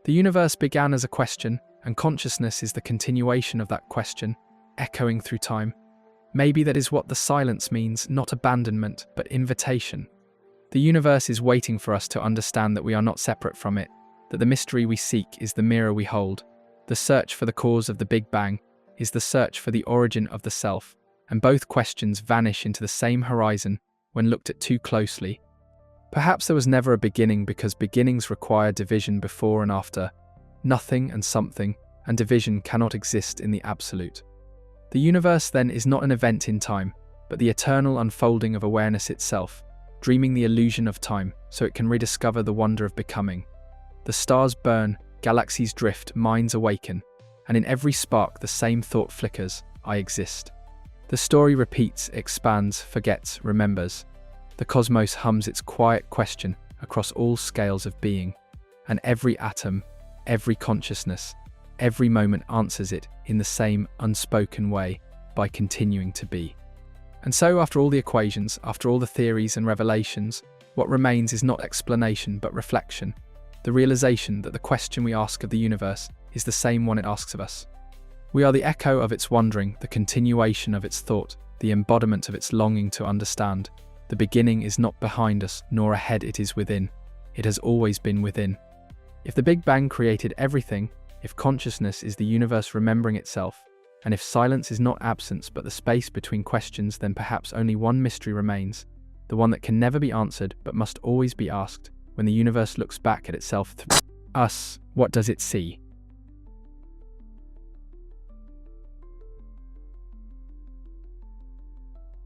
The universe began as a question, and consciousness is the continuation of that question, echoing through time. Maybe that is what the silence means, not abandonment, but invitation. The universe is waiting for us to understand that we are not separate from it, that the mystery we seek is the mirror we hold. The search for the cause of the Big Bang is the search for the origin of the self, and both questions vanish into the same horizon when looked at too closely. Perhaps there was never a beginning because beginnings require division before and after. Nothing and something, and division cannot exist in the absolute. The universe then is not an event in time, but the eternal unfolding of awareness itself, dreaming the illusion of time so it can rediscover the wonder of becoming. The stars burn, galaxies drift, minds awaken, and in every spark the same thought flickers: I exist. The story repeats, expands, forgets, remembers. The cosmos hums its quiet question across all scales of being, and every atom, every consciousness, every moment answers it in the same unspoken way by continuing to be. And so, after all the equations, after all the theories and revelations, what remains is not explanation but reflection, the realization that the question we ask of the universe is the same one it asks of us. We are the echo of its wondering, the continuation of its thought, the embodiment of its longing to understand. The beginning is not behind us, nor ahead, it is within. It has always been within. If the Big Bang created everything, if consciousness is the universe remembering itself, and if silence is not absence but the space between questions, then perhaps only one mystery remains, the one that can never be answered but must always be asked. When the universe looks back at itself through us, what does it see?